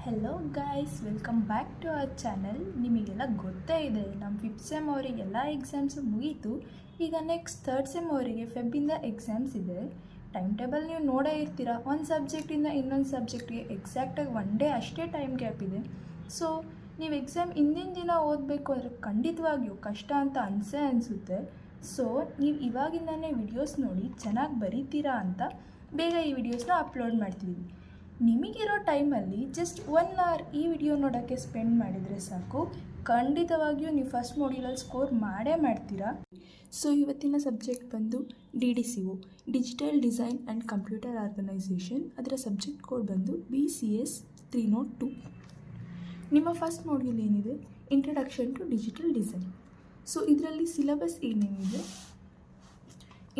Hello guys, welcome back to our channel. ನಿಮಗೆಲ್ಲ ಗೊತ್ತೇ ಇದೆ, ನಮ್ಮ 5th ಸೆಮ್ ಅವರಿಗೆಲ್ಲ ಎಕ್ಸಾಮ್ಸು ಮುಗೀತು. ಈಗ ನೆಕ್ಸ್ಟ್ 3rd ಸೆಮ್ ಅವರಿಗೆ ಫೆಬ್ಬಿಂದ ಎಕ್ಸಾಮ್ಸ್ ಇದೆ. ಟೈಮ್ ಟೇಬಲ್ ನೀವು ನೋಡೇ ಇರ್ತೀರ. ಒಂದು ಸಬ್ಜೆಕ್ಟಿಂದ ಇನ್ನೊಂದು ಸಬ್ಜೆಕ್ಟಿಗೆ ಎಕ್ಸಾಕ್ಟಾಗಿ 1 ಡೇ ಅಷ್ಟೇ ಟೈಮ್ ಗ್ಯಾಪ್ ಇದೆ. ಸೊ ನೀವು ಎಕ್ಸಾಮ್ ಹಿಂದಿನ ದಿನ ಓದಬೇಕು ಅಂದರೆ ಖಂಡಿತವಾಗಿಯೂ ಕಷ್ಟ ಅಂತ ಅನಿಸುತ್ತೆ. ಸೊ ನೀವು ಇವಾಗಿಂದನೇ ವಿಡಿಯೋಸ್ ನೋಡಿ ಚೆನ್ನಾಗಿ ಬರೀತೀರಾ ಅಂತ ಬೇಗ ಈ ವಿಡಿಯೋಸ್ನ ಅಪ್ಲೋಡ್ ಮಾಡ್ತೀವಿ. ನಿಮಗಿರೋ ಟೈಮಲ್ಲಿ ಜಸ್ಟ್ 1 hour ಈ ವಿಡಿಯೋ ನೋಡೋಕ್ಕೆ ಸ್ಪೆಂಡ್ ಮಾಡಿದರೆ ಸಾಕು, ಖಂಡಿತವಾಗಿಯೂ ನೀವು ಫಸ್ಟ್ ಮಾಡ್ಯೂಲಲ್ಲಿ ಸ್ಕೋರ್ ಮಾಡೇ ಮಾಡ್ತೀರಾ. ಸೊ ಇವತ್ತಿನ ಸಬ್ಜೆಕ್ಟ್ ಬಂದು DDCO, digital design and computer organisation. ಅದರ ಸಬ್ಜೆಕ್ಟ್ ಕೋಡ್ ಬಂದು BCS 302. ನಿಮ್ಮ ಫಸ್ಟ್ ಮಾಡ್ಯೂಲ್ ಏನಿದೆ, introduction to digital design. So ಇದರಲ್ಲಿ ಸಿಲೆಬಸ್ ಏನೇನಿದೆ,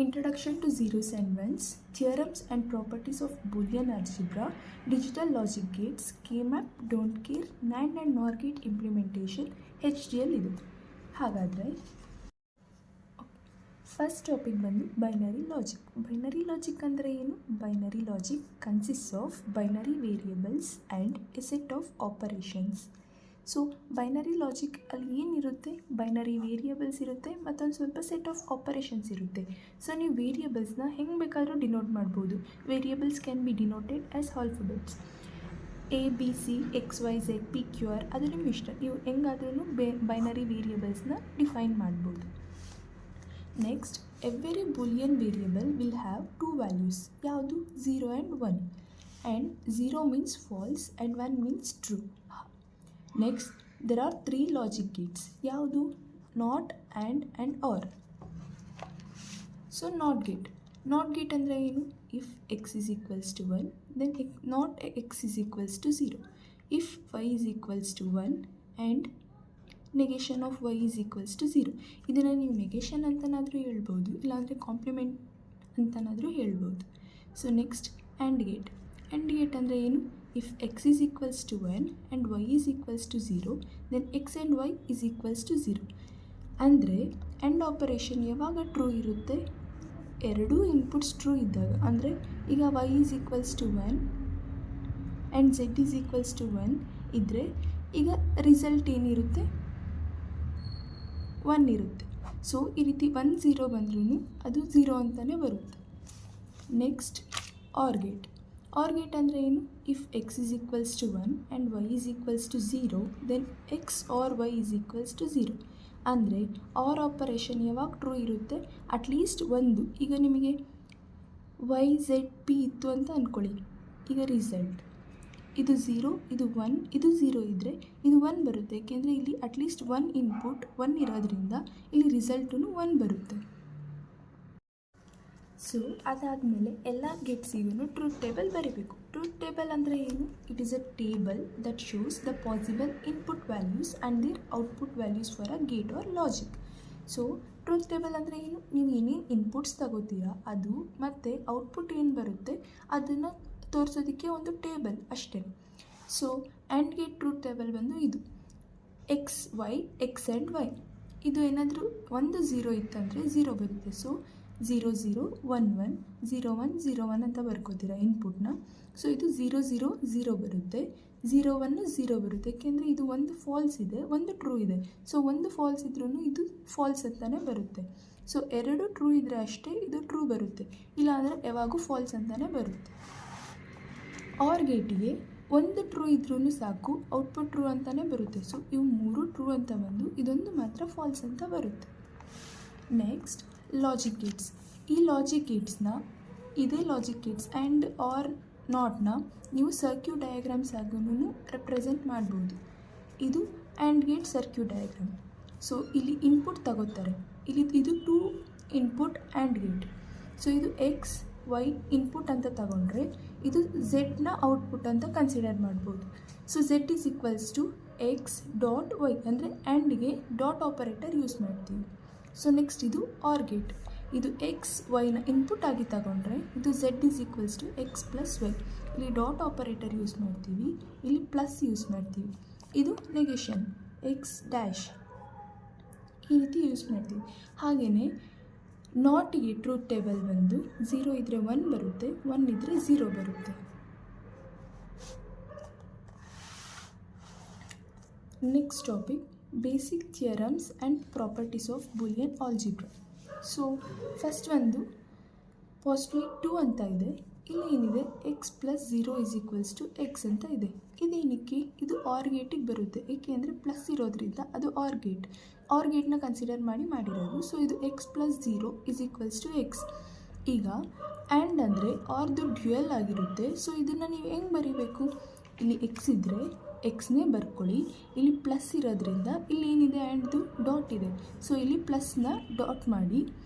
Introduction to Zeros and Ones, Theorems and Properties of Boolean Algebra, Digital Logic Gates, K-Map, Don't Care, NAND and NOR Gate Implementation, HDL ಇದೆ. ಹಾಗಾದರೆ first topic ಬಂದು binary logic. Binary logic ಅಂದರೆ ಏನು? Binary logic consists of binary variables and A set of operations. So binary logic ಅಲ್ಲಿ ಏನಿರುತ್ತೆ, binary variables ಇರುತ್ತೆ, ಮತ್ತೊಂದು ಸ್ವಲ್ಪ ಸೆಟ್ ಆಫ್ ಆಪರೇಷನ್ಸ್ ಇರುತ್ತೆ. ಸೊ ನೀವು ವೇರಿಯೇಬಲ್ಸ್ನ ಹೆಂಗೆ ಬೇಕಾದರೂ ಡಿನೋಟ್ ಮಾಡ್ಬೋದು. Variables can be denoted as alphabets ABC, XYZ, PQR. ಅದು ನಿಮ್ಗೆ ಇಷ್ಟ, ನೀವು ಹೆಂಗಾದ್ರೂ ಬೈನರಿ ವೇರಿಯೇಬಲ್ಸ್ನ ಡಿಫೈನ್ ಮಾಡ್ಬೋದು. Next, every Boolean variable will have 2 values. ಯಾವುದು? 0 and 1. And 0 means false and 1 means true. Next, there are 3 logic gates. ಯಾವುದು? Not, and or. So not gate ಅಂದರೆ ಏನು? If x is equals to 1, then not x is equals to 0. If y is equals to 1 and negation of y is equals to 0. ಇದನ್ನು ನೀವು negation ಅಂತನಾದರೂ ಹೇಳ್ಬೋದು, ಇಲ್ಲಾಂದರೆ compliment ಅಂತನಾದರೂ ಹೇಳ್ಬೋದು. So next, and gate ಅಂದರೆ ಏನು? If x is equals to 1 and y is equals to 0, then x and y is equals to 0. ಅಂದರೆ and operation ಯಾವಾಗ true ಇರುತ್ತೆ? ಎರಡೂ ಇನ್ಪುಟ್ಸ್ ಟ್ರೂ ಇದ್ದಾಗ. ಅಂದರೆ ಈಗ y is equals to 1 and z is equals to 1 ಇದ್ದರೆ ಈಗ result ಏನಿರುತ್ತೆ? 1 ಇರುತ್ತೆ. ಸೊ ಈ ರೀತಿ 1 0 ಬಂದ್ರೂ ಅದು 0 ಅಂತಲೇ ಬರುತ್ತೆ. ನೆಕ್ಸ್ಟ್, ಆರ್ ಗೇಟ್ ಅಂದರೆ ಏನು? If x is equals to 1 and y is equals to 0, then x or y is equals to 0. ಅಂದರೆ ಆರ್ ಆಪರೇಷನ್ ಯಾವಾಗ ಟ್ರೂ ಇರುತ್ತೆ? ಅಟ್ಲೀಸ್ಟ್ ಒಂದು. ಈಗ ನಿಮಗೆ YZP ಇತ್ತು ಅಂತ ಅಂದ್ಕೊಳ್ಳಿ. ಈಗ ರಿಸಲ್ಟ್ ಇದು 0, ಇದು 1, ಇದು 0 ಇದ್ದರೆ ಇದು 1 ಬರುತ್ತೆ. ಏಕೆಂದರೆ ಇಲ್ಲಿ ಅಟ್ಲೀಸ್ಟ್ 1 ಇನ್ಪುಟ್ 1 ಇರೋದ್ರಿಂದ ಇಲ್ಲಿ ರಿಸಲ್ಟೂ 1 ಬರುತ್ತೆ. ಸೊ ಅದಾದಮೇಲೆ ಎಲ್ಲ ಗೇಟ್ಸಿಗೂ ಟ್ರೂತ್ ಟೇಬಲ್ ಬರೀಬೇಕು. ಟ್ರೂತ್ ಟೇಬಲ್ ಅಂದರೆ ಏನು? It is a table that shows the possible input values and their output values for a gate or logic. So truth table ಅಂದರೆ ಏನು? ನೀವು ಏನೇನು ಇನ್ಪುಟ್ಸ್ ತಗೋತೀರಾ ಅದು ಮತ್ತು ಔಟ್ಪುಟ್ ಏನು ಬರುತ್ತೆ ಅದನ್ನು ತೋರಿಸೋದಕ್ಕೆ ಒಂದು ಟೇಬಲ್ ಅಷ್ಟೇ. So and gate truth table ಬಂದು ಇದು x ಆ್ಯಂಡ್ y. ಇದು ಏನಾದರೂ ಒಂದು 0 ಇತ್ತಂದರೆ 0 ಬರುತ್ತೆ. ಸೊ 0 0 1 1 0 1 0 1 ಅಂತ ಬರ್ಕೋತೀರಾ ಇನ್ಪುಟ್ನ. ಸೊ ಇದು 0 0 0 ಬರುತ್ತೆ, 0 1 0 ಬರುತ್ತೆ. ಏಕೆಂದರೆ ಇದು ಒಂದು ಫಾಲ್ಸ್ ಇದೆ, ಒಂದು ಟ್ರೂ ಇದೆ. ಸೊ ಒಂದು ಫಾಲ್ಸ್ ಇದ್ರೂ ಇದು ಫಾಲ್ಸ್ ಅಂತಲೇ ಬರುತ್ತೆ. ಸೊ ಎರಡು ಟ್ರೂ ಇದ್ದರೆ ಅಷ್ಟೇ ಇದು ಟ್ರೂ ಬರುತ್ತೆ, ಇಲ್ಲಾಂದರೆ ಯಾವಾಗೂ ಫಾಲ್ಸ್ ಅಂತಲೇ ಬರುತ್ತೆ. ಆರ್ ಗೇಟಿಗೆ ಒಂದು ಟ್ರೂ ಇದ್ರೂ ಸಾಕು, ಔಟ್ಪುಟ್ ಟ್ರೂ ಅಂತಲೇ ಬರುತ್ತೆ. ಸೊ ಇವು 3 ಟ್ರೂ ಅಂತ ಬಂದು ಇದೊಂದು ಮಾತ್ರ ಫಾಲ್ಸ್ ಅಂತ ಬರುತ್ತೆ. Next, logic Gates. ಈ ಲಾಜಿಕ್ ಗೇಟ್ಸ್ನ ಇದೇ ಲಾಜಿಕ್ ಗೇಟ್ಸ್ ಆ್ಯಂಡ್ ಆರ್ ನಾಟ್ನ ನೀವು ಸರ್ಕ್ಯೂಟ್ ಡಯಾಗ್ರಾಮ್ಸ್ ಆಗೂ ರೆಪ್ರೆಸೆಂಟ್ ಮಾಡ್ಬೋದು. ಇದು and gate circuit diagram. So ಇಲ್ಲಿ ಇನ್ಪುಟ್ ತಗೋತಾರೆ, ಇಲ್ಲಿ ಇದು 2 ಇನ್ಪುಟ್ ಆ್ಯಂಡ್ ಗೇಟ್. ಸೊ ಇದು x y ಇನ್ಪುಟ್ ಅಂತ ತಗೊಂಡ್ರೆ ಇದು ಝೆಡ್ನ ಔಟ್ಪುಟ್ ಅಂತ ಕನ್ಸಿಡರ್ ಮಾಡ್ಬೋದು. So z is equals to x dot y ಅಂದರೆ ಆ್ಯಂಡ್ಗೆ ಡಾಟ್ ಆಪರೇಟರ್ ಯೂಸ್ ಮಾಡ್ತೀವಿ. ಸೊ ನೆಕ್ಸ್ಟ್, ಇದು ಆರ್ ಗೇಟ್. ಇದು x yನ ಇನ್ಪುಟ್ ಆಗಿ ತಗೊಂಡ್ರೆ ಇದು z is equals to x plus y. ಇಲ್ಲಿ ಡಾಟ್ ಆಪರೇಟರ್ ಯೂಸ್ ಮಾಡ್ತೀವಿ, ಇಲ್ಲಿ ಪ್ಲಸ್ ಯೂಸ್ ಮಾಡ್ತೀವಿ. ಇದು ನೆಗೇಷನ್ x ಡ್ಯಾಶ್ ಈ ರೀತಿ ಯೂಸ್ ಮಾಡ್ತೀವಿ. ಹಾಗೆಯೇ ನಾಟ್ಗೆ ಟ್ರೂತ್ ಟೇಬಲ್ ಬಂದು 0 ಇದ್ದರೆ 1 ಬರುತ್ತೆ, 1 ಇದ್ದರೆ 0 ಬರುತ್ತೆ. Next topic basic theorems and properties of Boolean algebra. So first ಒಂದು ಪಾಸ್ಟ್ಯುಲೇಟ್ 2 ಅಂತ ಇದೆ. ಇಲ್ಲಿ ಏನಿದೆ X plus 0 is equals to X ಅಂತ ಇದೆ. ಇದೇನಕ್ಕೆ ಇದು ಆರ್ ಗೇಟಿಗೆ ಬರುತ್ತೆ, ಏಕೆಂದರೆ ಪ್ಲಸ್ ಇರೋದ್ರಿಂದ ಅದು ಆರ್ ಗೇಟ್ನ ಕನ್ಸಿಡರ್ ಮಾಡಿರೋದು. ಸೊ ಇದು X plus 0 is equals to X. ಈಗ ಆ್ಯಂಡ್ ಅಂದರೆ ಆರ್ದು ಡ್ಯುಯಲ್ ಆಗಿರುತ್ತೆ. ಸೊ ಇದನ್ನು ನೀವು ಹೆಂಗೆ ಬರೀಬೇಕು, ಇಲ್ಲಿ ಎಕ್ಸ್ ಇದ್ದರೆ ಎಕ್ಸ್ನೇ ಬರ್ಕೊಳ್ಳಿ, ಇಲ್ಲಿ ಪ್ಲಸ್ ಇರೋದ್ರಿಂದ ಇಲ್ಲಿ ಏನಿದೆ ಆ್ಯಂಡ್ದು ಡಾಟ್ ಇದೆ. ಸೊ ಇಲ್ಲಿ ಪ್ಲಸ್ನ ಡಾಟ್ ಮಾಡಿ,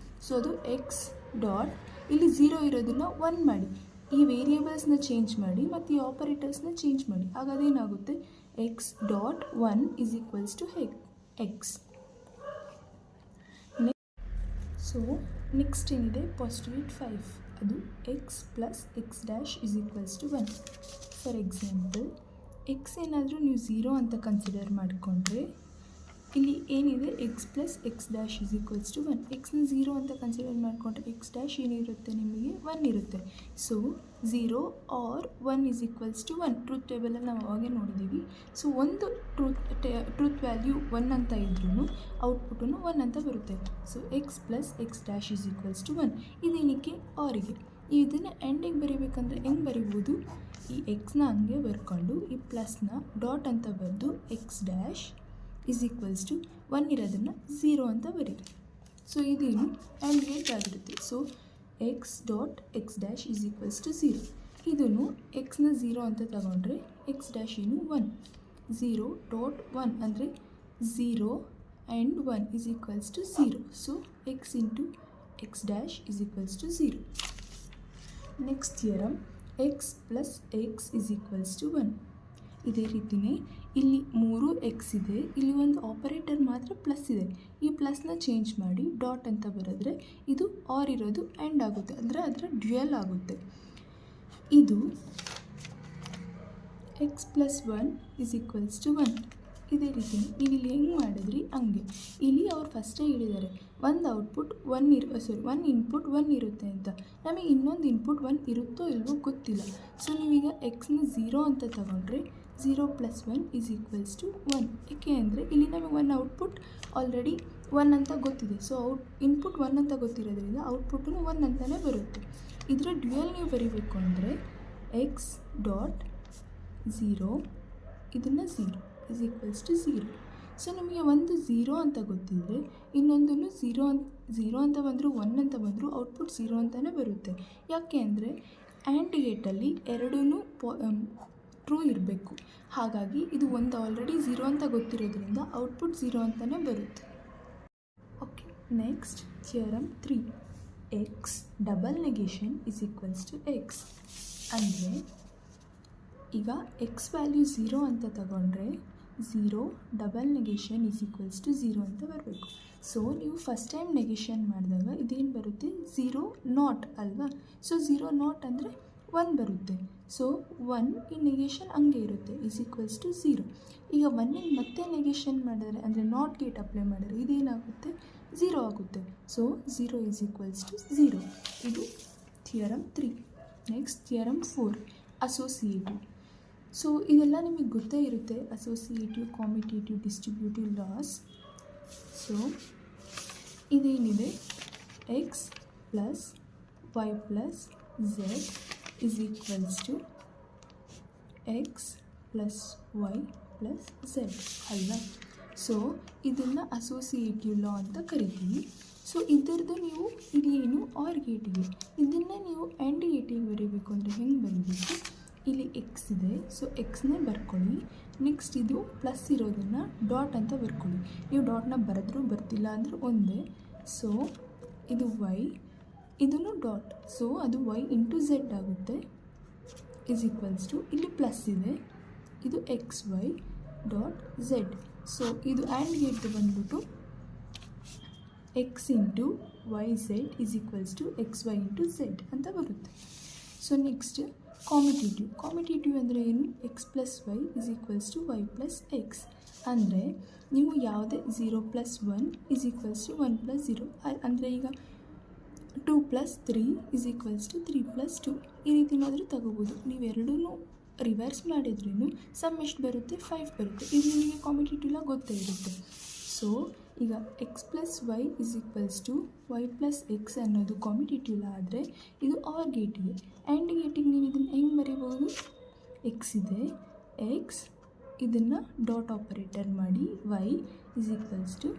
ಸೊ ಅದು ಎಕ್ಸ್ ಡಾಟ್, ಇಲ್ಲಿ 0 ಇರೋದನ್ನು 1 ಮಾಡಿ, ಈ ವೇರಿಯೇಬಲ್ಸ್ನ ಚೇಂಜ್ ಮಾಡಿ ಮತ್ತು ಈ ಆಪರೇಟರ್ಸ್ನ ಚೇಂಜ್ ಮಾಡಿ. ಆಗ ಅದೇನಾಗುತ್ತೆ, X dot 1 is equals to X. So next ಏನಿದೆ ಪಾಸ್ಟ್ಯುಲೇಟ್ 5, ಅದು X plus X dash is equals to 1. For example X ಏನಾದರೂ ನೀವು 0 ಅಂತ ಕನ್ಸಿಡರ್ ಮಾಡಿಕೊಂಡ್ರೆ ಇಲ್ಲಿ ಏನಿದೆ X plus X dash is equals to 1. ಎಕ್ಸ್ನ 0 ಅಂತ ಕನ್ಸಿಡರ್ ಮಾಡಿಕೊಂಡ್ರೆ ಎಕ್ಸ್ ಡ್ಯಾಶ್ ಏನಿರುತ್ತೆ, ನಿಮಗೆ 1 ಇರುತ್ತೆ. So 0 or 1 is equals to 1 truth ಟೇಬಲಲ್ಲಿ ನಾವು ಅವಾಗೇ ನೋಡಿದ್ದೀವಿ. ಸೊ ಒಂದು ಟ್ರೂತ್ ವ್ಯಾಲ್ಯೂ 1 ಅಂತ ಇದ್ರೂ ಔಟ್ಪುಟನ್ನು 1 ಅಂತ ಬರುತ್ತೆ. So X plus X dash is equals to 1. ಇದೇನಕ್ಕೆ ಆರಿಗೆ. ಇದನ್ನು ಎಂಡಿಗೆ ಬರೀಬೇಕಂದ್ರೆ ಹೆಂಗೆ ಬರಿಬೋದು, ಈ ಎಕ್ಸ್ನ ಹಂಗೆ ಬರ್ಕೊಂಡು ಈ ಪ್ಲಸ್ನ ಡಾಟ್ ಅಂತ ಬರೆದು X dash is equals to 1 ಇರೋದನ್ನು 0 ಅಂತ ಬರೀರಿ. ಸೊ ಇದೇನು ಆ್ಯಂಡ್ ಗೇಟ್ ಆಗಿರುತ್ತೆ. So X dot X dash is equals to 0. ಇದನ್ನು ಎಕ್ಸ್ನ 0 ಅಂತ ತಗೊಂಡ್ರೆ ಎಕ್ಸ್ ಡ್ಯಾಶ್ ಏನು 1. 0 ಡಾಟ್ 1 ಅಂದರೆ 0 and 1 is equals to 0. So X into X dash is equals to 0. Next theorem X plus X is equals to 1. ಇದೇ ರೀತಿಯೇ ಇಲ್ಲಿ 3 X ಇದೆ, ಇಲ್ಲಿ ಒಂದು ಆಪರೇಟರ್ ಮಾತ್ರ ಪ್ಲಸ್ ಇದೆ. ಈ ಪ್ಲಸ್ನ ಚೇಂಜ್ ಮಾಡಿ ಡಾಟ್ ಅಂತ ಬರೆದ್ರೆ ಇದು ಆರ್ ಇರೋದು ಆ್ಯಂಡ್ ಆಗುತ್ತೆ, ಅಂದರೆ ಅದರ ಡ್ಯುಯಲ್ ಆಗುತ್ತೆ. ಇದು X plus 1 is equals to 1. ಇದೇ ರೀತಿ ನೀವು ಇಲ್ಲಿ ಹೆಂಗೆ ಮಾಡಿದ್ರಿ ಹಂಗೆ. ಇಲ್ಲಿ ಅವ್ರು ಫಸ್ಟೇ ಹೇಳಿದ್ದಾರೆ ಒಂದು ಔಟ್ಪುಟ್ 1 ಇನ್ಪುಟ್ 1 ಇರುತ್ತೆ ಅಂತ. ನಮಗೆ ಇನ್ನೊಂದು ಇನ್ಪುಟ್ 1 ಇರುತ್ತೋ ಇಲ್ವೋ ಗೊತ್ತಿಲ್ಲ. ಸೊ ನೀವೀಗ ಎಕ್ಸ್ನ 0 ಅಂತ ತಗೊಂಡ್ರೆ 0 ಪ್ಲಸ್ 1 ಇಸ್ ಈಕ್ವಲ್ಸ್ ಟು 1. ಏಕೆ ಅಂದರೆ ಇಲ್ಲಿ ನಮಗೆ 1 ಔಟ್ಪುಟ್ ಆಲ್ರೆಡಿ 1 ಅಂತ ಗೊತ್ತಿದೆ. ಸೊ ಇನ್ಪುಟ್ 1 ಅಂತ ಗೊತ್ತಿರೋದ್ರಿಂದ ಔಟ್ಪುಟ್ಟು 1 ಅಂತಲೇ ಬರುತ್ತೆ. ಇದರ ಡ್ಯುಯಲ್ ನೀವು ಬರೀಬೇಕು ಅಂದರೆ ಎಕ್ಸ್ ಡಾಟ್ 0 ಇದನ್ನು 0 ಇಸ್ ಈಕ್ವಲ್ಸ್ ಟು 0. ಸೊ ನಿಮಗೆ ಒಂದು 0 ಅಂತ ಗೊತ್ತಿದ್ದರೆ ಇನ್ನೊಂದನ್ನು 0 ಅಂತ ಬಂದರೂ 1 ಅಂತ ಬಂದರೂ ಔಟ್ಪುಟ್ 0 ಅಂತಲೇ ಬರುತ್ತೆ. ಯಾಕೆ ಅಂದರೆ ಆ್ಯಂಡ್ ಗೇಟಲ್ಲಿ ಎರಡೂ ಟ್ರೂ ಇರಬೇಕು. ಹಾಗಾಗಿ ಇದು ಒಂದು ಆಲ್ರೆಡಿ 0 ಅಂತ ಗೊತ್ತಿರೋದ್ರಿಂದ ಔಟ್ಪುಟ್ 0 ಅಂತಲೇ ಬರುತ್ತೆ. Okay, next theorem 3, X double negation is equals to X. ಅಂದರೆ ಈಗ ಎಕ್ಸ್ ವ್ಯಾಲ್ಯೂ 0 ಅಂತ ತಗೊಂಡ್ರೆ 0 double negation is equals to 0 ಅಂತ ಬರಬೇಕು. ಸೊ ನೀವು ಫಸ್ಟ್ ಟೈಮ್ ನೆಗೇಷನ್ ಮಾಡಿದಾಗ ಇದೇನು ಬರುತ್ತೆ, 0 ನಾಟ್ ಅಲ್ವಾ. ಸೊ 0 ನಾಟ್ ಅಂದರೆ 1 ಬರುತ್ತೆ. ಸೊ 1 ಈ ನೆಗೇಷನ್ ಹಂಗೆ ಇರುತ್ತೆ ಇಸ್ ಈಕ್ವಲ್ಸ್ ಟು 0. ಈಗ 1 ಮತ್ತೆ ನೆಗೇಷನ್ ಮಾಡಿದ್ರೆ ಅಂದರೆ ನಾಟ್ ಗೇಟ್ ಅಪ್ಲೈ ಮಾಡಿದ್ರೆ ಇದೇನಾಗುತ್ತೆ, 0 ಆಗುತ್ತೆ. So 0 is equals to 0. ಇದು theorem 3. Next theorem 4, associative. So ಇದೆಲ್ಲ ನಿಮಗೆ ಗೊತ್ತೇ ಇರುತ್ತೆ, associative, commutative, distributive laws. So ಇದೇನಿದೆ x plus Y plus Z is equals to X plus Y plus z ಅಲ್ವಾ. ಸೊ ಇದನ್ನು ಅಸೋಸಿಯೇಟಿವ್ ಲಾ ಅಂತ ಕರಿತೀವಿ. ಸೊ ಇದರದ್ದು ನೀವು ಇದೇನು ಆರ್ ಗೇಟಿಗೆ, ಇದನ್ನು ನೀವು ಆ್ಯಂಡ್ ಗೇಟಿಗೆ ಬರೀಬೇಕು ಅಂದರೆ ಹೆಂಗೆ ಬರೀಬೇಕು, ಇಲ್ಲಿ ಎಕ್ಸ್ ಇದೆ. ಸೊ ಎಕ್ಸ್ನೇ ಬರ್ಕೊಳ್ಳಿ. ನೆಕ್ಸ್ಟ್ ಇದು ಪ್ಲಸ್ ಇರೋದನ್ನು ಡಾಟ್ ಅಂತ ಬರ್ಕೊಳ್ಳಿ. ನೀವು ಡಾಟ್ನ ಬರೆದ್ರೂ ಬರ್ತಿಲ್ಲ ಅಂದರೆ ಒಂದೇ. ಸೊ ಇದು ವೈ, ಇದನ್ನು ಡಾಟ್. ಸೊ ಅದು ವೈ ಇಂಟು ಝೆಡ್ ಆಗುತ್ತೆ ಇಸ್ ಈಕ್ವಲ್ಸ್ ಟು, ಇಲ್ಲಿ ಪ್ಲಸ್ ಇದೆ, ಇದು X Y dot Z. So ಇದು ಆ್ಯಂಡ್ ಗೇಟ್ ಬಂದ್ಬಿಟ್ಟು X into Y Z is equals to X Y into Z ಅಂತ ಬರುತ್ತೆ. ಸೊ ನೆಕ್ಸ್ಟ್ ಕಾಮಿಟೇಟಿವ್ ಅಂದರೆ ಏನು, X plus Y is equals to Y plus X. ಅಂದರೆ ನೀವು ಯಾವುದೇ 0 plus 1 is equals to 1 plus 0. ಅಂದರೆ ಈಗ 2 plus 3 is equals to 3 plus 2 ಈ ರೀತಿನಾದರೂ ತಗೋಬೋದು. ನೀವೆರಡೂ ರಿವರ್ಸ್ ಮಾಡಿದ್ರೂ ಸಮ್ ಎಷ್ಟು ಬರುತ್ತೆ 5 ಬರುತ್ತೆ. ಇದು ನಿಮಗೆ ಕಾಂಪಿಟೇಟಿವ್ಲಾಗ ಗೊತ್ತೇ ಇರುತ್ತೆ. ಸೊ ಈಗ X plus Y is equals to Y plus X ಅನ್ನೋದು ಕಾಂಪಿಟೇಟಿವ್ ಆದರೆ ಇದು ಆರ್ ಗೇಟಿಗೆ. ಆ್ಯಂಡ್ ಗೇಟಿಗೆ ನೀವು ಇದನ್ನು ಹೆಂಗೆ ಬರೀಬೋದು, ಎಕ್ಸ್ ಇದೆ, ಎಕ್ಸ್ ಇದನ್ನು ಡಾಟ್ ಆಪರೇಟರ್ ಮಾಡಿ Y is equals to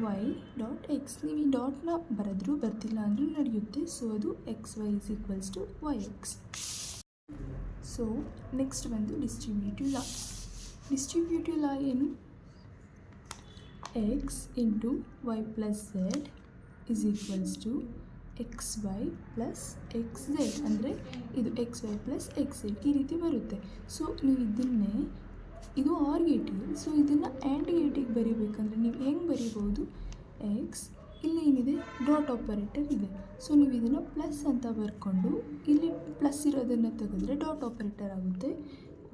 Y dot X. ನೀವು ಈ ಡಾಟ್ನ ಬರೆದ್ರೂ ಬರ್ತಿಲ್ಲ ಅಂದರೂ ನಡೆಯುತ್ತೆ. ಸೊ ಅದು X Y is equals to Y X. So next ಬಂದು ಡಿಸ್ಟ್ರಿಬ್ಯೂಟಿವ್ ಲಾ. ಡಿಸ್ಟ್ರಿಬ್ಯೂಟಿವ್ ಲಾ ಏನು, X into Y plus Z is equals to X Y plus X Z. ಅಂದರೆ ಇದು X Y plus X Z ಈ ರೀತಿ ಬರುತ್ತೆ. So ನೀವು ಇದನ್ನೇ, ಇದು ಆರ್ ಗೇಟಿಗೆ, ಸೊ ಇದನ್ನು ಆ್ಯಂಡ್ ಗೇಟಿಗೆ ಬರೀಬೇಕಂದ್ರೆ ನೀವು ಹೆಂಗೆ ಬರೀಬೋದು, ಎಕ್ಸ್ ಇಲ್ಲಿ ಏನಿದೆ ಡಾಟ್ ಆಪರೇಟರ್ ಇದೆ. ಸೊ ನೀವು ಇದನ್ನು ಪ್ಲಸ್ ಅಂತ ಬರ್ಕೊಂಡು ಇಲ್ಲಿ ಪ್ಲಸ್ ಇರೋದನ್ನು ತೆಗೆದ್ರೆ ಡಾಟ್ ಆಪರೇಟರ್ ಆಗುತ್ತೆ.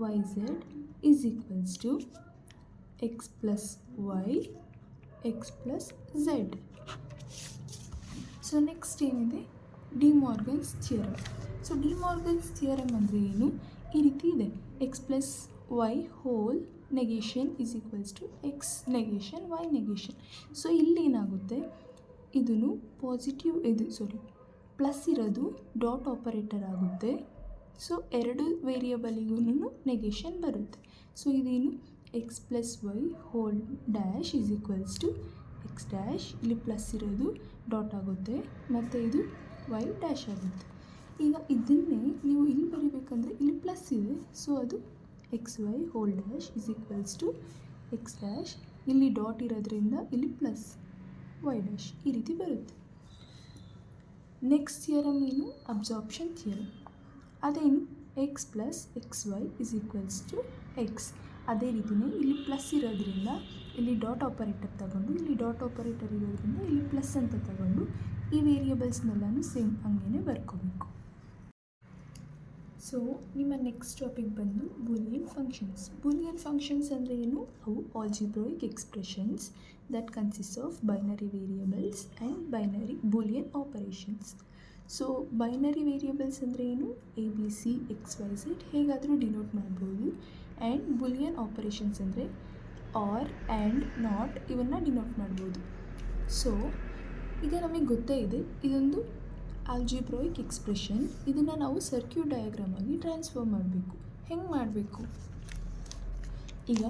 Y Z is equals to X plus y x plus Z. So next ಏನಿದೆ, De Morgan's theorem. So De Morgan's theorem ಅಂದರೆ ಏನು, ಈ ರೀತಿ ಇದೆ, x plus Y whole negation is equals to x negation y negation. So ಇಲ್ಲಿ ಏನಾಗುತ್ತೆ, ಇದನ್ನು positive plus ಇರೋದು ಡಾಟ್ ಆಪರೇಟರ್ ಆಗುತ್ತೆ. ಸೊ ಎರಡು ವೇರಿಯಬಲಿಗೂ ನೆಗೇಷನ್ ಬರುತ್ತೆ. ಸೊ ಇದೇನು, x plus Y whole dash is equals to X dash, ಇಲ್ಲಿ ಪ್ಲಸ್ ಇರೋದು ಡಾಟ್ ಆಗುತ್ತೆ ಮತ್ತು ಇದು ವೈ ಡ್ಯಾಶ್ ಆಗುತ್ತೆ. ಈಗ ಇದನ್ನೇ ನೀವು ಇಲ್ಲಿ ಬರೀಬೇಕಂದ್ರೆ ಇಲ್ಲಿ ಪ್ಲಸ್ ಇದೆ, ಸೊ ಅದು X Y whole dash is equals to X dash, ಇಲ್ಲಿ ಡಾಟ್ ಇರೋದ್ರಿಂದ ಇಲ್ಲಿ ಪ್ಲಸ್ ವೈ ಡ್ಯಾಶ್ ಈ ರೀತಿ ಬರುತ್ತೆ. ನೆಕ್ಸ್ಟ್ ಥಿಯರಮ್ ಏನು, ಅಬ್ಸಾರ್ಪ್ಷನ್ ಥಿಯರಮ್. ಅದೇನು, X plus X Y is equals to X. ಅದೇ ರೀತಿಯೇ ಇಲ್ಲಿ ಪ್ಲಸ್ ಇರೋದ್ರಿಂದ ಇಲ್ಲಿ ಡಾಟ್ ಆಪರೇಟರ್ ತಗೊಂಡು, ಇಲ್ಲಿ ಡಾಟ್ ಆಪರೇಟರ್ ಇರೋದ್ರಿಂದ ಇಲ್ಲಿ ಪ್ಲಸ್ ಅಂತ ತಗೊಂಡು ಈ ವೇರಿಯಬಲ್ಸ್ನೆಲ್ಲನೂ ಸೇಮ್ ಹಂಗೇ ಬರ್ಕೋಬೇಕು. ಸೊ ನಿಮ್ಮ ನೆಕ್ಸ್ಟ್ ಟಾಪಿಕ್ ಬಂದು ಬೂಲಿಯನ್ ಫಂಕ್ಷನ್ಸ್. ಬೂಲಿಯನ್ ಫಂಕ್ಷನ್ಸ್ ಅಂದರೆ ಏನು, ಅವು algebraic expressions that consist of binary variables and binary Boolean operations. So binary variables ಅಂದರೆ ಏನು, A B C X Y Z ಹೇಗಾದರೂ ಡಿನೋಟ್ ಮಾಡ್ಬೋದು. ಆ್ಯಂಡ್ ಬೂಲಿಯನ್ ಆಪರೇಷನ್ಸ್ ಅಂದರೆ ಆರ್ ಆ್ಯಂಡ್ ನಾಟ್ ಇವನ್ನು denote ಮಾಡ್ಬೋದು. ಸೊ ಈಗ ನಮಗೆ ಗೊತ್ತೇ ಇದೆ, ಇದೊಂದು ಆಲ್ಜಿಬ್ರಾಯಿಕ್ ಎಕ್ಸ್ಪ್ರೆಷನ್. ಇದನ್ನು ನಾವು ಸರ್ಕ್ಯೂಟ್ ಡಯಾಗ್ರಾಮ್ ಆಗಿ ಟ್ರಾನ್ಸ್ಫರ್ ಮಾಡಬೇಕು. ಹೆಂಗೆ ಮಾಡಬೇಕು, ಈಗ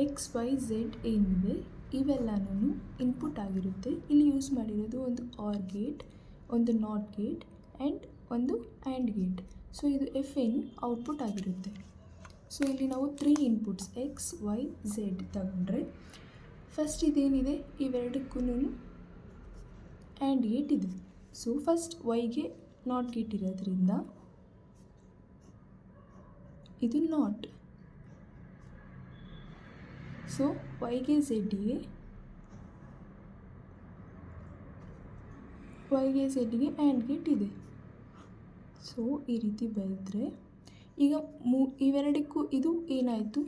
ಎಕ್ಸ್ ವೈ ಝೆಡ್ ಏನಿದೆ ಇವೆಲ್ಲನೂ ಇನ್ಪುಟ್ ಆಗಿರುತ್ತೆ. ಇಲ್ಲಿ ಯೂಸ್ ಮಾಡಿರೋದು ಒಂದು ಆರ್ ಗೇಟ್, ಒಂದು ನಾಟ್ ಗೇಟ್ ಆ್ಯಂಡ್ ಒಂದು ಆ್ಯಂಡ್ ಗೇಟ್. ಸೊ ಇದು ಎಫ್ ಏನು ಔಟ್ಪುಟ್ ಆಗಿರುತ್ತೆ. ಸೊ ಇಲ್ಲಿ ನಾವು 3 ಇನ್ಪುಟ್ಸ್ ಎಕ್ಸ್ ವೈ ಝೆಡ್ ತಗೊಂಡ್ರೆ, ಫಸ್ಟ್ ಇದೇನಿದೆ ಇವೆರಡಕ್ಕೂ ಆ್ಯಂಡ್ ಗೇಟ್ ಇದೆ. ಸೊ ಫಸ್ಟ್ ವೈಗೆ ನಾಟ್ ಗೇಟ್ ಇರೋದ್ರಿಂದ ಇದು ನಾಟ್. ಸೊ ವೈಗೆ ಝೆಡ್ಡಿಗೆ ಆ್ಯಂಡ್ ಗೇಟ್ ಇದೆ. ಸೊ ಈ ರೀತಿ ಬರೆದ್ರೆ ಈಗ ಇವೆರಡಕ್ಕೂ ಇದು ಏನಾಯಿತು,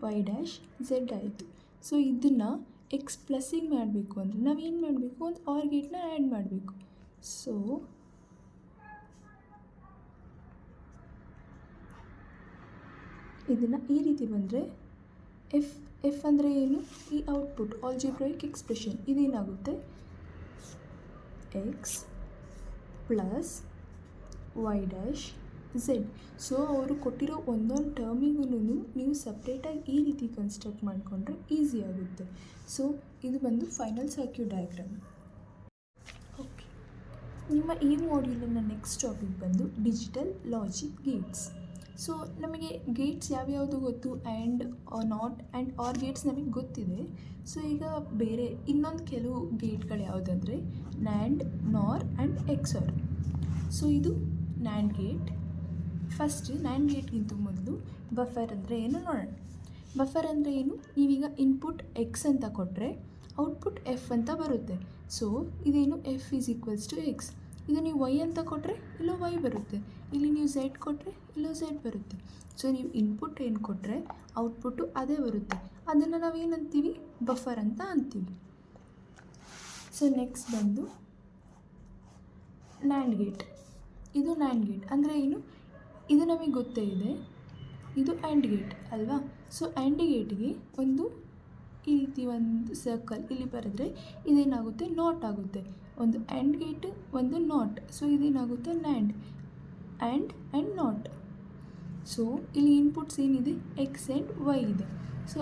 ವೈ ಡ್ಯಾಶ್ ಝೆಡ್ ಆಯಿತು. ಸೊ ಇದನ್ನು ಎಕ್ಸ್ ಪ್ಲಸ್ಸಿಗೆ ಮಾಡಬೇಕು ಅಂದರೆ ನಾವೇನು ಮಾಡಬೇಕು, ಒಂದು ಆರ್ ಗೇಟ್ನ ಆ್ಯಡ್ ಮಾಡಬೇಕು. ಸೊ ಇದನ್ನು ಈ ರೀತಿ ಬಂದರೆ ಎಫ್ ಅಂದರೆ ಏನು, ಈ ಔಟ್ಪುಟ್ ಆಲ್ಜಿಬ್ರಾಯಿಕ್ ಎಕ್ಸ್ಪ್ರೆಷನ್ ಇದೇನಾಗುತ್ತೆ, X plus Y dash Z. So ಅವರು ಕೊಟ್ಟಿರೋ ಒಂದೊಂದು ಟರ್ಮಿಗೂ ನೀವು ಸಪ್ರೇಟಾಗಿ ಈ ರೀತಿ ಕನ್ಸ್ಟ್ರಕ್ಟ್ ಮಾಡಿಕೊಂಡ್ರೆ ಈಸಿ ಆಗುತ್ತೆ. ಸೊ ಇದು ಬಂದು ಫೈನಲ್ ಸರ್ಕ್ಯೂಟ್ ಡಯಾಗ್ರಾಮ್. ಓಕೆ, ನಿಮ್ಮ ಈ ಮಾಡ್ಯೂಲಿನ ನೆಕ್ಸ್ಟ್ ಟಾಪಿಕ್ ಬಂದು ಡಿಜಿಟಲ್ ಲಾಜಿಕ್ ಗೇಟ್ಸ್. ಸೊ ನಮಗೆ ಗೇಟ್ಸ್ ಯಾವ್ಯಾವುದು ಗೊತ್ತು, and not and or gates ನಮಗೆ ಗೊತ್ತಿದೆ. ಸೊ ಈಗ ಬೇರೆ ಇನ್ನೊಂದು ಕೆಲವು ಗೇಟ್ಗಳು ಯಾವುದಂದರೆ NAND, NOR and XOR. So ಇದು ನ್ಯಾಂಡ್ ಗೇಟ್. ಫಸ್ಟ್ ನ್ಯಾಂಡ್ ಗೇಟ್ಗಿಂತ ಮೊದಲು ಬಫರ್ ಅಂದರೆ ಏನು ನೋಡೋಣ. ಬಫರ್ ಅಂದರೆ ಏನು, ನೀವೀಗ ಇನ್ಪುಟ್ ಎಕ್ಸ್ ಅಂತ ಕೊಟ್ಟರೆ ಔಟ್ಪುಟ್ ಎಫ್ ಅಂತ ಬರುತ್ತೆ. ಸೊ ಇದೇನು F is equals to X. ಇದು ನೀವು ವೈ ಅಂತ ಕೊಟ್ಟರೆ ಇಲ್ಲೋ ವೈ ಬರುತ್ತೆ, ಇಲ್ಲಿ ನೀವು ಝೆಡ್ ಕೊಟ್ಟರೆ ಇಲ್ಲೋ ಝೆಡ್ ಬರುತ್ತೆ. ಸೊ ನೀವು ಇನ್ಪುಟ್ ಏನು ಕೊಟ್ಟರೆ ಔಟ್ಪುಟ್ಟು ಅದೇ ಬರುತ್ತೆ. ಅದನ್ನು ನಾವೇನಂತೀವಿ, ಬಫರ್ ಅಂತ ಅಂತೀವಿ. ಸೊ ನೆಕ್ಸ್ಟ್ ಬಂದು ನ್ಯಾಂಡ್ ಗೇಟ್. ಇದು ನ್ಯಾಂಡ್ ಗೇಟ್ ಅಂದರೆ ಏನು, ಇದು ನಮಗೆ ಗೊತ್ತೇ ಇದೆ, ಇದು ಆ್ಯಂಡ್ ಗೇಟ್ ಅಲ್ವಾ. ಸೊ ಆ್ಯಂಡ್ ಗೇಟ್ಗೆ ಒಂದು ಈ ರೀತಿ ಒಂದು ಸರ್ಕಲ್ ಇಲ್ಲಿ ಬರೆದ್ರೆ ಇದೇನಾಗುತ್ತೆ, ನಾಟ್ ಆಗುತ್ತೆ. ಒಂದು ಆ್ಯಂಡ್ ಗೇಟ್, ಒಂದು ನಾಟ್. ಸೊ ಇದೇನಾಗುತ್ತೆ, ನ್ಯಾಂಡ್, ಆ್ಯಂಡ್ ನಾಟ್. ಸೊ ಇಲ್ಲಿ ಇನ್ಪುಟ್ಸ್ ಏನಿದೆ, ಎಕ್ಸ್ ಆ್ಯಂಡ್ ವೈ ಇದೆ. ಸೊ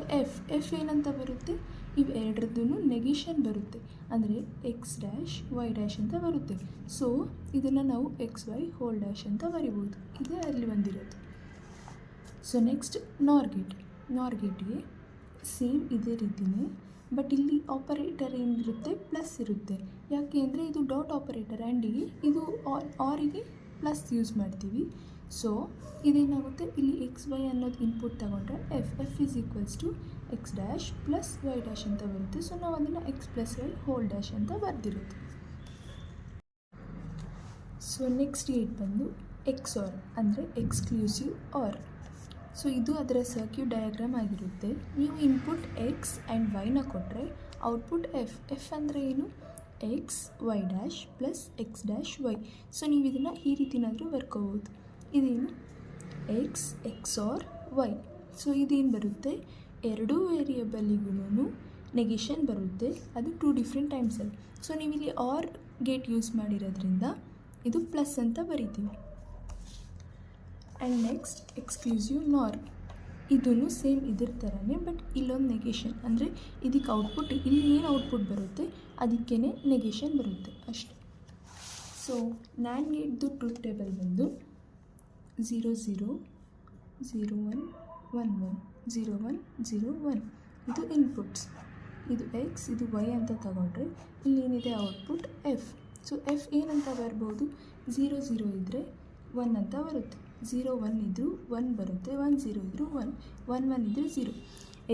ಎಫ್ ಏನಂತ ಬರುತ್ತೆ, ಇವೆರಡರದ್ದು ನೆಗೇಷನ್ ಬರುತ್ತೆ, ಅಂದರೆ ಎಕ್ಸ್ ಡ್ಯಾಶ್ ವೈ ಡ್ಯಾಶ್ ಅಂತ ಬರುತ್ತೆ. ಸೊ ಇದನ್ನು ನಾವು ಎಕ್ಸ್ ವೈ ಹೋಲ್ ಡ್ಯಾಶ್ ಅಂತ ಬರಿಬೋದು. ಇದೇ ಅಲ್ಲಿ ಬಂದಿರೋದು. ಸೊ ನೆಕ್ಸ್ಟ್ ನಾರ್ ಗೇಟ್ಗೆ ಸೇಮ್ ಇದೇ ರೀತಿಯೇ, ಬಟ್ ಇಲ್ಲಿ ಆಪರೇಟರ್ ಏನಿರುತ್ತೆ, ಪ್ಲಸ್ ಇರುತ್ತೆ. ಯಾಕೆ ಅಂದರೆ ಇದು ಡಾಟ್ ಆಪರೇಟರ್, ಆ್ಯಂಡಿಗೆ ಇದು ಆರಿಗೆ ಪ್ಲಸ್ ಯೂಸ್ ಮಾಡ್ತೀವಿ. ಸೊ ಇದೇನಾಗುತ್ತೆ, ಇಲ್ಲಿ ಎಕ್ಸ್ ವೈ ಅನ್ನೋದು ಇನ್ಪುಟ್ ತಗೊಂಡ್ರೆ F is equals to X dash plus Y dash ಅಂತ ಬರುತ್ತೆ. ಸೊ ನಾವು ಅದನ್ನು X plus Y whole dash ಅಂತ ಬರೆದಿರೋದು. ಸೊ ನೆಕ್ಸ್ಟ್ ಗೇಟ್ ಬಂದು ಎಕ್ಸ್ ಆರ್, ಅಂದರೆ ಎಕ್ಸ್ಕ್ಲೂಸಿವ್ ಆರ್. ಸೊ ಇದು ಅದರ ಸರ್ಕ್ಯೂಟ್ ಡಯಾಗ್ರಾಮ್ ಆಗಿರುತ್ತೆ. ನೀವು ಇನ್ಪುಟ್ ಎಕ್ಸ್ ಆ್ಯಂಡ್ ವೈನ ಕೊಟ್ಟರೆ ಔಟ್ಪುಟ್ ಎಫ್ ಅಂದರೆ ಏನು, X Y dash plus X dash Y. So ನೀವು ಇದನ್ನು ಈ ರೀತಿನಾದರೂ ಬರ್ಕೋಬೋದು. ಇದೇನು, ಎಕ್ಸ್ ಆರ್ ವೈ. ಸೊ ಇದೇನು ಬರುತ್ತೆ, ಎರಡೂ ವೇರಿಯಬಲಿಗೂ ನೆಗೇಷನ್ ಬರುತ್ತೆ, ಅದು 2 ಡಿಫ್ರೆಂಟ್ ಟೈಮ್ಸಲ್ಲಿ. ಸೊ ನೀವಿಲ್ಲಿ ಆರ್ ಗೇಟ್ ಯೂಸ್ ಮಾಡಿರೋದ್ರಿಂದ ಇದು ಪ್ಲಸ್ ಅಂತ ಬರಿತೀವಿ. ಆ್ಯಂಡ್ ನೆಕ್ಸ್ಟ್ ಎಕ್ಸ್ಕ್ಲೂಸಿವ್ ನಾರ್. ಇದೂ ಸೇಮ್ ಇದ್ರ ಥರನೇ, ಬಟ್ ಇಲ್ಲೊಂದು ನೆಗೇಷನ್, ಅಂದರೆ ಇದಕ್ಕೆ ಔಟ್ಪುಟ್, ಇಲ್ಲಿ ಏನು ಔಟ್ಪುಟ್ ಬರುತ್ತೆ ಅದಕ್ಕೇ ನೆಗೇಷನ್ ಬರುತ್ತೆ ಅಷ್ಟೆ. ಸೊ ನ್ಯಾಂಡ್ ಗೇಟ್ದು ಟ್ರೂತ್ ಟೇಬಲ್ ಬಂದು 0 0 0 1 1 1 0 1 0 1. ಇದು ಇನ್ಪುಟ್ಸ್, ಇದು ಎಕ್ಸ್, ಇದು ವೈ ಅಂತ ತಗೊಂಡ್ರೆ ಇಲ್ಲಿ ಏನಿದೆ ಔಟ್ಪುಟ್ ಎಫ್. ಸೊ ಎಫ್ ಏನಂತ ಬರ್ಬೋದು, 0 0 ಇದ್ದರೆ 1 ಅಂತ ಬರುತ್ತೆ, 0 1 ಇದ್ದರೂ 1 ಬರುತ್ತೆ, 1 0 ಇದ್ದರೂ 1, 1 1 ಇದ್ದರೂ 0.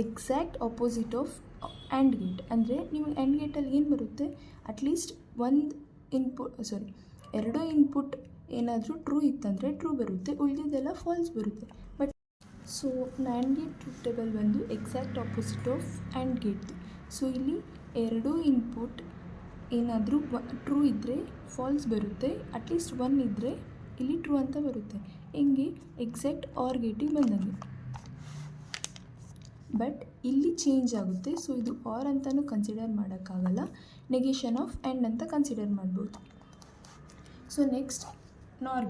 Exact opposite of and gate. ಅಂದರೆ ನಿಮಗೆ ಆ್ಯಂಡ್ ಗೇಟಲ್ಲಿ ಏನು ಬರುತ್ತೆ, ಅಟ್ಲೀಸ್ಟ್ ಎರಡೂ ಇನ್ಪುಟ್ ಏನಾದರೂ ಟ್ರೂ ಇತ್ತಂದರೆ ಟ್ರೂ ಬರುತ್ತೆ, ಉಳಿದಿದ್ದೆಲ್ಲ ಫಾಲ್ಸ್ ಬರುತ್ತೆ. But so NAND gate truth table ಬಂದು exact opposite of and gate. So ಇಲ್ಲಿ ಎರಡೂ ಇನ್ಪುಟ್ ಏನಾದರೂ ಟ್ರೂ ಇದ್ದರೆ ಫಾಲ್ಸ್ ಬರುತ್ತೆ, ಅಟ್ಲೀಸ್ಟ್ 1 ಇದ್ದರೆ ಇಲ್ಲಿ ಟ್ರೂ ಅಂತ ಬರುತ್ತೆ. ಹಿಂಗೆ ಎಕ್ಸಾಕ್ಟ್ ಆರ್ ಗೇಟಿಗೆ ಬಂದಂಗೆ. ಬಟ್ ಇಲ್ಲಿ ಚೇಂಜ್ ಆಗುತ್ತೆ. ಸೊ ಇದು ಆರ್ ಅಂತಲೂ ಕನ್ಸಿಡರ್ ಮಾಡೋಕ್ಕಾಗಲ್ಲ, ನೆಗೇಷನ್ ಆಫ್ ಆ್ಯಂಡ್ ಅಂತ ಕನ್ಸಿಡರ್ ಮಾಡ್ಬೋದು. ಸೊ ನೆಕ್ಸ್ಟ್ ನಾರ್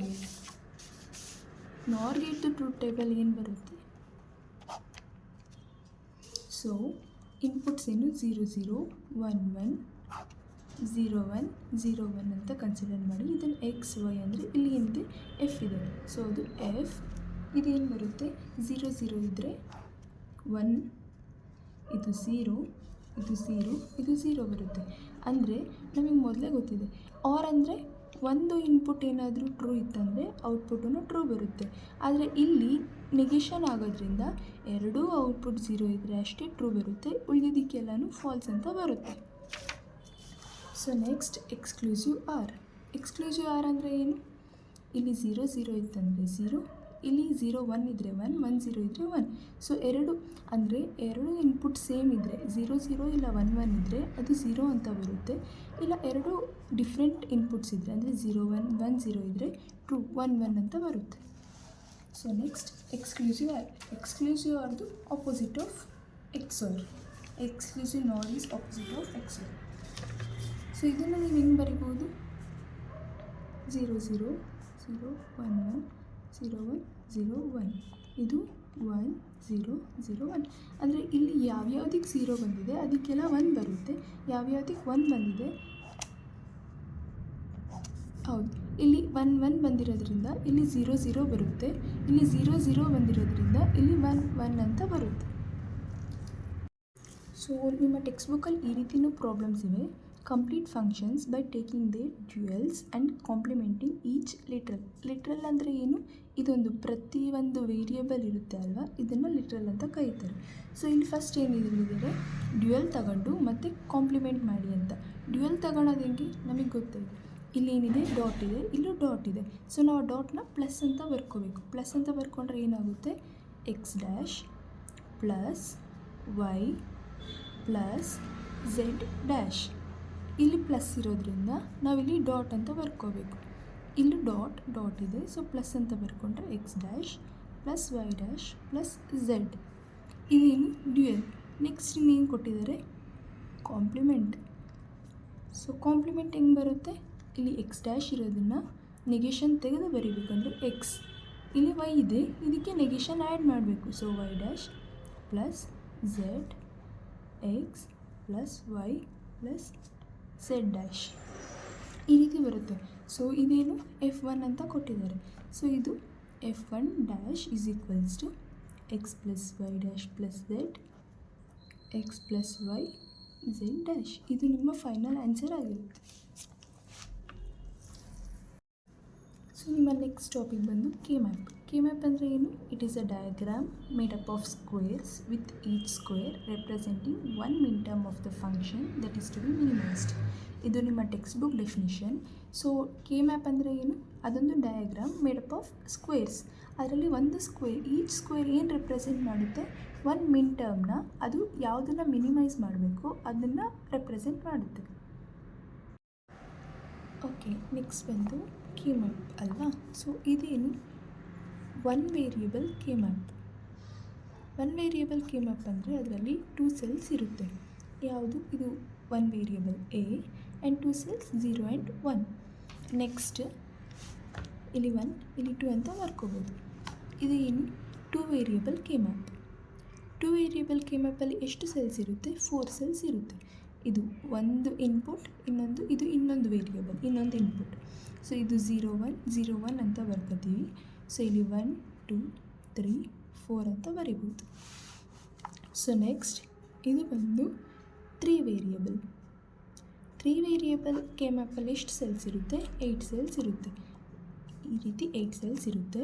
ಗೇಟ್ದು ಟ್ರೂತ್ ಟೇಬಲ್ ಏನು ಬರುತ್ತೆ, ಸೊ ಇನ್ಪುಟ್ಸ್ ಏನು 0 0 1 1 0 1 0 1 ಅಂತ ಕನ್ಸಿಡರ್ ಮಾಡಿ. ಇದನ್ನು ಎಕ್ಸ್ ವೈ ಅಂದರೆ ಇಲ್ಲಿ ಏನಿದೆ ಎಫ್ ಇದೆ. ಸೊ ಅದು ಎಫ್. ಇದೇನು ಬರುತ್ತೆ, 0 0 ಇದ್ದರೆ 1, ಇದು 0 ಇದು 0 ಇದು 0 ಬರುತ್ತೆ. ಅಂದರೆ ನಮಗೆ ಮೊದಲೇ ಗೊತ್ತಿದೆ, ಆರ್ ಅಂದರೆ ಒಂದು ಇನ್ಪುಟ್ ಏನಾದರೂ ಟ್ರೂ ಇತ್ತಂದರೆ ಔಟ್ಪುಟ್ಟೂ ಟ್ರೂ ಬರುತ್ತೆ. ಆದರೆ ಇಲ್ಲಿ ನೆಗೇಷನ್ ಆಗೋದ್ರಿಂದ ಎರಡೂ ಔಟ್ಪುಟ್ 0 ಇದ್ದರೆ ಅಷ್ಟೇ ಟ್ರೂ ಬರುತ್ತೆ, ಉಳಿದಿದ್ದಕ್ಕೆಲ್ಲನೂ ಫಾಲ್ಸ್ ಅಂತ ಬರುತ್ತೆ. ಸೊ ನೆಕ್ಸ್ಟ್ ಎಕ್ಸ್ಕ್ಲೂಸಿವ್ ಆರ್ ಅಂದರೆ ಏನು, ಇಲ್ಲಿ 0 0 ಇತ್ತಂದರೆ 0, ಇಲ್ಲಿ 0 1 ಇದ್ದರೆ 1, 1 0 ಇದ್ದರೆ 1. ಸೊ ಎರಡು ಇನ್ಪುಟ್ ಸೇಮ್ ಇದ್ದರೆ 0 0 ಇಲ್ಲ 1 1 ಇದ್ದರೆ ಅದು 0 ಅಂತ ಬರುತ್ತೆ. ಇಲ್ಲ ಎರಡು ಡಿಫ್ರೆಂಟ್ ಇನ್ಪುಟ್ಸ್ ಇದ್ದರೆ ಅಂದರೆ 0 1 1 0 ಇದ್ದರೆ ಟ್ರೂ 1 1 ಅಂತ ಬರುತ್ತೆ. ಸೊ ನೆಕ್ಸ್ಟ್ ಎಕ್ಸ್ಕ್ಲೂಸಿವ್ ಆರ್ದು opposite of XOR. Exclusive NOR is opposite of XOR. So ಇದನ್ನು ನೀವು ಹೆಂಗೆ ಬರಿಬೋದು, 0 0 0 1 1 0 1 0 1. ಇದು 1 0 0 1. ಅಂದರೆ ಇಲ್ಲಿ ಯಾವ್ಯಾವುದಕ್ಕೆ 0 ಬಂದಿದೆ ಅದಕ್ಕೆಲ್ಲ 1 ಬರುತ್ತೆ, ಯಾವ್ಯಾವುದಕ್ಕೆ 1 ಬಂದಿದೆ, ಹೌದು ಇಲ್ಲಿ 1 1 ಬಂದಿರೋದ್ರಿಂದ ಇಲ್ಲಿ 0 0 ಬರುತ್ತೆ, ಇಲ್ಲಿ 0 0 ಬಂದಿರೋದ್ರಿಂದ ಇಲ್ಲಿ 1 1 ಅಂತ ಬರುತ್ತೆ. ಸೊ ನಿಮ್ಮ ಟೆಕ್ಸ್ಟ್ ಬುಕ್ಕಲ್ಲಿ ಈ ರೀತಿಯೂ ಪ್ರಾಬ್ಲಮ್ಸ್ ಇವೆ. Complete functions by taking their duals and complementing each literal ಅಂದರೆ ಏನು, ಇದೊಂದು ಪ್ರತಿಯೊಂದು ವೇರಿಯಬಲ್ ಇರುತ್ತೆ ಅಲ್ವಾ, ಇದನ್ನು ಲಿಟ್ರಲ್ ಅಂತ ಕರೀತಾರೆ. ಸೊ ಇಲ್ಲಿ ಫಸ್ಟ್ ಏನು ಹೇಳಿದ್ದಾರೆ, ಡ್ಯುಯಲ್ ತಗೊಂಡು ಮತ್ತು ಕಾಂಪ್ಲಿಮೆಂಟ್ ಮಾಡಿ ಅಂತ. ಡ್ಯುಯಲ್ ತಗೊಳ್ಳೋದು ಹೆಂಗೆ ನಮಗೆ ಗೊತ್ತಿದೆ, ಇಲ್ಲೇನಿದೆ ಡಾಟ್ ಇದೆ, ಇಲ್ಲೂ ಡಾಟ್ ಇದೆ. ಸೊ ನಾವು ಡಾಟ್ನ ಪ್ಲಸ್ ಅಂತ ಬರ್ಕೋಬೇಕು. ಪ್ಲಸ್ ಅಂತ ಬರ್ಕೊಂಡ್ರೆ ಏನಾಗುತ್ತೆ, X dash plus Y plus Z dash. ಇಲ್ಲಿ ಪ್ಲಸ್ ಇರೋದ್ರಿಂದ ನಾವಿಲ್ಲಿ ಡಾಟ್ ಅಂತ ಬರ್ಕೋಬೇಕು. ಇಲ್ಲಿ ಡಾಟ್ ಇದೆ, ಸೊ ಪ್ಲಸ್ ಅಂತ ಬರ್ಕೊಂಡ್ರೆ X dash plus Y dash plus Z. ಇದೇನು ಡ್ಯುಯಲ್. ನೆಕ್ಸ್ಟ್ ಇನ್ನೇನು ಕೊಟ್ಟಿದ್ದಾರೆ, ಕಾಂಪ್ಲಿಮೆಂಟ್. ಸೊ ಕಾಂಪ್ಲಿಮೆಂಟ್ ಹೆಂಗೆ ಬರುತ್ತೆ, ಇಲ್ಲಿ ಎಕ್ಸ್ ಡ್ಯಾಶ್ ಇರೋದನ್ನು ನೆಗೆಷನ್ ತೆಗೆದು ಬರೀಬೇಕಂದ್ರೆ ಎಕ್ಸ್, ಇಲ್ಲಿ ವೈ ಇದೆ, ಇದಕ್ಕೆ ನೆಗೆಷನ್ ಆ್ಯಡ್ ಮಾಡಬೇಕು. So Y dash plus Z X plus Y plus Z dash ಈ ರೀತಿ ಬರುತ್ತೆ. ಸೊ ಇದೇನು F1 ಅಂತ ಕೊಟ್ಟಿದ್ದಾರೆ. ಸೊ ಇದು F1 dash is equals to X plus Y dash plus Z X plus Y Z dash. ಇದು ನಿಮ್ಮ ಫೈನಲ್ ಆನ್ಸರ್ ಆಗಿರುತ್ತೆ. ಸೊ ನಿಮ್ಮ ನೆಕ್ಸ್ಟ್ ಟಾಪಿಕ್ ಬಂದು ಕೆ ಮ್ಯಾಪ್. ಕೆ ಮ್ಯಾಪ್ ಅಂದರೆ ಏನು? It is a diagram made up of squares with each square representing one min term of the function that is to be minimized. ಇದು ನಿಮ್ಮ text book definition. So K map ಅಂದರೆ ಏನು? ಅದೊಂದು diagram made up of squares. ಅದರಲ್ಲಿ ಒಂದು square, each square ಏನು represent ಮಾಡುತ್ತೆ, one ಮಿನ್ ಟರ್ಮ್ನ, ಅದು ಯಾವುದನ್ನು ಮಿನಿಮೈಸ್ ಮಾಡಬೇಕು ಅದನ್ನು ರೆಪ್ರೆಸೆಂಟ್ ಮಾಡುತ್ತೆ. ಓಕೆ, ನೆಕ್ಸ್ಟ್ ಬಂದು ಕೆ ಮ್ಯಾಪ್ ಅಲ್ವಾ? ಸೊ ಇದೇನು one variable K map. One variable K map ಅಂದರೆ ಅದರಲ್ಲಿ 2 ಸೆಲ್ಸ್ ಇರುತ್ತೆ. ಯಾವುದು? ಇದು one variable A and 2 cells 0 and 1. Next ಇಲ್ಲಿ 1 ಇಲ್ಲಿ 2 ಅಂತ ಬರ್ಕೋಬೋದು. ಇದು ಏನು? 2 variable K map. 2 variable K ಮ್ಯಾಪಲ್ಲಿ ಎಷ್ಟು ಸೆಲ್ಸ್ ಇರುತ್ತೆ? 4 ಸೆಲ್ಸ್ ಇರುತ್ತೆ. ಇದು ಒಂದು ಇನ್ಪುಟ್, ಇದು ಇನ್ನೊಂದು ವೇರಿಯಬಲ್, ಇನ್ನೊಂದು ಇನ್ಪುಟ್. ಸೊ ಇದು 0 1 ಅಂತ ಬರ್ಕೋತೀವಿ. ಸೊ ಇಲ್ಲಿ 1 2 3 4 ಅಂತ ಬರಿಬೋದು. ಸೊ ನೆಕ್ಸ್ಟ್ ಇದು ಬಂದು 3 ವೇರಿಯಬಲ್. 3 ವೇರಿಯಬಲ್ ಕೆ ಮ್ಯಾಪಲ್ಲಿ ಎಷ್ಟು ಸೆಲ್ಸ್ ಇರುತ್ತೆ? 8 ಸೆಲ್ಸ್ ಇರುತ್ತೆ. ಈ ರೀತಿ 8 ಸೆಲ್ಸ್ ಇರುತ್ತೆ.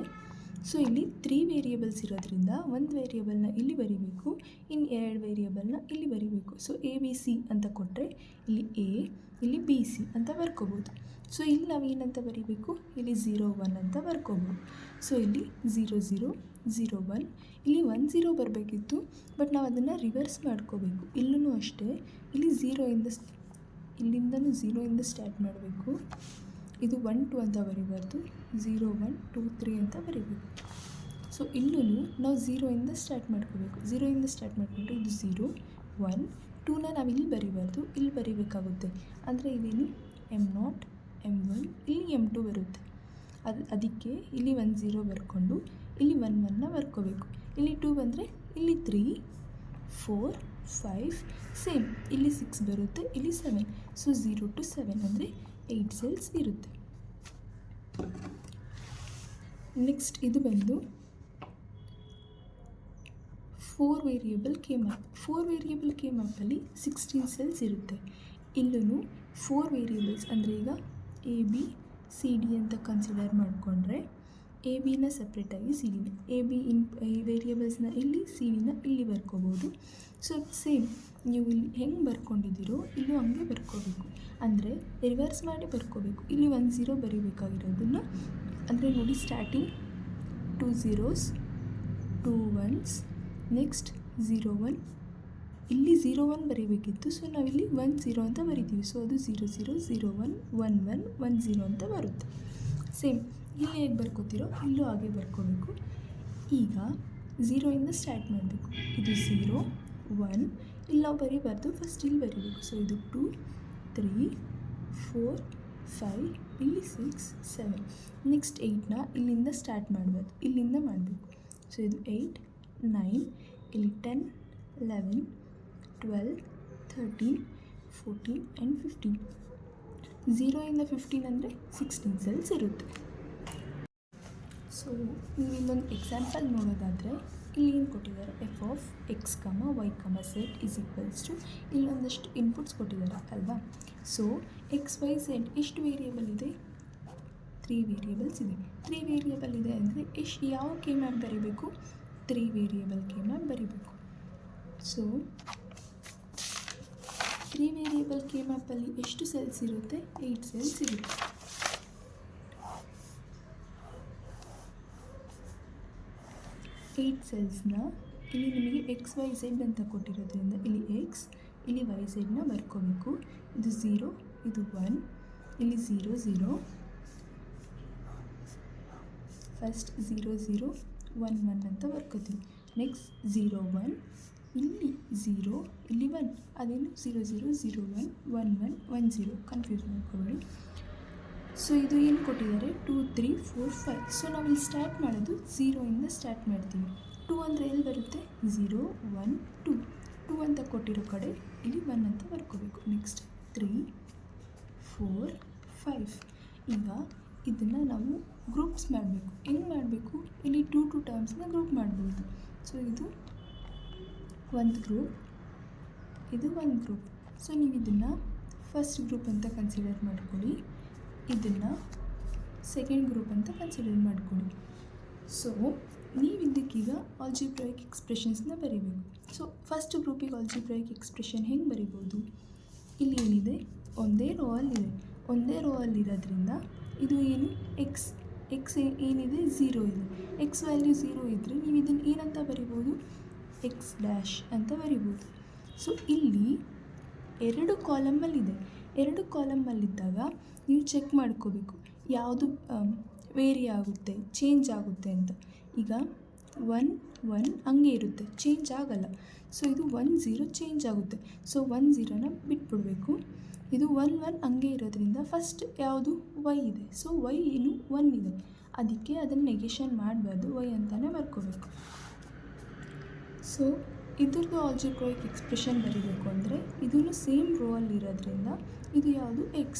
ಸೊ ಇಲ್ಲಿ 3 ವೇರಿಯಬಲ್ಸ್ ಇರೋದ್ರಿಂದ ಒಂದು ವೇರಿಯಬಲ್ನ ಇಲ್ಲಿ ಬರೀಬೇಕು, ಇನ್ನು 2 ವೇರಿಯಬಲ್ನ ಇಲ್ಲಿ ಬರೀಬೇಕು. ಸೊ ಎ ಬಿ ಸಿ ಅಂತ ಕೊಟ್ಟರೆ ಇಲ್ಲಿ ಎ, ಇಲ್ಲಿ ಬಿ ಸಿ ಅಂತ ಬರ್ಕೋಬೋದು. ಸೊ ಇಲ್ಲಿ ನಾವು ಏನಂತ ಬರೀಬೇಕು, ಇಲ್ಲಿ 0 1 ಅಂತ ಬರ್ಕೋಬೋದು. ಸೊ ಇಲ್ಲಿ 0 0 0 1, ಇಲ್ಲಿ 1 0 ಬರಬೇಕಿತ್ತು, ಬಟ್ ನಾವು ಅದನ್ನು ರಿವರ್ಸ್ ಮಾಡ್ಕೋಬೇಕು. ಇಲ್ಲೂ ಅಷ್ಟೇ, ಇಲ್ಲಿ ಇಲ್ಲಿಂದನೂ 0 ಇಂದ ಸ್ಟಾರ್ಟ್ ಮಾಡಬೇಕು. ಇದು 1 2 ಅಂತ ಬರೀಬಾರ್ದು, 0 1 2 3 ಅಂತ ಬರೀಬೇಕು. ಸೊ ಇಲ್ಲೂ ನಾವು 0 ಇಂದ ಸ್ಟಾರ್ಟ್ ಮಾಡ್ಕೋಬೇಕು. 0 ಇಂದ ಸ್ಟಾರ್ಟ್ ಮಾಡಿಕೊಂಡ್ರೆ ಇದು 0 1 2ನ ನಾವು ಇಲ್ಲಿ ಬರೀಬಾರ್ದು, ಇಲ್ಲಿ ಬರೀಬೇಕಾಗುತ್ತೆ. ಅಂದರೆ ಇದೇನು M0 M1, ಇಲ್ಲಿ M2 ಬರುತ್ತೆ. ಅದಕ್ಕೆ ಇಲ್ಲಿ 1 0 ಬರ್ಕೊಂಡು ಇಲ್ಲಿ 1 1ನ ಬರ್ಕೋಬೇಕು. ಇಲ್ಲಿ 2 ಬಂದರೆ ಇಲ್ಲಿ 3 4 5 ಸೇಮ್, ಇಲ್ಲಿ 6 ಬರುತ್ತೆ, ಇಲ್ಲಿ 7. ಸೊ 0 to 7 ಅಂದರೆ 8 ಸೆಲ್ಸ್ ಇರುತ್ತೆ. ನೆಕ್ಸ್ಟ್ ಇದು ಬಂದು 4 variable K map. 4 variable K ಮ್ಯಾಪಲ್ಲಿ 16 ಸೆಲ್ಸ್ ಇರುತ್ತೆ. ಇಲ್ಲೂ 4 ವೇರಿಯಬಲ್ಸ್ ಅಂದರೆ ಈಗ ಎ ಬಿ ಸಿ ಡಿ ಅಂತ ಕನ್ಸಿಡರ್ ಮಾಡಿಕೊಂಡ್ರೆ ಎ ಬಿನ ಸಪ್ರೇಟಾಗಿ ಸಿ ಡಿನ, ಎ ಬಿ ವೇರಿಯಬಲ್ಸ್ನ ಇಲ್ಲಿ, ಸಿ ಡಿನ ಇಲ್ಲಿ ಬರ್ಕೋಬೋದು. ಸೊ ಸೇಮ್ ನೀವು ಇಲ್ಲಿ ಹೆಂಗೆ ಬರ್ಕೊಂಡಿದ್ದೀರೋ ಇಲ್ಲೂ ಹಂಗೆ ಬರ್ಕೋಬೇಕು. ಅಂದರೆ ರಿವರ್ಸ್ ಮಾಡಿ ಬರ್ಕೋಬೇಕು. ಇಲ್ಲಿ 1 0 ಬರೀಬೇಕಾಗಿರೋದನ್ನು, ಅಂದರೆ ನೋಡಿ ಸ್ಟಾರ್ಟಿಂಗ್ 2 zeros 2 1s, ನೆಕ್ಸ್ಟ್ 0 1, ಇಲ್ಲಿ 0 1 ಬರೀಬೇಕಿತ್ತು. ಸೊ ನಾವಿಲ್ಲಿ 1 0 ಅಂತ ಬರಿತೀವಿ. ಸೊ ಅದು 0 0 0 1 1 1 1 0 ಅಂತ ಬರುತ್ತೆ. ಸೇಮ್ ಇಲ್ಲಿ ಹೇಗೆ ಬರ್ಕೋತೀರೋ ಇಲ್ಲೂ ಹಾಗೆ ಬರ್ಕೋಬೇಕು. ಈಗ 0 ಇಂದ ಸ್ಟಾರ್ಟ್ ಮಾಡಬೇಕು. ಇದು 0 1, ಇಲ್ಲಿ ನಾವು ಬರೀಬಾರ್ದು, ಫಸ್ಟ್ ಇಲ್ಲಿ ಬರೀಬೇಕು. ಸೊ ಇದು 2 3 4 5, ಇಲ್ಲಿ 6 7. ನೆಕ್ಸ್ಟ್ 8ನ ಇಲ್ಲಿಂದ ಸ್ಟಾರ್ಟ್ ಮಾಡಬಾರ್ದು, ಇಲ್ಲಿಂದ ಮಾಡಬೇಕು. ಸೊ ಇದು 8 9, ಇಲ್ಲಿ 10 11 12 13 14 ಆ್ಯಂಡ್ 15. 0 ಇಂದ 15 ಅಂದರೆ 16 ಸೆಲ್ಸ್ ಇರುತ್ತೆ. ಸೊ ನೀವು ಇಲ್ಲೊಂದು ಎಕ್ಸಾಂಪಲ್ ನೋಡೋದಾದರೆ ಇಲ್ಲಿ ಏನು ಕೊಟ್ಟಿದ್ದಾರೆ, F of X Y Z is equals to, ಇಲ್ಲೊಂದಷ್ಟು ಇನ್ಪುಟ್ಸ್ ಕೊಟ್ಟಿದ್ದಾರೆ ಅಲ್ವಾ. ಸೊ ಎಕ್ಸ್ ವೈ ಝೆಡ್ ಎಷ್ಟು ವೇರಿಯಬಲ್ ಇದೆ? 3 ವೇರಿಯಬಲ್ಸ್ ಇದೆ. 3 ವೇರಿಯಬಲ್ ಇದೆ ಅಂದರೆ ಯಾವ ಕೆ ಮ್ಯಾಪ್ ಬರೀಬೇಕು? 3 ವೇರಿಯಬಲ್ ಕೆ ಮ್ಯಾಪ್ ಬರೀಬೇಕು. ಸೊ 3 ವೇರಿಯಬಲ್ ಕೆ ಮ್ಯಾಪಲ್ಲಿ ಎಷ್ಟು ಸೆಲ್ಸ್ ಇರುತ್ತೆ? 8 ಸೆಲ್ಸ್ ಇರುತ್ತೆ. ಏಯ್ಟ್ ಸೆಲ್ಸ್ನ ಇಲ್ಲಿ ನಿಮಗೆ ಎಕ್ಸ್ ವೈ ಝೆಡ್ ಅಂತ ಕೊಟ್ಟಿರೋದ್ರಿಂದ ಇಲ್ಲಿ ಎಕ್ಸ್, ಇಲ್ಲಿ ವೈ ಝೆಡ್ನ ಬರ್ಕೋಬೇಕು. ಇದು 0, ಇದು 1, ಇಲ್ಲಿ 0 0, ಫಸ್ಟ್ 0 0 1 1 ಅಂತ ಬರ್ಕೋತೀವಿ. ನೆಕ್ಸ್ಟ್ 0 1, ಇಲ್ಲಿ 0 ಇಲ್ಲಿ 1, ಅದೇನು 0 0 0 1 1 1 1 0, ಕನ್ಫ್ಯೂಸ್ ಮಾಡ್ಕೊಬೇಡಿ. ಸೊ ಇದು ಏನು ಕೊಟ್ಟಿದ್ದಾರೆ 2 3 4 5. ಸೊ ನಾವಿಲ್ಲಿ ಸ್ಟಾರ್ಟ್ ಮಾಡೋದು 0ಇಂದ ಸ್ಟಾರ್ಟ್ ಮಾಡ್ತೀವಿ. 2 ಅಂದರೆ ಎಲ್ಲಿ ಬರುತ್ತೆ 0 1 2, 2 ಅಂತ ಕೊಟ್ಟಿರೋ ಕಡೆ ಇಲ್ಲಿ 1 ಅಂತ ಬರ್ಕೋಬೇಕು. ನೆಕ್ಸ್ಟ್ 3 4 5. ಈಗ ಇದನ್ನು ನಾವು ಗ್ರೂಪ್ಸ್ ಮಾಡಬೇಕು. ಹೆಂಗೆ ಮಾಡಬೇಕು, ಇಲ್ಲಿ 2 2 ಟರ್ಮ್ಸ್ನ ಗ್ರೂಪ್ ಮಾಡ್ಬೋದು. ಸೊ ಇದು ಒಂದು ಗ್ರೂಪ್, ಇದು ಒಂದು ಗ್ರೂಪ್. ಸೊ ನೀವು ಇದನ್ನು ಫಸ್ಟ್ ಗ್ರೂಪ್ ಅಂತ ಕನ್ಸಿಡರ್ ಮಾಡ್ಕೊಳ್ಳಿ, ಇದನ್ನು ಸೆಕೆಂಡ್ ಗ್ರೂಪ್ ಅಂತ ಕನ್ಸಿಡರ್ ಮಾಡ್ಕೊಳ್ಳಿ. ಸೊ ನೀವು ಇದಕ್ಕೀಗ ಆಲ್ಜಿಬ್ರಾಯಿಕ್ ಎಕ್ಸ್ಪ್ರೆಷನ್ಸ್ನ ಬರೀಬೇಕು. ಸೊ ಫಸ್ಟ್ ಗ್ರೂಪಿಗೆ ಆಲ್ಜಿಬ್ರಾಯಿಕ್ ಎಕ್ಸ್ಪ್ರೆಷನ್ ಹೆಂಗೆ ಬರಿಬೋದು, ಇಲ್ಲಿ ಏನಿದೆ ಒಂದೇ ರೋ ಅಲ್ಲಿದೆ, ಒಂದೇ ರೋ ಅಲ್ಲಿರೋದ್ರಿಂದ ಇದು ಏನು ಎಕ್ಸ್ ಏನಿದೆ 0 ಇದೆ. ಎಕ್ಸ್ ವ್ಯಾಲ್ಯೂ 0 ಇದ್ದರೆ ನೀವು ಇದನ್ನು ಏನಂತ ಬರಿಬೋದು ಎಕ್ಸ್ ಡ್ಯಾಶ್ ಅಂತ ಬರಿಬೋದು. ಸೊ ಇಲ್ಲಿ 2 ಕಾಲಮಲ್ಲಿದೆ, 2 ಕಾಲಮಲ್ಲಿದ್ದಾಗ ನೀವು ಚೆಕ್ ಮಾಡ್ಕೋಬೇಕು ಯಾವುದು ವೇರಿ ಆಗುತ್ತೆ ಚೇಂಜ್ ಆಗುತ್ತೆ ಅಂತ. ಈಗ 1 1 ಹಂಗೆ ಇರುತ್ತೆ, ಚೇಂಜ್ ಆಗಲ್ಲ. ಸೊ ಇದು 1 0 ಚೇಂಜ್ ಆಗುತ್ತೆ. ಸೊ 1 0ನ ಬಿಟ್ಬಿಡಬೇಕು. ಇದು 1 1 ಹಂಗೆ ಇರೋದ್ರಿಂದ ಫಸ್ಟ್ ಯಾವುದು ವೈ ಇದೆ. ಸೊ ವೈ ಏನು 1 ಇದೆ, ಅದಕ್ಕೆ ಅದನ್ನು ನೆಗೆಷನ್ ಮಾಡಬಾರ್ದು, ವೈ ಅಂತಲೇ ಬರ್ಕೋಬೇಕು. ಸೊ ಇದ್ರದ್ದು ಆಲ್ಜಿಬ್ರಾಯಿಕ್ ಎಕ್ಸ್ಪ್ರೆಷನ್ ಬರೀಬೇಕು ಅಂದರೆ ಇದೂ ಸೇಮ್ ರೋ ಅಲ್ಲಿರೋದ್ರಿಂದ ಇದು ಯಾವುದು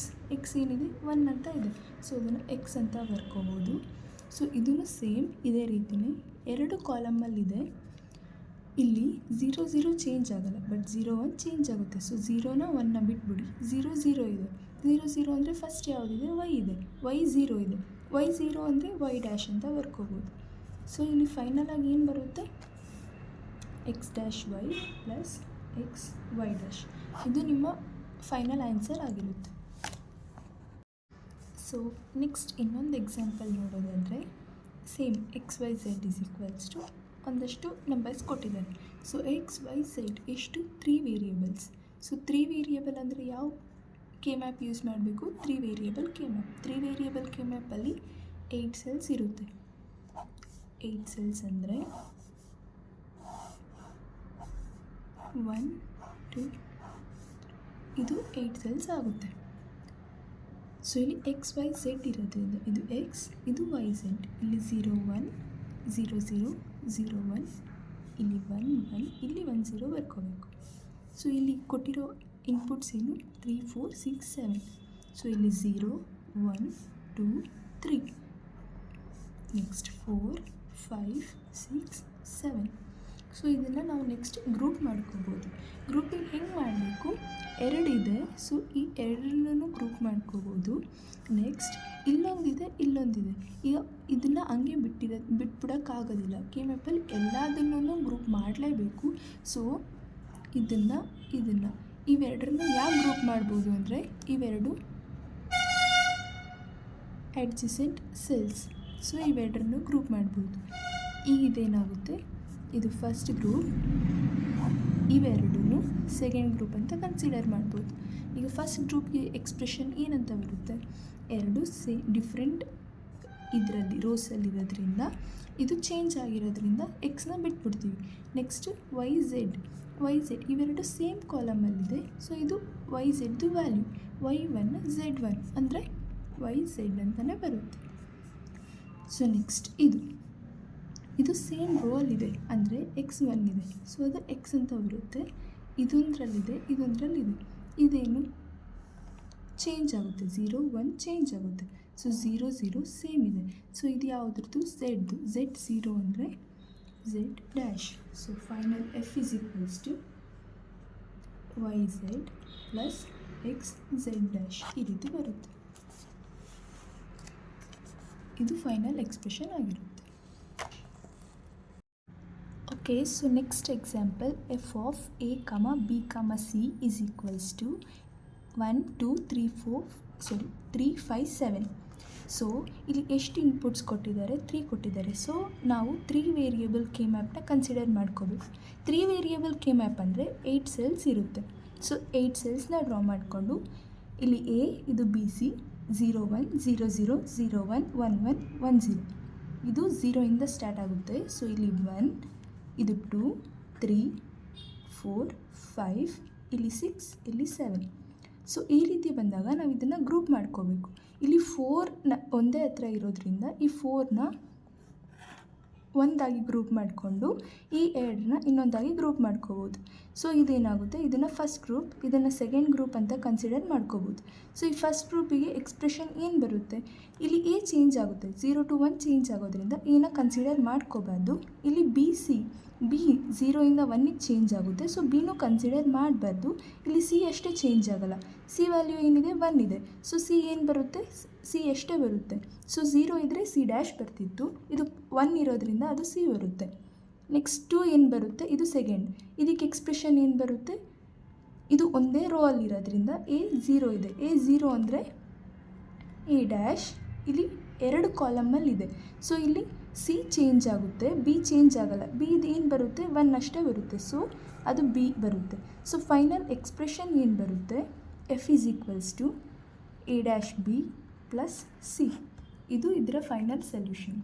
ಎಕ್ಸ್ ಏನಿದೆ 1 ಅಂತ ಇದೆ. ಸೊ ಅದನ್ನು ಎಕ್ಸ್ ಅಂತ ಬರ್ಕೋಬೋದು. ಸೊ ಇದೂ ಸೇಮ್ ಇದೇ ರೀತಿಯೇ 2 ಕಾಲಮಲ್ಲಿದೆ. ಇಲ್ಲಿ 0 0 ಚೇಂಜ್ ಆಗಲ್ಲ, ಬಟ್ 0 1 ಚೇಂಜ್ ಆಗುತ್ತೆ. ಸೊ 0ನ 1ನ ಬಿಟ್ಬಿಡಿ, 0 0 ಇದೆ. 0 0 ಅಂದರೆ ಫಸ್ಟ್ ಯಾವುದಿದೆ ವೈ ಇದೆ, ವೈ 0 ಇದೆ. ವೈ 0 ಅಂದರೆ ವೈ ಡ್ಯಾಶ್ ಅಂತ ಬರ್ಕೋಬೋದು. ಸೊ ಇಲ್ಲಿ ಫೈನಲ್ ಆಗಿ ಏನು ಬರುತ್ತೆ X dash Y plus X Y dash. ಇದು ನಿಮ್ಮ ಫೈನಲ್ ಆನ್ಸರ್ ಆಗಿರುತ್ತೆ. ಸೊ ನೆಕ್ಸ್ಟ್ ಇನ್ನೊಂದು ಎಕ್ಸಾಂಪಲ್ ನೋಡೋದಾದರೆ same X Y Z is equals to ಒಂದಷ್ಟು ನಂಬರ್ಸ್ ಕೊಟ್ಟಿದ್ದಾರೆ. ಸೊ ಎಕ್ಸ್ ವೈ ಝೆಡ್ ಎಷ್ಟು 3 ವೇರಿಯೇಬಲ್ಸ್. ಸೊ 3 ವೇರಿಯೇಬಲ್ ಅಂದರೆ ಯಾವ ಕೆ ಮ್ಯಾಪ್ ಯೂಸ್ ಮಾಡಬೇಕು, 3 variable K map. 3 variable K ಮ್ಯಾಪಲ್ಲಿ 8 ಸೆಲ್ಸ್ ಇರುತ್ತೆ. 8 ಸೆಲ್ಸ್ ಅಂದರೆ 1 2 ಇದು 8 ಸೆಲ್ಸ್ ಆಗುತ್ತೆ. ಸೊ ಇಲ್ಲಿ ಎಕ್ಸ್ ವೈ ಝೆಡ್ ಇರೋದ್ರಿಂದ ಇದು ಎಕ್ಸ್, ಇದು ವೈ ಝೆಡ್. ಇಲ್ಲಿ 0 1 0 0 0 1, ಇಲ್ಲಿ 1 1, ಇಲ್ಲಿ 1 0 ಬರ್ಕೋಬೇಕು. ಸೊ ಇಲ್ಲಿ ಕೊಟ್ಟಿರೋ ಇನ್ಪುಟ್ಸ್ ಏನು 3 4 6 7. ಸೊ ಇಲ್ಲಿ 0 1 2 3, ನೆಕ್ಸ್ಟ್ 4 5 6 7. ಸೊ ಇದನ್ನು ನಾವು ನೆಕ್ಸ್ಟ್ ಗ್ರೂಪ್ ಮಾಡ್ಕೋಬೋದು. ಗ್ರೂಪಿಂಗ್ ಹೆಂಗೆ ಮಾಡಬೇಕು, 2 ಇದೆ. ಸೊ ಈ 2ನೂ ಗ್ರೂಪ್ ಮಾಡ್ಕೋಬೋದು. ನೆಕ್ಸ್ಟ್ ಇಲ್ಲೊಂದಿದೆ, ಇಲ್ಲೊಂದಿದೆ. ಈಗ ಇದನ್ನು ಹಂಗೆ ಬಿಟ್ಬಿಡೋಕ್ಕಾಗೋದಿಲ್ಲ. ಕೆ ಮ್ಯಾಪಲ್ಲಿ ಎಲ್ಲದನ್ನೂ ಗ್ರೂಪ್ ಮಾಡಲೇಬೇಕು. ಸೊ ಇದನ್ನು ಇವೆರಡರನ್ನು ಯಾಕೆ ಗ್ರೂಪ್ ಮಾಡ್ಬೋದು ಅಂದರೆ ಇವೆರಡು ಅಡ್ಜಸೆಂಟ್ ಸೆಲ್ಸ್. ಸೊ ಇವೆರಡರನ್ನು ಗ್ರೂಪ್ ಮಾಡ್ಬೋದು. ಈಗ ಇದೇನಾಗುತ್ತೆ, ಇದು ಫಸ್ಟ್ ಗ್ರೂಪ್, ಇವೆರಡೂ ಸೆಕೆಂಡ್ ಗ್ರೂಪ್ ಅಂತ ಕನ್ಸಿಡರ್ ಮಾಡ್ಬೋದು. ಈಗ ಫಸ್ಟ್ ಗ್ರೂಪ್ಗೆ ಎಕ್ಸ್ಪ್ರೆಷನ್ ಏನಂತ ಬರುತ್ತೆ, 2 ಡಿಫ್ರೆಂಟ್ ಇದರಲ್ಲಿ ರೋಸಲ್ಲಿರೋದ್ರಿಂದ ಇದು ಚೇಂಜ್ ಆಗಿರೋದ್ರಿಂದ ಎಕ್ಸ್ನ ಬಿಟ್ಬಿಡ್ತೀವಿ. ನೆಕ್ಸ್ಟ್ ವೈ ಝೆಡ್ ಇವೆರಡು ಸೇಮ್ ಕಾಲಮಲ್ಲಿದೆ. ಸೊ ಇದು ವೈ ಝೆಡ್ದು ವ್ಯಾಲ್ಯೂ y1 z1 ಅಂದರೆ ವೈ ಝೆಡ್ ಅಂತಲೇ ಬರುತ್ತೆ. ಸೊ ನೆಕ್ಸ್ಟ್ ಇದು ಸೇಮ್ ರೋ ಅಲ್ಲಿದೆ ಅಂದರೆ x1 ಇದೆ. ಸೊ ಅದು x ಅಂತ ಬರುತ್ತೆ. ಇದೊಂದರಲ್ಲಿದೆ, ಇದೊಂದರಲ್ಲಿದೆ. ಇದೇನು ಚೇಂಜ್ ಆಗುತ್ತೆ, 0 1 ಚೇಂಜ್ ಆಗುತ್ತೆ. ಸೊ 0 0 ಸೇಮ್ ಇದೆ. ಸೊ ಇದು ಯಾವುದ್ರದ್ದು ಝೆಡ್ದು, z0 ಅಂದರೆ z dash. So final f is equals to yz plus x z dash ಈ ರೀತಿ ಬರುತ್ತೆ. ಇದು ಫೈನಲ್ ಎಕ್ಸ್ಪ್ರೆಷನ್ ಆಗಿರುತ್ತೆ. Okay, so next example f of a, b, c is equals to 1 2 3 5 7. So ಇಲ್ಲಿ ಎಷ್ಟು ಇನ್ಪುಟ್ಸ್ ಕೊಟ್ಟಿದ್ದಾರೆ, 3 ಕೊಟ್ಟಿದ್ದಾರೆ. ಸೊ ನಾವು 3 ವೇರಿಯೇಬಲ್ ಕೆ ಮ್ಯಾಪ್ನ ಕನ್ಸಿಡರ್ ಮಾಡ್ಕೋಬೇಕು. 3 ವೇರಿಯೇಬಲ್ ಕೆ ಮ್ಯಾಪ್ ಅಂದರೆ 8 ಸೆಲ್ಸ್ ಇರುತ್ತೆ. ಸೊ 8 ಸೆಲ್ಸ್ನ ಡ್ರಾ ಮಾಡಿಕೊಂಡು ಇಲ್ಲಿ ಎ, ಇದು ಬಿ ಸಿ, 0 1 0 0 0 1 1 1 1 0. ಇದು 0ಇಂದ ಸ್ಟಾರ್ಟ್ ಆಗುತ್ತೆ. ಸೊ ಇಲ್ಲಿ 1, ಇದು 2, 3, 4, 5, ಇಲ್ಲಿ 6, ಇಲ್ಲಿ 7. ಸೊ ಈ ರೀತಿ ಬಂದಾಗ ನಾವು ಇದನ್ನು ಗ್ರೂಪ್ ಮಾಡ್ಕೋಬೇಕು. ಇಲ್ಲಿ 4ನ ಒಂದೇ ಹತ್ರ ಇರೋದ್ರಿಂದ ಈ 4ನ ಒಂದಾಗಿ ಗ್ರೂಪ್ ಮಾಡಿಕೊಂಡು ಈ 2ನ ಇನ್ನೊಂದಾಗಿ ಗ್ರೂಪ್ ಮಾಡ್ಕೋಬೋದು. ಸೊ ಇದೇನಾಗುತ್ತೆ, ಇದನ್ನು ಫಸ್ಟ್ ಗ್ರೂಪ್, ಇದನ್ನು ಸೆಕೆಂಡ್ ಗ್ರೂಪ್ ಅಂತ ಕನ್ಸಿಡರ್ ಮಾಡ್ಕೋಬೋದು. ಸೊ ಈ ಫಸ್ಟ್ ಗ್ರೂಪಿಗೆ ಎಕ್ಸ್ಪ್ರೆಷನ್ ಏನು ಬರುತ್ತೆ, ಇಲ್ಲಿ ಎ ಚೇಂಜ್ ಆಗುತ್ತೆ, 0 to 1 ಚೇಂಜ್ ಆಗೋದ್ರಿಂದ ಎನ ಕನ್ಸಿಡರ್ ಮಾಡ್ಕೋಬಾರ್ದು. ಇಲ್ಲಿ ಬಿ 0ಇಂದ 1ಗೆ ಚೇಂಜ್ ಆಗುತ್ತೆ, ಸೊ ಬಿನೂ ಕನ್ಸಿಡರ್ ಮಾಡಬಾರ್ದು. ಇಲ್ಲಿ ಸಿ ಅಷ್ಟೇ ಚೇಂಜ್ ಆಗಲ್ಲ, ಸಿ ವ್ಯಾಲ್ಯೂ ಏನಿದೆ 1 ಇದೆ. ಸೊ ಸಿ ಏನು ಬರುತ್ತೆ, ಸಿ ಎಷ್ಟೇ ಬರುತ್ತೆ. ಸೊ 0 ಇದ್ದರೆ ಸಿ ಡ್ಯಾಶ್ ಬರ್ತಿತ್ತು, ಇದು 1 ಇರೋದ್ರಿಂದ ಅದು ಸಿ ಬರುತ್ತೆ. ನೆಕ್ಸ್ಟ್ 2 ಏನು ಬರುತ್ತೆ, ಇದು ಸೆಕೆಂಡ್. ಇದಕ್ಕೆ ಎಕ್ಸ್ಪ್ರೆಷನ್ ಏನು ಬರುತ್ತೆ, ಇದು ಒಂದೇ ರೋ ಅಲ್ಲಿರೋದ್ರಿಂದ ಎ 0 ಇದೆ. ಎ 0 ಅಂದರೆ ಎ ಡ್ಯಾಶ್ ಇಲ್ಲಿ 2 ಕಾಲಮಲ್ಲಿದೆ. ಸೊ ಇಲ್ಲಿ ಸಿ ಚೇಂಜ್ ಆಗುತ್ತೆ, ಬಿ ಚೇಂಜ್ ಆಗಲ್ಲ. ಬಿ ಇದು ಏನು ಬರುತ್ತೆ, 1 ಅಷ್ಟೇ ಬರುತ್ತೆ. ಸೊ ಅದು ಬಿ ಬರುತ್ತೆ. ಸೊ ಫೈನಲ್ ಎಕ್ಸ್ಪ್ರೆಷನ್ ಏನು ಬರುತ್ತೆ, F is equals to A dash B plus C. ಇದು ಇದರ ಫೈನಲ್ ಸೊಲ್ಯೂಷನ್.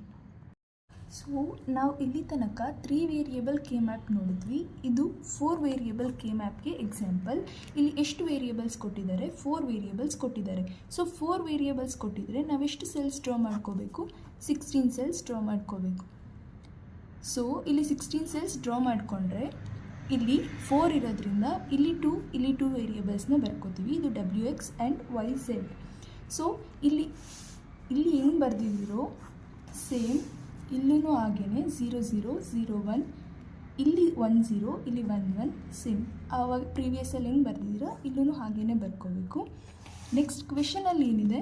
ಸೊ ನಾವು ಇಲ್ಲಿ ತನಕ 3 ವೇರಿಯೇಬಲ್ ಕೆ ಮ್ಯಾಪ್ ನೋಡಿದ್ವಿ. ಇದು 4 ವೇರಿಯೇಬಲ್ ಕೆ ಮ್ಯಾಪ್ಗೆ ಎಕ್ಸಾಂಪಲ್. ಇಲ್ಲಿ ಎಷ್ಟು ವೇರಿಯೇಬಲ್ಸ್ ಕೊಟ್ಟಿದ್ದಾರೆ, 4 ವೇರಿಯೇಬಲ್ಸ್ ಕೊಟ್ಟಿದ್ದಾರೆ. ಸೊ 4 ವೇರಿಯೇಬಲ್ಸ್ ಕೊಟ್ಟಿದ್ದರೆ ನಾವೆಷ್ಟು ಸೆಲ್ಸ್ ಡ್ರಾ ಮಾಡ್ಕೋಬೇಕು, 16 ಸೆಲ್ಸ್ ಡ್ರಾ ಮಾಡ್ಕೋಬೇಕು. ಸೊ ಇಲ್ಲಿ 16 ಸೆಲ್ಸ್ ಡ್ರಾ ಮಾಡಿಕೊಂಡ್ರೆ ಇಲ್ಲಿ 4 ಇರೋದ್ರಿಂದ ಇಲ್ಲಿ 2 ವೇರಿಯೇಬಲ್ಸ್ನ ಬರ್ಕೋತೀವಿ. ಇದು WX ಆ್ಯಂಡ್ YZ. ಸೊ ಇಲ್ಲಿ ಹೆಂಗೆ ಬರೆದಿದ್ದೀರೋ ಸೇಮ್ ಇಲ್ಲೂ ಹಾಗೇ 0 0 0 1, ಇಲ್ಲಿ 1 0, ಇಲ್ಲಿ 1 1 ಸೇಮ್. ಆವಾಗ ಪ್ರೀವಿಯಸ್ಸಲ್ಲಿ ಹೆಂಗೆ ಬರೆದಿದ್ದೀರೋ ಇಲ್ಲೂ ಹಾಗೇ ಬರ್ಕೋಬೇಕು. ನೆಕ್ಸ್ಟ್ ಕ್ವೆಶನಲ್ಲಿ ಏನಿದೆ,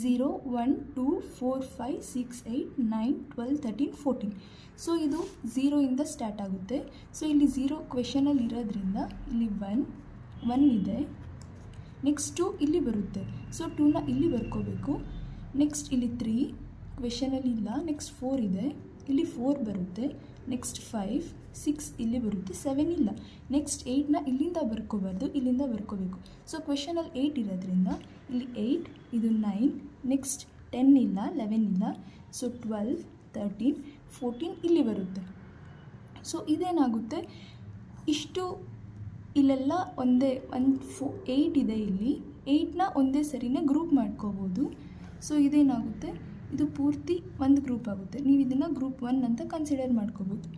0 1 2 4 5 6 8 9 12 13 14. ಸೊ ಇದು 0ಇಂದ ಸ್ಟಾರ್ಟ್ ಆಗುತ್ತೆ. ಸೊ ಇಲ್ಲಿ 0 ಕ್ವೆಶನಲ್ಲಿ ಇರೋದ್ರಿಂದ ಇಲ್ಲಿ 1 ಇದೆ. ನೆಕ್ಸ್ಟ್ 2 ಇಲ್ಲಿ ಬರುತ್ತೆ. ಸೊ 2ನ ಇಲ್ಲಿ ಬರ್ಕೋಬೇಕು. ನೆಕ್ಸ್ಟ್ ಇಲ್ಲಿ 3 ಕ್ವೆಶನಲ್ಲಿ ಇಲ್ಲ. ನೆಕ್ಸ್ಟ್ 4 ಇದೆ, ಇಲ್ಲಿ 4 ಬರುತ್ತೆ. ನೆಕ್ಸ್ಟ್ 5 6 ಇಲ್ಲಿ ಬರುತ್ತೆ, 7 ಇಲ್ಲ. ನೆಕ್ಸ್ಟ್ 8ನ ಇಲ್ಲಿಂದ ಬರ್ಕೋಬಾರ್ದು, ಇಲ್ಲಿಂದ ಬರ್ಕೋಬೇಕು. ಸೊ ಕ್ವೆಶನಲ್ಲಿ 8 ಇರೋದ್ರಿಂದ ಇಲ್ಲಿ 8, ಇದು 9, ನೆಕ್ಸ್ಟ್ 10 ಇಲ್ಲ, 11 ಇಲ್ಲ. ಸೊ 12 13 14 ಇಲ್ಲಿ ಬರುತ್ತೆ. ಸೊ ಇದೇನಾಗುತ್ತೆ, ಇಷ್ಟು ಇಲ್ಲೆಲ್ಲ ಒಂದೇ 8 ಇದೆ. ಇಲ್ಲಿ 8ನ ಒಂದೇ ಸರಿನೇ ಗ್ರೂಪ್ ಮಾಡ್ಕೋಬೋದು. ಸೊ ಇದೇನಾಗುತ್ತೆ, ಇದು ಪೂರ್ತಿ ಒಂದು ಗ್ರೂಪ್ ಆಗುತ್ತೆ. ನೀವು ಇದನ್ನು ಗ್ರೂಪ್ 1 ಅಂತ ಕನ್ಸಿಡರ್ ಮಾಡ್ಕೋಬೋದು.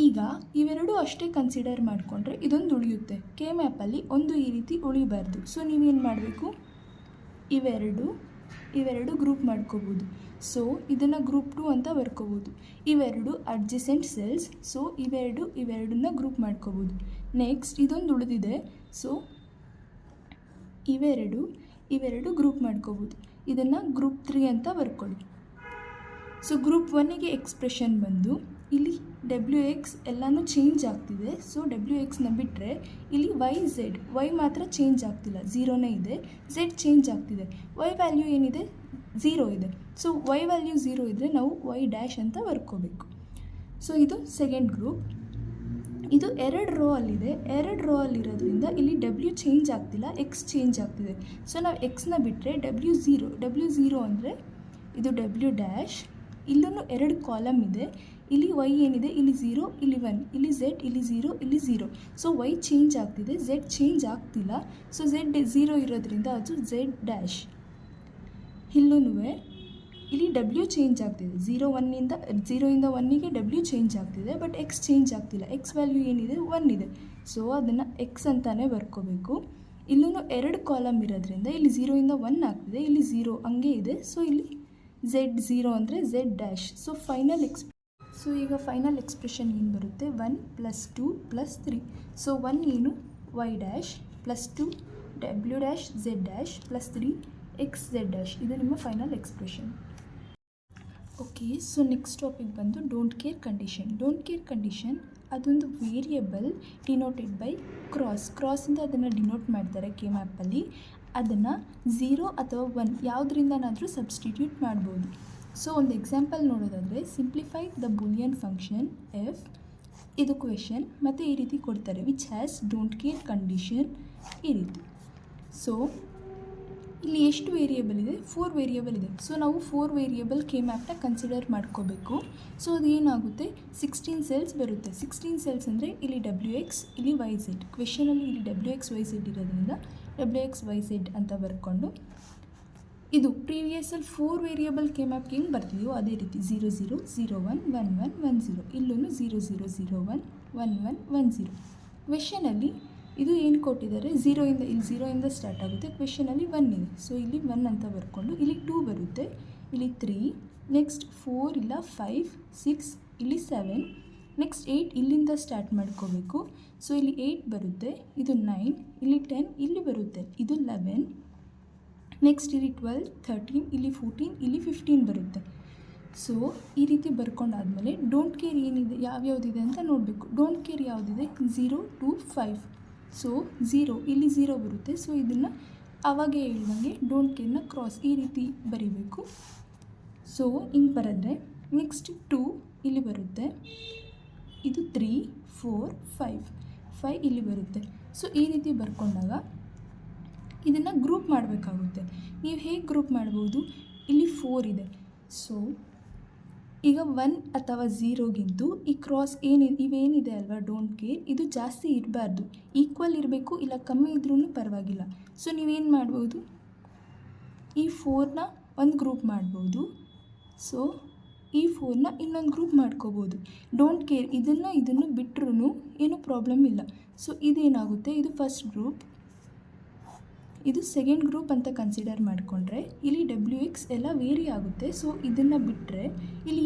ಈಗ ಇವೆರಡು ಅಷ್ಟೇ ಕನ್ಸಿಡರ್ ಮಾಡಿಕೊಂಡ್ರೆ ಇದೊಂದು ಉಳಿಯುತ್ತೆ. ಕೆ ಮ್ಯಾಪಲ್ಲಿ ಒಂದು ಈ ರೀತಿ ಉಳಿಬಾರ್ದು. ಸೊ ನೀವೇನು ಮಾಡಬೇಕು, ಇವೆರಡು ಗ್ರೂಪ್ ಮಾಡ್ಕೋಬೋದು. ಸೊ ಇದನ್ನು ಗ್ರೂಪ್ 2 ಅಂತ ಬರ್ಕೋಬೋದು. ಇವೆರಡು ಅಡ್ಜಸೆಂಟ್ ಸೆಲ್ಸ್. ಸೊ ಇವೆರಡನ್ನ ಗ್ರೂಪ್ ಮಾಡ್ಕೋಬೋದು. ನೆಕ್ಸ್ಟ್ ಇದೊಂದು ಉಳಿದಿದೆ. ಸೊ ಇವೆರಡು ಗ್ರೂಪ್ ಮಾಡ್ಕೋಬೋದು. ಇದನ್ನು ಗ್ರೂಪ್ 3 ಅಂತ ಬರ್ಕೊಳ್ಳಿ. ಸೊ ಗ್ರೂಪ್ 1ಗೆ ಎಕ್ಸ್ಪ್ರೆಷನ್ ಬಂದು ಇಲ್ಲಿ WX ಎಲ್ಲನೂ ಚೇಂಜ್ ಆಗ್ತಿದೆ. ಸೊ WXನ ಬಿಟ್ಟರೆ ಇಲ್ಲಿ Y ಮಾತ್ರ ಚೇಂಜ್ ಆಗ್ತಿಲ್ಲ, 0ನೇ ಇದೆ. Z ಚೇಂಜ್ ಆಗ್ತಿದೆ. Y ವ್ಯಾಲ್ಯೂ ಏನಿದೆ, 0 ಇದೆ. ಸೊ Y ವ್ಯಾಲ್ಯೂ 0 ಇದ್ದರೆ ನಾವು Y ಡ್ಯಾಶ್ ಅಂತ ಬರ್ಕೋಬೇಕು. ಸೊ ಇದು ಸೆಕೆಂಡ್ ಗ್ರೂಪ್. ಇದು 2 ರೋ ಅಲ್ಲಿದೆ. 2 ರೋ ಅಲ್ಲಿರೋದ್ರಿಂದ ಇಲ್ಲಿ W ಚೇಂಜ್ ಆಗ್ತಿಲ್ಲ, X ಚೇಂಜ್ ಆಗ್ತಿದೆ. ಸೊ ನಾವು Xನ ಬಿಟ್ಟರೆ W0 ಅಂದರೆ ಇದು W ಡ್ಯಾಶ್. ಇಲ್ಲೂ 2 ಕಾಲಮ್ ಇದೆ. ಇಲ್ಲಿ Y ಏನಿದೆ, ಇಲ್ಲಿ 0, ಇಲ್ಲಿ 1, ಇಲ್ಲಿ Z, ಇಲ್ಲಿ 0, ಇಲ್ಲಿ 0. ಸೊ Y ಚೇಂಜ್ ಆಗ್ತಿದೆ, Z ಚೇಂಜ್ ಆಗ್ತಿಲ್ಲ. ಸೊ Z 0 ಇರೋದ್ರಿಂದ ಅದು Z ಡ್ಯಾಶ್. ಇಲ್ಲೂ ಇಲ್ಲಿ W ಚೇಂಜ್ ಆಗ್ತಿದೆ, 0ಇಂದ 1ಗೆ W ಚೇಂಜ್ ಆಗ್ತಿದೆ, ಬಟ್ X ಚೇಂಜ್ ಆಗ್ತಿಲ್ಲ. X ವ್ಯಾಲ್ಯೂ ಏನಿದೆ, 1 ಇದೆ. ಸೊ ಅದನ್ನು X ಅಂತಲೇ ಬರ್ಕೋಬೇಕು. ಇಲ್ಲೂ 2 ಕಾಲಮ್ ಇರೋದ್ರಿಂದ ಇಲ್ಲಿ 0ಇಂದ 1 ಆಗ್ತಿದೆ, ಇಲ್ಲಿ 0 ಹಂಗೆ ಇದೆ. ಸೊ ಇಲ್ಲಿ Z0 ಅಂದರೆ Z ಡ್ಯಾಶ್. ಸೊ ಈಗ ಫೈನಲ್ ಎಕ್ಸ್ಪ್ರೆಷನ್ ಏನು ಬರುತ್ತೆ, 1 + 2 + 3. ಸೊ 1 ಏನು, Y dash plus 2 W dash Z dash plus 3 XZ dash. ಇದು ನಿಮ್ಮ final expression. Okay, so next topic ಬಂದು ಡೋಂಟ್ ಕೇರ್ ಕಂಡೀಷನ್. ಅದೊಂದು ವೇರಿಯೇಬಲ್ ಡಿನೋಟೆಡ್ ಬೈ ಕ್ರಾಸಿಂದ ಅದನ್ನು ಡಿನೋಟ್ ಮಾಡ್ತಾರೆ ಕೆ ಮ್ಯಾಪಲ್ಲಿ. ಅದನ್ನು 0 ಅಥವಾ 1 ಯಾವುದರಿಂದನಾದರೂ ಸಬ್ಸ್ಟಿಟ್ಯೂಟ್ ಮಾಡ್ಬೋದು. ಸೊ ಒಂದು ಎಕ್ಸಾಂಪಲ್ ನೋಡೋದಾದರೆ, simplify the Boolean function F, ಇದು ಕ್ವೆಶನ್, ಮತ್ತು ಈ ರೀತಿ ಕೊಡ್ತಾರೆ, which has don't care condition, ಈ ರೀತಿ. ಸೊ ಇಲ್ಲಿ ಎಷ್ಟು ವೇರಿಯೇಬಲ್ ಇದೆ? 4 ವೇರಿಯೇಬಲ್ ಇದೆ. ಸೊ ನಾವು 4 ವೇರಿಯೇಬಲ್ ಕೆ ಮ್ಯಾಪ್ನ ಕನ್ಸಿಡರ್ ಮಾಡ್ಕೋಬೇಕು. ಸೊ ಅದು ಏನಾಗುತ್ತೆ, 16 ಸೆಲ್ಸ್ ಬರುತ್ತೆ. 16 ಸೆಲ್ಸ್ ಅಂದರೆ ಇಲ್ಲಿ WX, ಇಲ್ಲಿ YZ. ಕ್ವೆಶನಲ್ಲಿ ಇಲ್ಲಿ WXYZ ಇರೋದ್ರಿಂದ WXYZ ಅಂತ ಬರ್ಕೊಂಡು, ಇದು ಪ್ರೀವಿಯಸಲ್ಲಿ 4 ವೇರಿಯೇಬಲ್ ಕೆ ಮ್ಯಾಪ್ಗೆ ಹೆಂಗೆ ಬರ್ತಿದೆಯೋ ಅದೇ ರೀತಿ 0 0 0 1 1 1 1 0, ಇಲ್ಲೂ 0 0 0 1 1 1 1 0. ಕ್ವೆಶನಲ್ಲಿ ಇದು ಏನು ಕೊಟ್ಟಿದ್ದಾರೆ, 0 ಇಂದ ಸ್ಟಾರ್ಟ್ ಆಗುತ್ತೆ. ಕ್ವೆಶನಲ್ಲಿ 1 ಇದೆ. ಸೊ ಇಲ್ಲಿ 1 ಅಂತ ಬರ್ಕೊಂಡು ಇಲ್ಲಿ 2 ಬರುತ್ತೆ, ಇಲ್ಲಿ 3, ನೆಕ್ಸ್ಟ್ 4 ಇಲ್ಲ 5 6, ಇಲ್ಲಿ 7, ನೆಕ್ಸ್ಟ್ 8 ಇಲ್ಲಿಂದ ಸ್ಟಾರ್ಟ್ ಮಾಡ್ಕೋಬೇಕು. ಸೊ ಇಲ್ಲಿ 8 ಬರುತ್ತೆ, ಇದು 9, ಇಲ್ಲಿ 10 ಇಲ್ಲಿ ಬರುತ್ತೆ, ಇದು 11, ನೆಕ್ಸ್ಟ್ ಇಲ್ಲಿ 12 13, ಇಲ್ಲಿ 14, ಇಲ್ಲಿ 15 ಬರುತ್ತೆ. ಸೊ ಈ ರೀತಿ ಬರ್ಕೊಂಡಾದಮೇಲೆ ಡೋಂಟ್ ಕೇರ್ ಏನಿದೆ, ಯಾವ್ಯಾವುದಿದೆ ಅಂತ ನೋಡಬೇಕು. ಡೋಂಟ್ ಕೇರ್ ಯಾವುದಿದೆ, 0 2 5. ಸೊ 0 ಇಲ್ಲಿ 0 ಬರುತ್ತೆ. ಸೊ ಇದನ್ನು ಅವಾಗೇ ಹೇಳ್ದಂಗೆ ಡೋಂಟ್ ಕೇರ್ನ ಕ್ರಾಸ್ ಈ ರೀತಿ ಬರೀಬೇಕು. ಸೊ ಹಿಂಗೆ ಬರೆದ್ರೆ ನೆಕ್ಸ್ಟ್ 2 ಇಲ್ಲಿ ಬರುತ್ತೆ, ಇದು 3 4 5 ಇಲ್ಲಿ ಬರುತ್ತೆ. ಸೊ ಈ ರೀತಿ ಬರ್ಕೊಂಡಾಗ ಇದನ್ನು ಗ್ರೂಪ್ ಮಾಡಬೇಕಾಗುತ್ತೆ. ನೀವು ಹೇಗೆ ಗ್ರೂಪ್ ಮಾಡ್ಬೋದು, ಇಲ್ಲಿ 4 ಇದೆ. ಸೊ ಈಗ 1 ಅಥವಾ 0ಗಿಂತೂ ಈ ಕ್ರಾಸ್ ಇವೇನಿದೆ ಅಲ್ವಾ, ಡೋಂಟ್ ಕೇರ್, ಇದು ಜಾಸ್ತಿ ಇರಬಾರ್ದು, ಈಕ್ವಲ್ ಇರಬೇಕು, ಇಲ್ಲ ಕಮ್ಮಿ ಇದ್ರೂ ಪರವಾಗಿಲ್ಲ. ಸೊ ನೀವೇನು ಮಾಡ್ಬೋದು, ಈ 4ನ ಒಂದು ಗ್ರೂಪ್ ಮಾಡ್ಬೋದು. ಸೊ ಈ 4ನ ಇನ್ನೊಂದು ಗ್ರೂಪ್ ಮಾಡ್ಕೋಬೋದು. ಡೋಂಟ್ ಕೇರ್ ಇದನ್ನು ಬಿಟ್ಟರೂ ಏನೂ ಪ್ರಾಬ್ಲಮ್ ಇಲ್ಲ. ಸೊ ಇದೇನಾಗುತ್ತೆ, ಇದು ಫಸ್ಟ್ ಗ್ರೂಪ್, ಇದು ಸೆಕೆಂಡ್ ಗ್ರೂಪ್ ಅಂತ ಕನ್ಸಿಡರ್ ಮಾಡಿಕೊಂಡ್ರೆ ಇಲ್ಲಿ WX ಎಲ್ಲ ವೇರಿ ಆಗುತ್ತೆ. ಸೊ ಇದನ್ನು ಬಿಟ್ಟರೆ ಇಲ್ಲಿ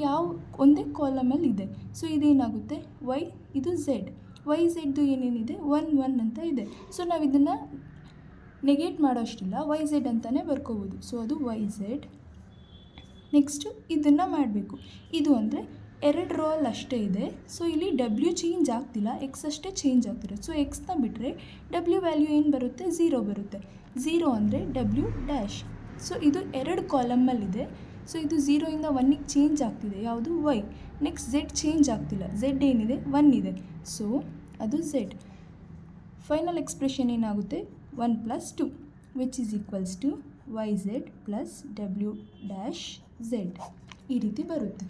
ಒಂದೇ ಕಾಲಮಲ್ಲಿ ಇದೆ. ಸೊ ಇದೇನಾಗುತ್ತೆ, Y, ಇದು Z. YZದು ಏನೇನಿದೆ 1 1 ಅಂತ ಇದೆ. ಸೊ ನಾವು ಇದನ್ನು ನೆಗೆಟ್ ಮಾಡೋಷ್ಟಿಲ್ಲ, YZ ಅಂತಲೇ ಬರ್ಕೋಬೋದು. ಸೊ ಅದು YZ. ನೆಕ್ಸ್ಟು ಇದನ್ನು ಮಾಡಬೇಕು. ಇದು ಅಂದರೆ 2 ರೋ ಅಲ್ಲಿ ಅಷ್ಟೇ ಇದೆ. ಸೊ ಇಲ್ಲಿ W ಚೇಂಜ್ ಆಗ್ತಿಲ್ಲ, X ಅಷ್ಟೇ ಚೇಂಜ್ ಆಗ್ತಿರೋದು. ಸೊ Xನ ಬಿಟ್ಟರೆ W ವ್ಯಾಲ್ಯೂ ಏನು ಬರುತ್ತೆ, 0 ಬರುತ್ತೆ. 0 ಅಂದರೆ W ಡ್ಯಾಶ್. ಸೊ ಇದು 2 ಕಾಲಮಲ್ಲಿದೆ. ಸೊ ಇದು 0 ಇಂದ 1ಗೆ ಚೇಂಜ್ ಆಗ್ತಿದೆ, ಯಾವುದು Y. ನೆಕ್ಸ್ಟ್ Z ಚೇಂಜ್ ಆಗ್ತಿಲ್ಲ, Z ಏನಿದೆ 1 ಇದೆ. ಸೊ ಅದು Z. ಫೈನಲ್ ಎಕ್ಸ್ಪ್ರೆಷನ್ ಏನಾಗುತ್ತೆ, 1 + 2 which is equals to YZ + W dash Z. ಈ ರೀತಿ ಬರುತ್ತೆ.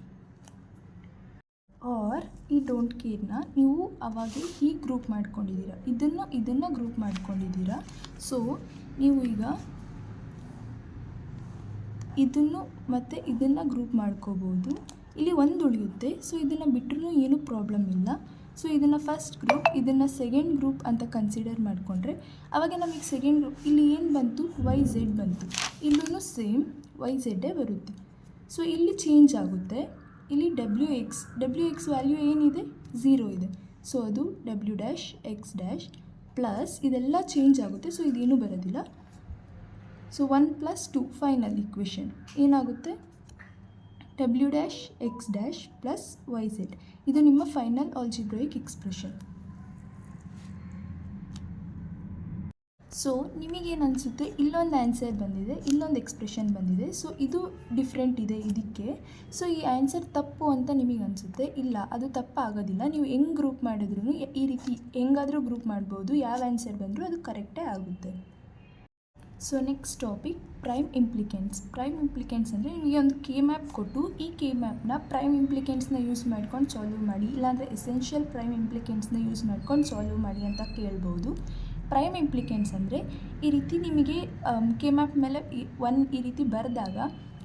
ಆರ್ ಈ ಡೋಂಟ್ ಕೇರ್ನ ನೀವು ಅವಾಗೆ ಹೀಗೆ ಗ್ರೂಪ್ ಮಾಡ್ಕೊಂಡಿದ್ದೀರಾ, ಇದನ್ನು ಗ್ರೂಪ್ ಮಾಡ್ಕೊಂಡಿದ್ದೀರಾ. ಸೊ ನೀವು ಈಗ ಇದನ್ನು ಮತ್ತು ಇದನ್ನು ಗ್ರೂಪ್ ಮಾಡ್ಕೋಬೋದು. ಇಲ್ಲಿ ಒಂದು ಉಳಿಯುತ್ತೆ. ಸೊ ಇದನ್ನು ಬಿಟ್ಟರೂ ಏನೂ ಪ್ರಾಬ್ಲಮ್ ಇಲ್ಲ. ಸೊ ಇದನ್ನು ಫಸ್ಟ್ ಗ್ರೂಪ್, ಇದನ್ನು ಸೆಕೆಂಡ್ ಗ್ರೂಪ್ ಅಂತ ಕನ್ಸಿಡರ್ ಮಾಡಿಕೊಂಡ್ರೆ ಆವಾಗ ನಮಗೆ ಸೆಕೆಂಡ್ ಗ್ರೂಪ್ ಇಲ್ಲಿ ಏನು ಬಂತು, YZ ಬಂತು. ಇಲ್ಲೂ ಸೇಮ್ YZ ಬರುತ್ತೆ. ಸೊ ಇಲ್ಲಿ ಚೇಂಜ್ ಆಗುತ್ತೆ, ಇಲ್ಲಿ WX ವ್ಯಾಲ್ಯೂ ಏನಿದೆ 0 ಇದೆ. ಸೊ ಅದು W dash X dash plus ಇದೆಲ್ಲ ಚೇಂಜ್ ಆಗುತ್ತೆ. ಸೊ ಇದೇನೂ ಬರೋದಿಲ್ಲ. ಸೊ 1 + 2 ಫೈನಲ್ ಇಕ್ವೇಷನ್ ಏನಾಗುತ್ತೆ, W dash X dash plus YZ. ಇದು ನಿಮ್ಮ ಫೈನಲ್ ಆಲ್ಜಿಬ್ರಾಯಿಕ್ ಎಕ್ಸ್ಪ್ರೆಷನ್. ಸೊ ನಿಮಗೇನು ಅನಿಸುತ್ತೆ, ಇಲ್ಲೊಂದು ಆನ್ಸರ್ ಬಂದಿದೆ, ಇಲ್ಲೊಂದು ಎಕ್ಸ್ಪ್ರೆಷನ್ ಬಂದಿದೆ. ಸೊ ಇದು ಡಿಫ್ರೆಂಟ್ ಇದೆ ಇದಕ್ಕೆ. ಸೊ ಈ ಆನ್ಸರ್ ತಪ್ಪು ಅಂತ ನಿಮಗೆ ಅನಿಸುತ್ತೆ. ಇಲ್ಲ, ಅದು ತಪ್ಪಾಗೋದಿಲ್ಲ. ನೀವು ಹೆಂಗೆ ಗ್ರೂಪ್ ಮಾಡಿದ್ರೂ ಈ ರೀತಿ ಹೆಂಗಾದರೂ ಗ್ರೂಪ್ ಮಾಡ್ಬೋದು. ಯಾವ ಆನ್ಸರ್ ಬಂದರೂ ಅದು ಕರೆಕ್ಟೇ ಆಗುತ್ತೆ. So next topic prime implicants. Prime implicants ಅಂದರೆ ನಿಮಗೆ ಒಂದು ಕೆ ಮ್ಯಾಪ್ ಕೊಟ್ಟು ಈ ಕೆ ಮ್ಯಾಪ್ನ ಪ್ರೈಮ್ ಇಂಪ್ಲಿಕೆಂಟ್ಸ್ನ ಯೂಸ್ ಮಾಡ್ಕೊಂಡು ಸಾಲ್ವ್ ಮಾಡಿ, ಇಲ್ಲಾಂದರೆ ಎಸೆನ್ಷಿಯಲ್ ಪ್ರೈಮ್ ಇಂಪ್ಲಿಕೆಂಟ್ಸ್ನ ಯೂಸ್ ಮಾಡ್ಕೊಂಡು ಸಾಲ್ವ್ ಮಾಡಿ ಅಂತ ಕೇಳ್ಬೋದು. ಪ್ರೈಮ್ ಇಂಪ್ಲಿಕೆಂಟ್ಸ್ ಅಂದರೆ ಈ ರೀತಿ ನಿಮಗೆ ಕೆ ಮ್ಯಾಪ್ ಮೇಲೆ ಈ ರೀತಿ ಬರೆದಾಗ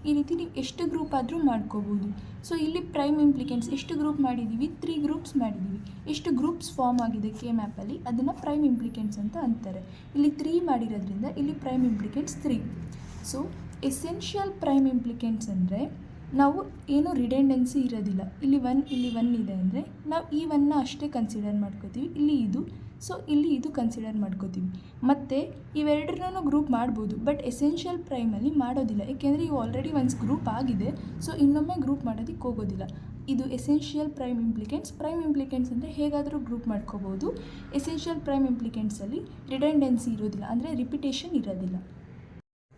ಈ ರೀತಿ ನೀವು ಎಷ್ಟು ಗ್ರೂಪ್ ಆದರೂ ಮಾಡ್ಕೋಬೋದು. ಸೊ ಇಲ್ಲಿ ಪ್ರೈಮ್ ಇಂಪ್ಲಿಕೆಂಟ್ಸ್ ಎಷ್ಟು ಗ್ರೂಪ್ ಮಾಡಿದ್ದೀವಿ, 3 ಗ್ರೂಪ್ಸ್ ಮಾಡಿದ್ದೀವಿ. ಎಷ್ಟು ಗ್ರೂಪ್ಸ್ ಫಾರ್ಮ್ ಆಗಿದೆ ಕೆ ಮ್ಯಾಪಲ್ಲಿ ಅದನ್ನು ಪ್ರೈಮ್ ಇಂಪ್ಲಿಕೆಂಟ್ಸ್ ಅಂತ ಅಂತಾರೆ. ಇಲ್ಲಿ 3 ಮಾಡಿರೋದ್ರಿಂದ ಇಲ್ಲಿ prime implicants 3. So essential prime implicants ಅಂದರೆ ನಾವು ಏನೂ ರಿಡೆಂಡೆನ್ಸಿ ಇರೋದಿಲ್ಲ. ಇಲ್ಲಿ 1 ಇದೆ ಅಂದರೆ ನಾವು ಈ 1ನ ಅಷ್ಟೇ ಕನ್ಸಿಡರ್ ಮಾಡ್ಕೋತೀವಿ. ಇಲ್ಲಿ ಇದು, ಸೊ ಇಲ್ಲಿ ಇದು ಕನ್ಸಿಡರ್ ಮಾಡ್ಕೋತೀವಿ. ಮತ್ತು ಇವೆರಡನ್ನೂ ಗ್ರೂಪ್ ಮಾಡ್ಬೋದು, ಬಟ್ ಎಸೆನ್ಷಿಯಲ್ ಪ್ರೈಮಲ್ಲಿ ಮಾಡೋದಿಲ್ಲ. ಏಕೆಂದರೆ ಇವು ಆಲ್ರೆಡಿ ಒನ್ಸ್ ಗ್ರೂಪ್ ಆಗಿದೆ. ಸೊ ಇನ್ನೊಮ್ಮೆ ಗ್ರೂಪ್ ಮಾಡೋದಕ್ಕೆ ಹೋಗೋದಿಲ್ಲ. ಇದು ಎಸೆನ್ಷಿಯಲ್ ಪ್ರೈಮ್ ಇಂಪ್ಲಿಕೆಂಟ್ಸ್ ಅಂದರೆ ಹೇಗಾದರೂ ಗ್ರೂಪ್ ಮಾಡ್ಕೋಬೋದು. ಎಸೆನ್ಷಿಯಲ್ ಪ್ರೈಮ್ ಇಂಪ್ಲಿಕೆಂಟ್ಸಲ್ಲಿ ರಿಡೆಂಡೆನ್ಸಿ ಇರೋದಿಲ್ಲ, ಅಂದರೆ ರಿಪಿಟೇಷನ್ ಇರೋದಿಲ್ಲ.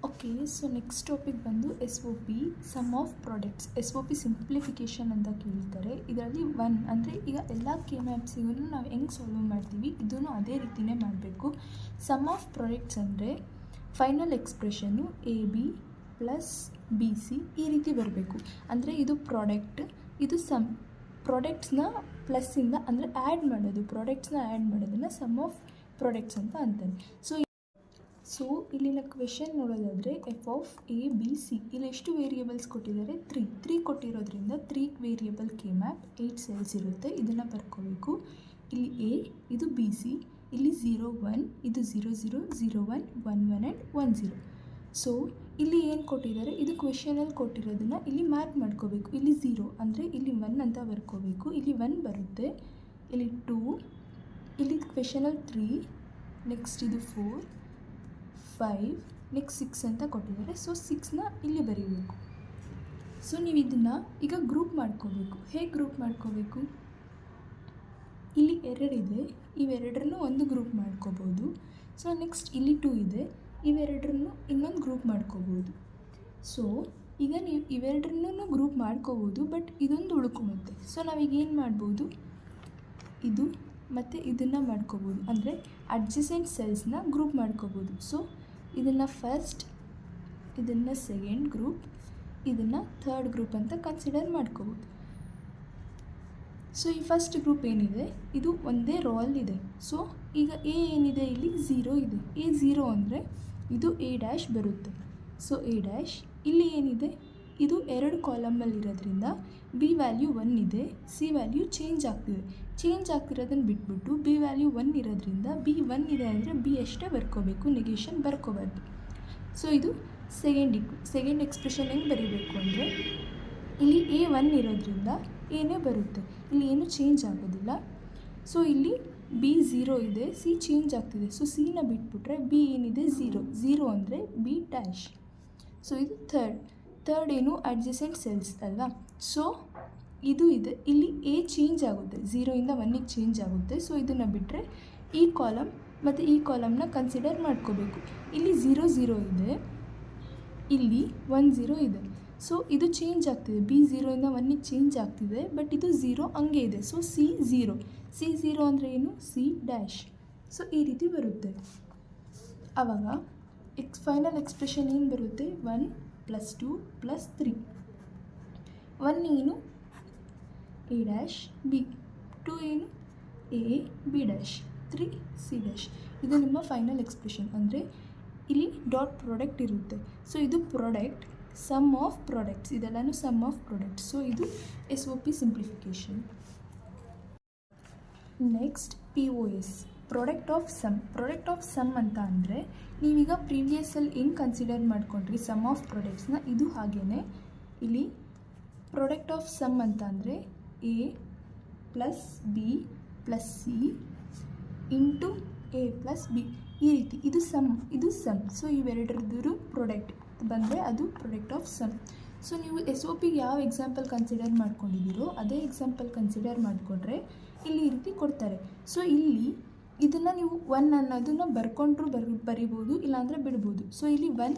ಓಕೆ, ಸೊ ನೆಕ್ಸ್ಟ್ ಟಾಪಿಕ್ ಬಂದು SOP sum of products. SOP simplification ಅಂತ ಕೇಳ್ತಾರೆ. ಇದರಲ್ಲಿ 1 ಅಂದರೆ ಈಗ ಎಲ್ಲ ಕೆ ಮ್ಯಾಪ್ಸಿಗೂ ನಾವು ಹೆಂಗೆ ಸಾಲ್ವ್ ಮಾಡ್ತೀವಿ ಇದನ್ನು ಅದೇ ರೀತಿಯೇ ಮಾಡಬೇಕು. ಸಮ್ ಆಫ್ ಪ್ರಾಡಕ್ಟ್ಸ್ ಅಂದರೆ final expression A B plus B C ಈ ರೀತಿ ಬರಬೇಕು. ಅಂದರೆ ಇದು ಪ್ರಾಡಕ್ಟ್, ಇದು ಸಮ್. ಪ್ರಾಡಕ್ಟ್ಸ್ನ ಪ್ಲಸ್ಸಿಂದ ಅಂದರೆ ಆ್ಯಡ್ ಮಾಡೋದು, ಪ್ರಾಡಕ್ಟ್ಸ್ನ ಆ್ಯಡ್ ಮಾಡೋದನ್ನು ಸಮ್ ಆಫ್ ಪ್ರಾಡಕ್ಟ್ಸ್ ಅಂತ ಅಂತಾರೆ. ಸೊ ಇಲ್ಲಿನ ಕ್ವೆಶನ್ ನೋಡೋದಾದರೆ F of A B C, ಇಲ್ಲಿ ಎಷ್ಟು ವೇರಿಯೇಬಲ್ಸ್ ಕೊಟ್ಟಿದ್ದಾರೆ? ತ್ರೀ ಕೊಟ್ಟಿರೋದ್ರಿಂದ 3 ವೇರಿಯೇಬಲ್ ಕೆ ಮ್ಯಾಪ್ 8 ಸೆಲ್ಸ್ ಇರುತ್ತೆ. ಇದನ್ನು ಬರ್ಕೋಬೇಕು. ಇಲ್ಲಿ ಎ, ಇದು ಬಿ ಸಿ, ಇಲ್ಲಿ 0 1, ಇದು 0 0 0 1 1 1 ಆ್ಯಂಡ್ 1 0. ಸೊ ಇಲ್ಲಿ ಏನು ಕೊಟ್ಟಿದ್ದಾರೆ, ಇದು ಕ್ವೆಶನಲ್ಲಿ ಕೊಟ್ಟಿರೋದನ್ನು ಇಲ್ಲಿ ಮಾರ್ಕ್ ಮಾಡ್ಕೋಬೇಕು. ಇಲ್ಲಿ 0 ಅಂದರೆ ಇಲ್ಲಿ 1 ಅಂತ ಬರ್ಕೋಬೇಕು. ಇಲ್ಲಿ 1 ಬರುತ್ತೆ, ಇಲ್ಲಿ 2, ಇಲ್ಲಿ ಕ್ವೆಶನಲ್ಲಿ 3, ನೆಕ್ಸ್ಟ್ ಇದು 4 5, ನೆಕ್ಸ್ಟ್ 6 ಅಂತ ಕೊಟ್ಟಿದ್ದಾರೆ. ಸೊ 6ನ ಇಲ್ಲಿ ಬರೀಬೇಕು. ಸೊ ನೀವು ಇದನ್ನು ಈಗ ಗ್ರೂಪ್ ಮಾಡ್ಕೋಬೇಕು. ಹೇಗೆ ಗ್ರೂಪ್ ಮಾಡ್ಕೋಬೇಕು? ಇಲ್ಲಿ 2 ಇದೆ, ಇವೆರಡರನ್ನು ಒಂದು ಗ್ರೂಪ್ ಮಾಡ್ಕೋಬೋದು. ಸೊ ನೆಕ್ಸ್ಟ್ ಇಲ್ಲಿ 2 ಇದೆ, ಇವೆರಡರನ್ನು ಇನ್ನೊಂದು ಗ್ರೂಪ್ ಮಾಡ್ಕೋಬೋದು. ಸೊ ಈಗ ನೀವು ಇವೆರಡರನ್ನೂ ಗ್ರೂಪ್ ಮಾಡ್ಕೋಬೋದು, ಬಟ್ ಇದೊಂದು ಉಳ್ಕೊಳುತ್ತೆ. ಸೊ ನಾವೀಗ ಏನು ಮಾಡ್ಬೋದು, ಇದು ಮತ್ತು ಇದನ್ನು ಮಾಡ್ಕೋಬೋದು, ಅಂದರೆ ಅಡ್ಜಸೆಂಟ್ ಸೆಲ್ಸ್ನ ಗ್ರೂಪ್ ಮಾಡ್ಕೋಬೋದು. ಸೊ ಇದನ್ನು ಫಸ್ಟ್, ಇದನ್ನು ಸೆಕೆಂಡ್ ಗ್ರೂಪ್, ಇದನ್ನು ಥರ್ಡ್ ಗ್ರೂಪ್ ಅಂತ ಕನ್ಸಿಡರ್ ಮಾಡ್ಕೋಬೋದು. ಸೊ ಈ ಫಸ್ಟ್ ಗ್ರೂಪ್ ಏನಿದೆ ಇದು ಒಂದೇ ರೋ ಅಲ್ಲಿದೆ. ಸೊ ಈಗ ಎ ಏನಿದೆ, ಇಲ್ಲಿ 0 ಇದೆ. ಎ 0 ಅಂದರೆ ಇದು ಎ ಡ್ಯಾಶ್ ಬರುತ್ತೆ. ಸೊ ಎ ಡ್ಯಾಶ್ ಇಲ್ಲಿ ಏನಿದೆ, ಇದು 2 ಕಾಲಮಲ್ಲಿರೋದ್ರಿಂದ ಬಿ ವ್ಯಾಲ್ಯೂ 1 ಇದೆ, ಸಿ ವ್ಯಾಲ್ಯೂ ಚೇಂಜ್ ಆಗ್ತಿದೆ. ಚೇಂಜ್ ಆಗ್ತಿರೋದನ್ನು ಬಿಟ್ಬಿಟ್ಟು ಬಿ ವ್ಯಾಲ್ಯೂ 1 ಇರೋದ್ರಿಂದ ಬಿ 1 ಇದೆ ಅಂದರೆ ಬಿ ಅಷ್ಟೇ ಬರ್ಕೋಬೇಕು, ನೆಗೇಷನ್ ಬರ್ಕೋಬಾರ್ದು. ಸೊ ಇದು ಸೆಕೆಂಡ್ ಎಕ್ಸ್ಪ್ರೆಷನ್ ಹೆಂಗೆ ಬರೀಬೇಕು ಅಂದರೆ, ಇಲ್ಲಿ ಎ 1 ಇರೋದ್ರಿಂದ ಏನೇ ಬರುತ್ತೆ, ಇಲ್ಲಿ ಏನು ಚೇಂಜ್ ಆಗೋದಿಲ್ಲ. ಸೊ ಇಲ್ಲಿ ಬಿ 0 ಇದೆ, ಸಿ ಚೇಂಜ್ ಆಗ್ತಿದೆ. ಸೊ ಸಿನ ಬಿಟ್ಬಿಟ್ರೆ ಬಿ ಏನಿದೆ 0 ಅಂದರೆ ಬಿ ಡ್ಯಾಶ್. ಸೊ ಇದು ಥರ್ಡ್ ಏನು ಅಡ್ಜಸೆಂಟ್ ಸೆಲ್ಸ್ ಅಲ್ವಾ. ಸೊ ಇದು ಇದೆ, ಇಲ್ಲಿ ಎ ಚೇಂಜ್ ಆಗುತ್ತೆ, 0ಇಂದ 1ಗೆ ಚೇಂಜ್ ಆಗುತ್ತೆ. ಸೊ ಇದನ್ನು ಬಿಟ್ಟರೆ ಈ ಕಾಲಮ್ ಮತ್ತು ಈ ಕಾಲಮ್ನ ಕನ್ಸಿಡರ್ ಮಾಡ್ಕೋಬೇಕು. ಇಲ್ಲಿ 0 0 ಇದೆ, ಇಲ್ಲಿ 1 0 ಇದೆ. ಸೊ ಇದು ಚೇಂಜ್ ಆಗ್ತಿದೆ, ಬಿ 0ಇಂದ 1ಗೆ ಚೇಂಜ್ ಆಗ್ತಿದೆ, ಬಟ್ ಇದು 0 ಹಂಗೆ ಇದೆ. ಸೊ ಸಿ 0 ಅಂದರೆ ಏನು, ಸಿ ಡ್ಯಾಶ್. ಸೊ ಈ ರೀತಿ ಬರುತ್ತೆ. ಆವಾಗ ಫೈನಲ್ ಎಕ್ಸ್ಪ್ರೆಷನ್ ಏನು ಬರುತ್ತೆ, 1 + 2 + 3. 1 ಏನು, ಎ ಡ್ಯಾಶ್ ಬಿ, 2 ಏನು, A B dash, 3 C dash. ಇದು ನಿಮ್ಮ ಫೈನಲ್ ಎಕ್ಸ್ಪ್ರೆಷನ್. ಅಂದರೆ ಇಲ್ಲಿ ಡಾಟ್ ಪ್ರಾಡಕ್ಟ್ ಇರುತ್ತೆ. ಸೊ ಇದು ಪ್ರಾಡಕ್ಟ್, ಸಮ್ ಆಫ್ ಪ್ರಾಡಕ್ಟ್ಸ್, ಇದೆಲ್ಲನೂ ಸಮ್ ಆಫ್ ಪ್ರಾಡಕ್ಟ್ಸ್. ಸೊ ಇದು SOP simplification. Next POS, product of sum ಅಂತ ಅಂದರೆ ನೀವೀಗ ಪ್ರೀವಿಯಸ್ಸಲ್ಲಿ ಹೆಂಗೆ ಕನ್ಸಿಡರ್ ಮಾಡ್ಕೊಂಡ್ರಿ ಸಮ್ ಆಫ್ ಪ್ರಾಡಕ್ಟ್ಸ್ನ, ಇದು ಹಾಗೇ ಇಲ್ಲಿ ಪ್ರಾಡಕ್ಟ್ ಆಫ್ ಸಮ್ ಅಂತ ಅಂದರೆ A + B + C × A + B ಈ ರೀತಿ. ಇದು ಸಮ್. ಸೊ ಇವೆರಡರದ್ದು ಪ್ರಾಡಕ್ಟ್ ಬಂದರೆ ಅದು ಪ್ರಾಡಕ್ಟ್ ಆಫ್ ಸಮ್. ಸೊ ನೀವು SOPಗೆ ಯಾವ ಎಕ್ಸಾಂಪಲ್ ಕನ್ಸಿಡರ್ ಮಾಡ್ಕೊಂಡಿದ್ದೀರೋ ಅದೇ ಎಕ್ಸಾಂಪಲ್ ಕನ್ಸಿಡರ್ ಮಾಡಿಕೊಂಡ್ರೆ ಇಲ್ಲಿ ಈ ರೀತಿ ಕೊಡ್ತಾರೆ. ಸೊ ಇಲ್ಲಿ ಇದನ್ನು ನೀವು 1 ಅನ್ನೋದನ್ನು ಬರ್ಕೊಂಡ್ರೂ ಬರಿಬೋದು, ಇಲ್ಲಾಂದರೆ ಬಿಡ್ಬೋದು. ಸೊ ಇಲ್ಲಿ 1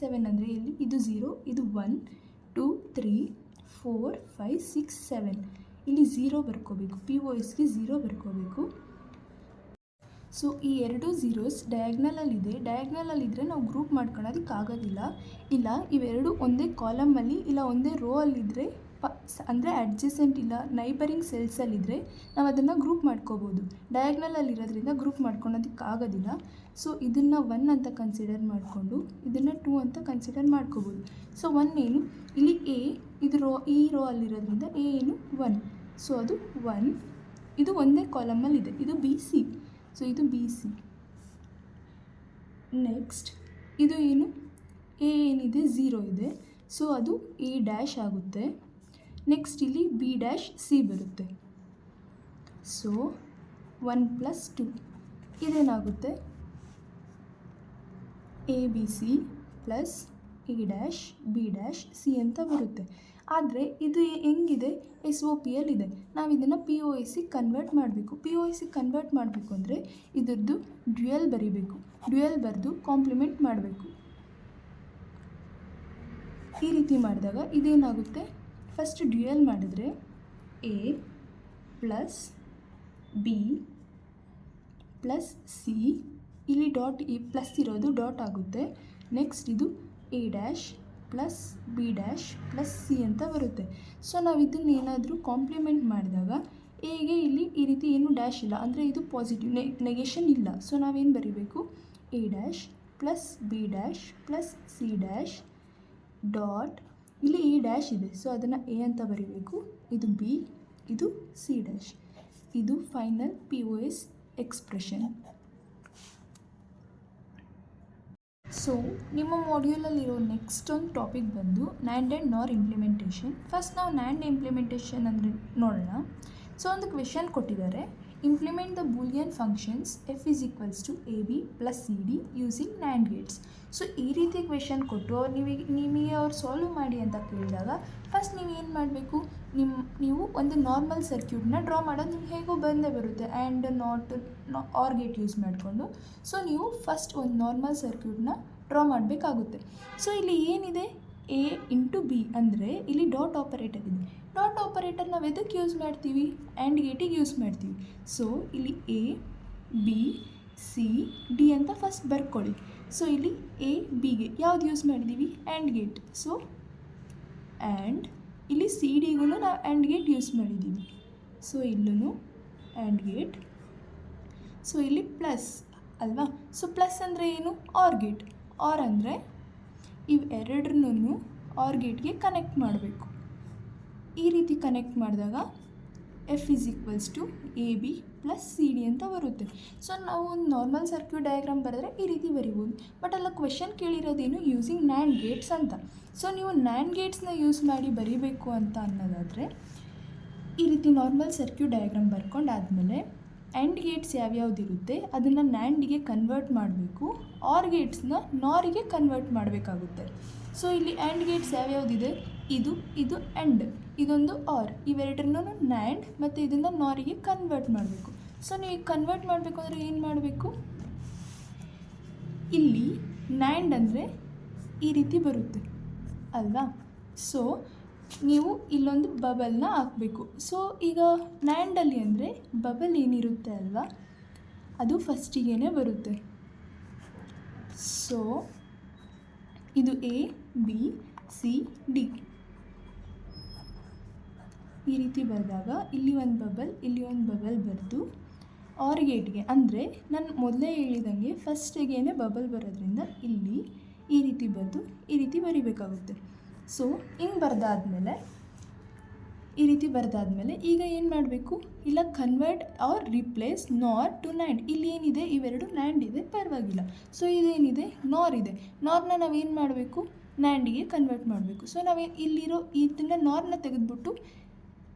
7 ಅಂದರೆ ಇಲ್ಲಿ ಇದು 0, ಇದು 1 2 3 4 5 6 7, ಇಲ್ಲಿ 0 ಬರ್ಕೋಬೇಕು. POSಗೆ 0 ಬರ್ಕೋಬೇಕು. ಸೊ ಈ 2 zeros ಡಯಾಗ್ನಲಲ್ಲಿದ್ದರೆ ನಾವು ಗ್ರೂಪ್ ಮಾಡ್ಕೊಳ್ಳೋದಕ್ಕಾಗೋದಿಲ್ಲ. ಇಲ್ಲ ಇವೆರಡು ಒಂದೇ ಕಾಲಮಲ್ಲಿ ಇಲ್ಲ ಒಂದೇ ರೋ ಅಲ್ಲಿದ್ದರೆ ಅಂದರೆ ಅಡ್ಜಸೆಂಟ್ ಇಲ್ಲ ನೈಬರಿಂಗ್ ಸೆಲ್ಸಲ್ಲಿದ್ದರೆ ನಾವು ಅದನ್ನು ಗ್ರೂಪ್ ಮಾಡ್ಕೋಬೋದು. ಡಯಾಗ್ನಲಲ್ಲಿರೋದ್ರಿಂದ ಗ್ರೂಪ್ ಮಾಡ್ಕೊಳೋದಕ್ಕಾಗೋದಿಲ್ಲ. ಸೊ ಇದನ್ನು 1 ಅಂತ ಕನ್ಸಿಡರ್ ಮಾಡಿಕೊಂಡು ಇದನ್ನು 2 ಅಂತ ಕನ್ಸಿಡರ್ ಮಾಡ್ಕೋಬೋದು. ಸೊ 1 ಏನು, ಇಲ್ಲಿ ಎ ಇದು ಈ ರೋ ಅಲ್ಲಿರೋದ್ರಿಂದ ಎ ಏನು 1. ಸೊ ಅದು 1, ಇದು ಒಂದೇ ಕಾಲಮಲ್ಲಿದೆ, ಇದು BC. ಸೊ ಇದು BC. ನೆಕ್ಸ್ಟ್ ಇದು ಏನು, ಎ ಏನಿದೆ 0 ಇದೆ. ಸೊ ಅದು A ಡ್ಯಾಶ್ ಆಗುತ್ತೆ. ನೆಕ್ಸ್ಟ್ ಇಲ್ಲಿ B ಡ್ಯಾಶ್ C ಬರುತ್ತೆ. So 1 + 2 ಇದೇನಾಗುತ್ತೆ, ABC + A dash B dash C ಅಂತ ಬರುತ್ತೆ. ಆದರೆ ಇದು ಹೆಂಗಿದೆ, SOPಯಲ್ಲಿದೆ. ನಾವು ಇದನ್ನು POSಗೆ ಕನ್ವರ್ಟ್ ಮಾಡಬೇಕು. POSಗೆ ಕನ್ವರ್ಟ್ ಮಾಡಬೇಕು ಅಂದರೆ ಇದರದ್ದು ಡ್ಯುಯಲ್ ಬರೀಬೇಕು. ಡ್ಯುಯಲ್ ಬರೆದು ಕಾಂಪ್ಲಿಮೆಂಟ್ ಮಾಡಬೇಕು. ಈ ರೀತಿ ಮಾಡಿದಾಗ ಇದೇನಾಗುತ್ತೆ, ಫಸ್ಟ್ ಡ್ಯುಯಲ್ ಮಾಡಿದ್ರೆ A + B + C ಇಲ್ಲಿ ಡಾಟ್ ಈ ಪ್ಲಸ್ ಇರೋದು ಡಾಟ್ ಆಗುತ್ತೆ. ನೆಕ್ಸ್ಟ್ ಇದು A dash plus be dash plus C ಅಂತ ಬರುತ್ತೆ. ಸೊ ನಾವು ಇದನ್ನು ಏನಾದರೂ ಕಾಂಪ್ಲಿಮೆಂಟ್ ಮಾಡಿದಾಗ ಎಗೆ ಇಲ್ಲಿ ಈ ರೀತಿ ಏನು ಡ್ಯಾಶ್ ಇಲ್ಲ, ಅಂದರೆ ಇದು ಪಾಸಿಟಿವ್ ನೆಗೆಷನ್ ಇಲ್ಲ. ಸೊ ನಾವೇನು ಬರೀಬೇಕು, A dash plus be dash plus C dash dot, ಇಲ್ಲಿ ಎ ಡ್ಯಾಶ್ ಇದೆ ಸೊ ಅದನ್ನು ಎ ಅಂತ ಬರೀಬೇಕು, ಇದು ಬಿ, ಇದು ಸಿ ಡ್ಯಾಶ್. ಇದು ಫೈನಲ್ POS ಎಕ್ಸ್ಪ್ರೆಷನ್. ಸೊ ನಿಮ್ಮ ಮಾಡ್ಯೂಲಲ್ಲಿರೋ ನೆಕ್ಸ್ಟ್ ಒಂದು ಟಾಪಿಕ್ ಬಂದು NAND and NOR implementation. First ನಾವು NAND ಇಂಪ್ಲಿಮೆಂಟೇಷನ್ ಅಂದರೆ ನೋಡೋಣ. ಸೊ ಒಂದು ಕ್ವೆಶನ್ ಕೊಟ್ಟಿದ್ದಾರೆ, implement the Boolean functions f is equals to AB plus CD using NAND Gates. So ಈ ರೀತಿ ಕ್ವೆಶನ್ ಕೊಟ್ಟು ನಿಮಗೆ ಅವ್ರು ಸಾಲ್ವ್ ಮಾಡಿ ಅಂತ ಕೇಳಿದಾಗ ಫಸ್ಟ್ ನೀವು ಏನು ಮಾಡಬೇಕು, ನೀವು ಒಂದು ನಾರ್ಮಲ್ ಸರ್ಕ್ಯೂಟ್ನ ಡ್ರಾ ಮಾಡೋದು ನಿಮ್ಗೆ ಹೇಗೋ ಬಂದೇ ಬರುತ್ತೆ, ಆ್ಯಂಡ್ ಆರ್ ಗೇಟ್ ಯೂಸ್ ಮಾಡಿಕೊಂಡು. ಸೊ ನೀವು ಫಸ್ಟ್ ಒಂದು ನಾರ್ಮಲ್ ಸರ್ಕ್ಯೂಟ್ನ ಡ್ರಾ ಮಾಡಬೇಕಾಗುತ್ತೆ. ಸೊ ಇಲ್ಲಿ ಏನಿದೆ, A ಇಂಟು ಬಿ ಅಂದರೆ ಇಲ್ಲಿ ಡಾಟ್ ಆಪರೇಟರ್ ಇದೆ. ಡಾಟ್ ಆಪರೇಟರ್ ನಾವು ಎದಕ್ಕೆ ಯೂಸ್ ಮಾಡ್ತೀವಿ, ಆ್ಯಂಡ್ ಗೇಟಿಗೆ ಯೂಸ್ ಮಾಡ್ತೀವಿ. ಸೊ ಇಲ್ಲಿ A B C D ಅಂತ ಫಸ್ಟ್ ಬರ್ಕೊಳ್ಳಿ. ಸೊ ಇಲ್ಲಿ A Bಗೆ ಯಾವ್ದು ಯೂಸ್ ಮಾಡಿದ್ದೀವಿ, ಆ್ಯಂಡ್ ಗೇಟ್. ಸೊ ಆ್ಯಂಡ್ ಇಲ್ಲಿ ಸಿ ಡಿಗೂ ನಾವು ಆ್ಯಂಡ್ ಗೇಟ್ ಯೂಸ್ ಮಾಡಿದ್ದೀವಿ. ಸೊ ಇಲ್ಲೂ ಆ್ಯಂಡ್ ಗೇಟ್. ಸೊ ಇಲ್ಲಿ ಪ್ಲಸ್ ಅಲ್ವಾ. ಸೊ ಪ್ಲಸ್ ಅಂದರೆ ಏನು, ಆರ್ ಗೇಟ್. ಆರ್ ಅಂದರೆ ಇವೆರಡನ್ನೂ ಆರ್ ಗೇಟ್ಗೆ ಕನೆಕ್ಟ್ ಮಾಡಬೇಕು. ಈ ರೀತಿ ಕನೆಕ್ಟ್ ಮಾಡಿದಾಗ f is equals to AB plus CD ಅಂತ ಬರುತ್ತೆ. ಸೊ ನಾವು ಒಂದು ನಾರ್ಮಲ್ ಸರ್ಕ್ಯೂಟ್ ಡಯಾಗ್ರಾಮ್ ಬರೆದ್ರೆ ಈ ರೀತಿ ಬರಿಬೋದು. ಬಟ್ ಅಲ್ಲ ಕ್ವೆಶನ್ ಕೇಳಿರೋದೇನು, ಯೂಸಿಂಗ್ NAND ಗೇಟ್ಸ್ ಅಂತ. ಸೊ ನೀವು NAND ಗೇಟ್ಸ್ನ ಯೂಸ್ ಮಾಡಿ ಬರೀಬೇಕು ಅಂತ ಅನ್ನೋದಾದರೆ ಈ ರೀತಿ ನಾರ್ಮಲ್ ಸರ್ಕ್ಯೂಟ್ ಡಯಾಗ್ರಾಮ್ ಬರ್ಕೊಂಡಾದಮೇಲೆ ಆ್ಯಂಡ್ ಗೇಟ್ಸ್ ಯಾವ್ಯಾವುದಿರುತ್ತೆ ಅದನ್ನು NANDಗೆ ಕನ್ವರ್ಟ್ ಮಾಡಬೇಕು, ಆರ್ ಗೇಟ್ಸ್ನ ನಾರಿಗೆ ಕನ್ವರ್ಟ್ ಮಾಡಬೇಕಾಗುತ್ತೆ. ಸೊ ಇಲ್ಲಿ ಆ್ಯಂಡ್ ಗೇಟ್ಸ್ ಯಾವ್ಯಾವುದಿದೆ, ಇದು ಆ್ಯಂಡ್, ಇದೊಂದು ಆರ್, ಇವೆರಡನ್ನೂ NAND ಮತ್ತು ಇದನ್ನು ನಾರಿಗೆ ಕನ್ವರ್ಟ್ ಮಾಡಬೇಕು. ಸೊ ನೀವು ಕನ್ವರ್ಟ್ ಮಾಡಬೇಕು ಅಂದರೆ ಏನು ಮಾಡಬೇಕು, ಇಲ್ಲಿ NAND ಅಂದರೆ ಈ ರೀತಿ ಬರುತ್ತೆ ಅಲ್ವಾ. ಸೊ ನೀವು ಇಲ್ಲೊಂದು ಬಬಲ್ನ ಹಾಕಬೇಕು. ಸೊ ಈಗ NANDಲ್ಲಿ ಅಂದರೆ ಬಬಲ್ ಏನಿರುತ್ತೆ ಅಲ್ವಾ ಅದು ಫಸ್ಟಿಗೇ ಬರುತ್ತೆ. ಸೊ ಇದು A B C D ಈ ರೀತಿ ಬರೆದಾಗ ಇಲ್ಲಿ ಒಂದು ಬಬಲ್, ಇಲ್ಲಿ ಒಂದು ಬಬಲ್ ಬರೆದು ಆರ್ ಗೇಟ್ಗೆ, ಅಂದರೆ ನಾನು ಮೊದಲೇ ಹೇಳಿದಂಗೆ ಫಸ್ಟಿಗೇ ಬಬಲ್ ಬರೋದ್ರಿಂದ ಇಲ್ಲಿ ಈ ರೀತಿ ಬರೆದು ಈ ರೀತಿ ಬರಿಬೇಕಾಗುತ್ತೆ. ಸೊ ಹಿಂಗೆ ಈ ರೀತಿ ಬರೆದಾದ್ಮೇಲೆ ಈಗ ಏನು ಮಾಡಬೇಕು, ಇಲ್ಲ ಕನ್ವರ್ಟ್ ಆರ್ ರಿಪ್ಲೇಸ್ ನಾರ್ ಟು NAND. ಇಲ್ಲಿ ಏನಿದೆ, ಇವೆರಡು NAND ಇದೆ, ಪರವಾಗಿಲ್ಲ. ಸೊ ಇದೇನಿದೆ, ನಾರ್ ಇದೆ. ನಾರ್ನ ನಾವೇನು ಮಾಡಬೇಕು, NANDಗೆ ಕನ್ವರ್ಟ್ ಮಾಡಬೇಕು. ಸೊ ಇಲ್ಲಿರೋ ಇದನ್ನು ನಾರ್ನ ತೆಗೆದುಬಿಟ್ಟು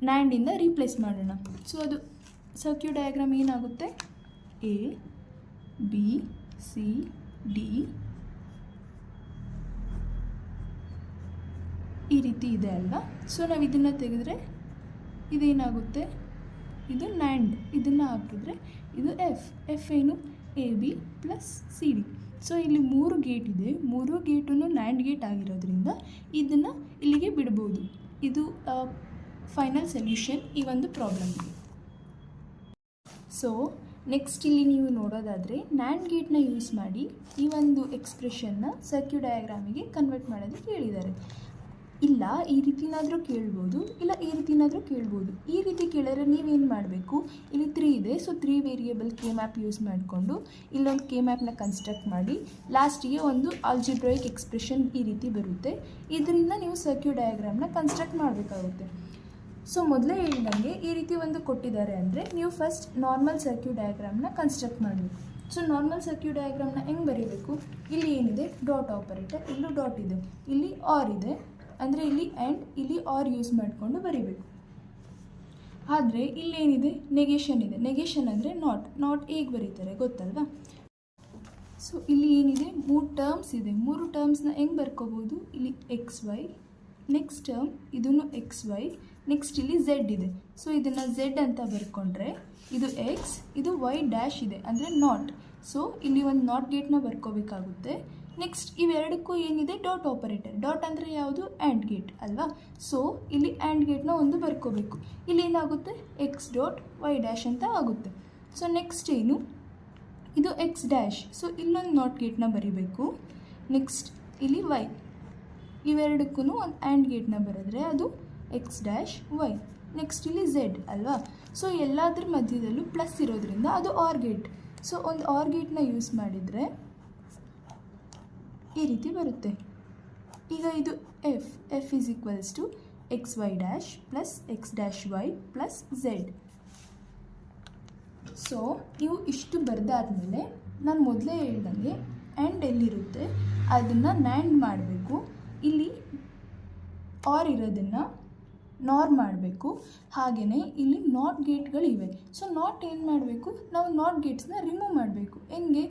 NANDinದ ರೀಪ್ಲೇಸ್ ಮಾಡೋಣ. ಸೊ ಅದು ಸರ್ಕ್ಯೂಟ್ ಡಯಾಗ್ರಾಮ್ ಏನಾಗುತ್ತೆ, A B C D ಈ ರೀತಿ ಇದೆ ಅಲ್ವಾ. ಸೊ ನಾವು ಇದನ್ನು ತೆಗೆದ್ರೆ ಇದೇನಾಗುತ್ತೆ, ಇದು NAND. ಇದನ್ನು ಹಾಕಿದರೆ ಇದು ಎಫ್ ಏನು, AB ಪ್ಲಸ್ CD. ಸೊ ಇಲ್ಲಿ 3 ಗೇಟ್ ಇದೆ, 3 ಗೇಟೂ NAND ಗೇಟ್ ಆಗಿರೋದ್ರಿಂದ ಇದನ್ನು ಇಲ್ಲಿಗೆ ಬಿಡ್ಬೋದು. ಇದು ಫೈನಲ್ ಸೊಲ್ಯೂಷನ್ ಈ ಒಂದು ಪ್ರಾಬ್ಲಮ್ಗೆ. ಸೊ ನೆಕ್ಸ್ಟ್ ಇಲ್ಲಿ ನೀವು ನೋಡೋದಾದರೆ NAND ಗೇಟ್ನ ಯೂಸ್ ಮಾಡಿ ಈ ಒಂದು ಎಕ್ಸ್ಪ್ರೆಷನ್ನ ಸರ್ಕ್ಯೂಟ್ ಡಯಾಗ್ರಾಮಿಗೆ ಕನ್ವರ್ಟ್ ಮಾಡೋದಕ್ಕೆ ಹೇಳಿದ್ದಾರೆ. ಇಲ್ಲ ಈ ರೀತಿನಾದರೂ ಕೇಳ್ಬೋದು, ಇಲ್ಲ ಈ ರೀತಿನಾದರೂ ಕೇಳ್ಬೋದು. ಈ ರೀತಿ ಕೇಳಿದ್ರೆ ನೀವೇನು ಮಾಡಬೇಕು, ಇಲ್ಲಿ 3 ಇದೆ. So 3 variable K map use ಮಾಡಿಕೊಂಡು ಇಲ್ಲೊಂದು ಕೆ ಮ್ಯಾಪ್ನ ಕನ್ಸ್ಟ್ರಕ್ಟ್ ಮಾಡಿ ಲಾಸ್ಟಿಗೆ ಒಂದು ಆಲ್ಜಿಬ್ರಾಯಿಕ್ ಎಕ್ಸ್ಪ್ರೆಷನ್ ಈ ರೀತಿ ಬರುತ್ತೆ. ಇದರಿಂದ ನೀವು ಸರ್ಕ್ಯೂಟ್ ಡಯಾಗ್ರಾಮ್ನ ಕನ್ಸ್ಟ್ರಕ್ಟ್ ಮಾಡಬೇಕಾಗುತ್ತೆ. ಸೊ ಮೊದಲೇ ಹೇಳಿದಂಗೆ ಈ ರೀತಿ ಒಂದು ಕೊಟ್ಟಿದ್ದಾರೆ ಅಂದರೆ ನೀವು ಫಸ್ಟ್ ನಾರ್ಮಲ್ ಸರ್ಕ್ಯೂಟ್ ಡಯಾಗ್ರಾಮ್ನ ಕನ್ಸ್ಟ್ರಕ್ಟ್ ಮಾಡಬೇಕು. ಸೊ ನಾರ್ಮಲ್ ಸರ್ಕ್ಯೂಟ್ ಡಯಾಗ್ರಾಮ್ನ ಹೆಂಗೆ ಬರೀಬೇಕು, ಇಲ್ಲಿ ಏನಿದೆ ಡಾಟ್ ಆಪರೇಟರ್, ಇಲ್ಲೂ ಡಾಟ್ ಇದೆ, ಇಲ್ಲಿ ಆರ್ ಇದೆ, ಅಂದರೆ ಇಲ್ಲಿ ಆ್ಯಂಡ್ ಇಲ್ಲಿ ಆರ್ ಯೂಸ್ ಮಾಡಿಕೊಂಡು ಬರೀಬೇಕು. ಆದರೆ ಇಲ್ಲೇನಿದೆ, ನೆಗೆಷನ್ ಇದೆ. ನೆಗೆಷನ್ ಅಂದರೆ ನಾಟ್ ಹೇಗೆ ಬರೀತಾರೆ ಗೊತ್ತಲ್ವಾ. ಸೊ ಇಲ್ಲಿ ಏನಿದೆ, 3 ಟರ್ಮ್ಸ್ ಇದೆ. 3 ಟರ್ಮ್ಸ್ನ ಹೆಂಗೆ ಬರ್ಕೋಬೋದು, ಇಲ್ಲಿ XY, ನೆಕ್ಸ್ಟ್ ಟರ್ಮ್ ಇದನ್ನು XY, ನೆಕ್ಸ್ಟ್ ಇಲ್ಲಿ Z ಇದೆ. ಸೊ ಇದನ್ನು Z ಅಂತ ಬರ್ಕೊಂಡ್ರೆ ಇದು X, ಇದು Y ಡ್ಯಾಶ್ ಇದೆ ಅಂದರೆ ನಾಟ್. ಸೊ ಇಲ್ಲಿ ಒಂದು ನಾಟ್ ಗೇಟ್ನ ಬರ್ಕೋಬೇಕಾಗುತ್ತೆ. ನೆಕ್ಸ್ಟ್ ಇವೆರಡಕ್ಕೂ ಏನಿದೆ, ಡಾಟ್ ಆಪರೇಟರ್. ಡಾಟ್ ಅಂದರೆ ಯಾವುದು, ಆ್ಯಂಡ್ ಗೇಟ್ ಅಲ್ವಾ. ಸೊ ಇಲ್ಲಿ ಆ್ಯಂಡ್ ಗೇಟ್ನ ಒಂದು ಬರ್ಕೋಬೇಕು. ಇಲ್ಲಿ ಏನಾಗುತ್ತೆ, X ಡಾಟ್ Y ಡ್ಯಾಶ್ ಅಂತ ಆಗುತ್ತೆ. ಸೊ ನೆಕ್ಸ್ಟ್ ಏನು, ಇದು ಎಕ್ಸ್ ಡ್ಯಾಶ್. ಸೊ ಇಲ್ಲೊಂದು ನಾಟ್ ಗೇಟ್ನ ಬರೀಬೇಕು. ನೆಕ್ಸ್ಟ್ ಇಲ್ಲಿ ವೈ, ಇವೆರಡಕ್ಕೂ ಒಂದು ಆ್ಯಂಡ್ ಗೇಟ್ನ ಬರೆದ್ರೆ ಅದು ಎಕ್ಸ್ ಡ್ಯಾಶ್ ವೈ. ನೆಕ್ಸ್ಟ್ ಇಲ್ಲಿ ಝೆಡ್ ಅಲ್ವಾ. ಸೊ ಎಲ್ಲದರ ಮಧ್ಯದಲ್ಲೂ ಪ್ಲಸ್ ಇರೋದ್ರಿಂದ ಅದು ಆರ್ ಗೇಟ್. ಸೊ ಒಂದು ಆರ್ ಗೇಟ್ನ ಯೂಸ್ ಮಾಡಿದರೆ ಈ ರೀತಿ ಬರುತ್ತೆ. ಈಗ ಇದು F is equals to X Y dash plus X dash Y plus Z. So ನೀವು ಇಷ್ಟು ಬರೆದಾದ್ಮೇಲೆ ನಾನು ಮೊದಲೇ ಹೇಳ್ದಂಗೆ ಆ್ಯಂಡ್ ಎಲ್ಲಿರುತ್ತೆ ಅದನ್ನು ನ್ಯಾಂಡ್ ಮಾಡಬೇಕು. ಇಲ್ಲಿ ಆರ್ ಇರೋದನ್ನು ನಾರ್ ಮಾಡಬೇಕು. ಹಾಗೆಯೇ ಇಲ್ಲಿ ನಾಟ್ ಗೇಟ್ಗಳಿವೆ. ಸೊ ನಾಟ್ ಏನು ಮಾಡಬೇಕು, ನಾವು ನಾಟ್ ಗೇಟ್ಸ್ನ ರಿಮೂವ್ ಮಾಡಬೇಕು. ಹೆಂಗೆ,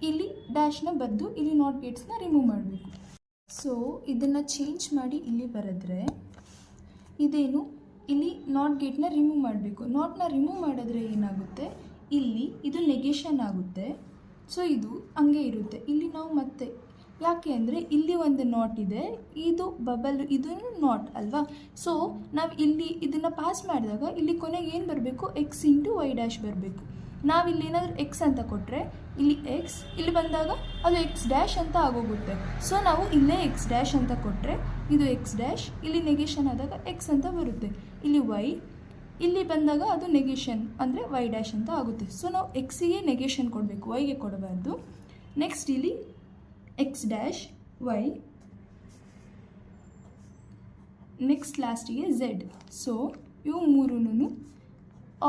ಇಲ್ಲಿ ಡ್ಯಾಶ್ನ ಬರೆದು ಇಲ್ಲಿ ನಾಟ್ ಗೇಟ್ಸ್ನ ರಿಮೂವ್ ಮಾಡಬೇಕು. ಸೊ ಇದನ್ನು ಚೇಂಜ್ ಮಾಡಿ ಇಲ್ಲಿ ಬರೆದ್ರೆ ಇದೇನು, ಇಲ್ಲಿ ನಾಟ್ ಗೇಟ್ನ ರಿಮೂವ್ ಮಾಡಬೇಕು. ನಾಟ್ನ ರಿಮೂವ್ ಮಾಡಿದ್ರೆ ಏನಾಗುತ್ತೆ, ಇಲ್ಲಿ ಇದು ನೆಗೆಷನ್ ಆಗುತ್ತೆ. ಸೊ ಇದು ಹಂಗೆ ಇರುತ್ತೆ. ಇಲ್ಲಿ ನಾವು ಮತ್ತೆ ಯಾಕೆ ಅಂದರೆ ಇಲ್ಲಿ ಒಂದು ನಾಟ್ ಇದೆ, ಇದು ಬಬಲ್, ಇದು ನಾಟ್ ಅಲ್ವಾ. ಸೊ ನಾವು ಇಲ್ಲಿ ಇದನ್ನು ಪಾಸ್ ಮಾಡಿದಾಗ ಇಲ್ಲಿ ಕೊನೆಗೆ ಏನು ಬರಬೇಕು, ಎಕ್ಸ್ ಇಂಟು ವೈ ಡ್ಯಾಶ್ ಬರಬೇಕು. ನಾವಿಲ್ಲಿ ಏನಾದರೂ ಎಕ್ಸ್ ಅಂತ ಕೊಟ್ಟರೆ ಇಲ್ಲಿ ಎಕ್ಸ್, ಇಲ್ಲಿ ಬಂದಾಗ ಅದು ಎಕ್ಸ್ ಡ್ಯಾಶ್ ಅಂತ ಆಗೋಗುತ್ತೆ. ಸೊ ನಾವು ಇಲ್ಲೇ ಎಕ್ಸ್ ಡ್ಯಾಶ್ ಅಂತ ಕೊಟ್ಟರೆ ಇದು ಎಕ್ಸ್ ಡ್ಯಾಶ್, ಇಲ್ಲಿ ನೆಗೆಷನ್ ಆದಾಗ ಎಕ್ಸ್ ಅಂತ ಬರುತ್ತೆ. ಇಲ್ಲಿ ವೈ, ಇಲ್ಲಿ ಬಂದಾಗ ಅದು ನೆಗೆಷನ್ ಅಂದರೆ ವೈ ಡ್ಯಾಶ್ ಅಂತ ಆಗುತ್ತೆ. ಸೊ ನಾವು ಎಕ್ಸಿಗೆ ನೆಗೆಷನ್ ಕೊಡಬೇಕು, ವೈಗೆ ಕೊಡಬಾರ್ದು. ನೆಕ್ಸ್ಟ್ ಇಲ್ಲಿ ಎಕ್ಸ್ ಡ್ಯಾಶ್ ವೈ, ನೆಕ್ಸ್ಟ್ ಲಾಸ್ಟಿಗೆ ಝೆಡ್. ಸೊ ಇವು ಮೂರೂ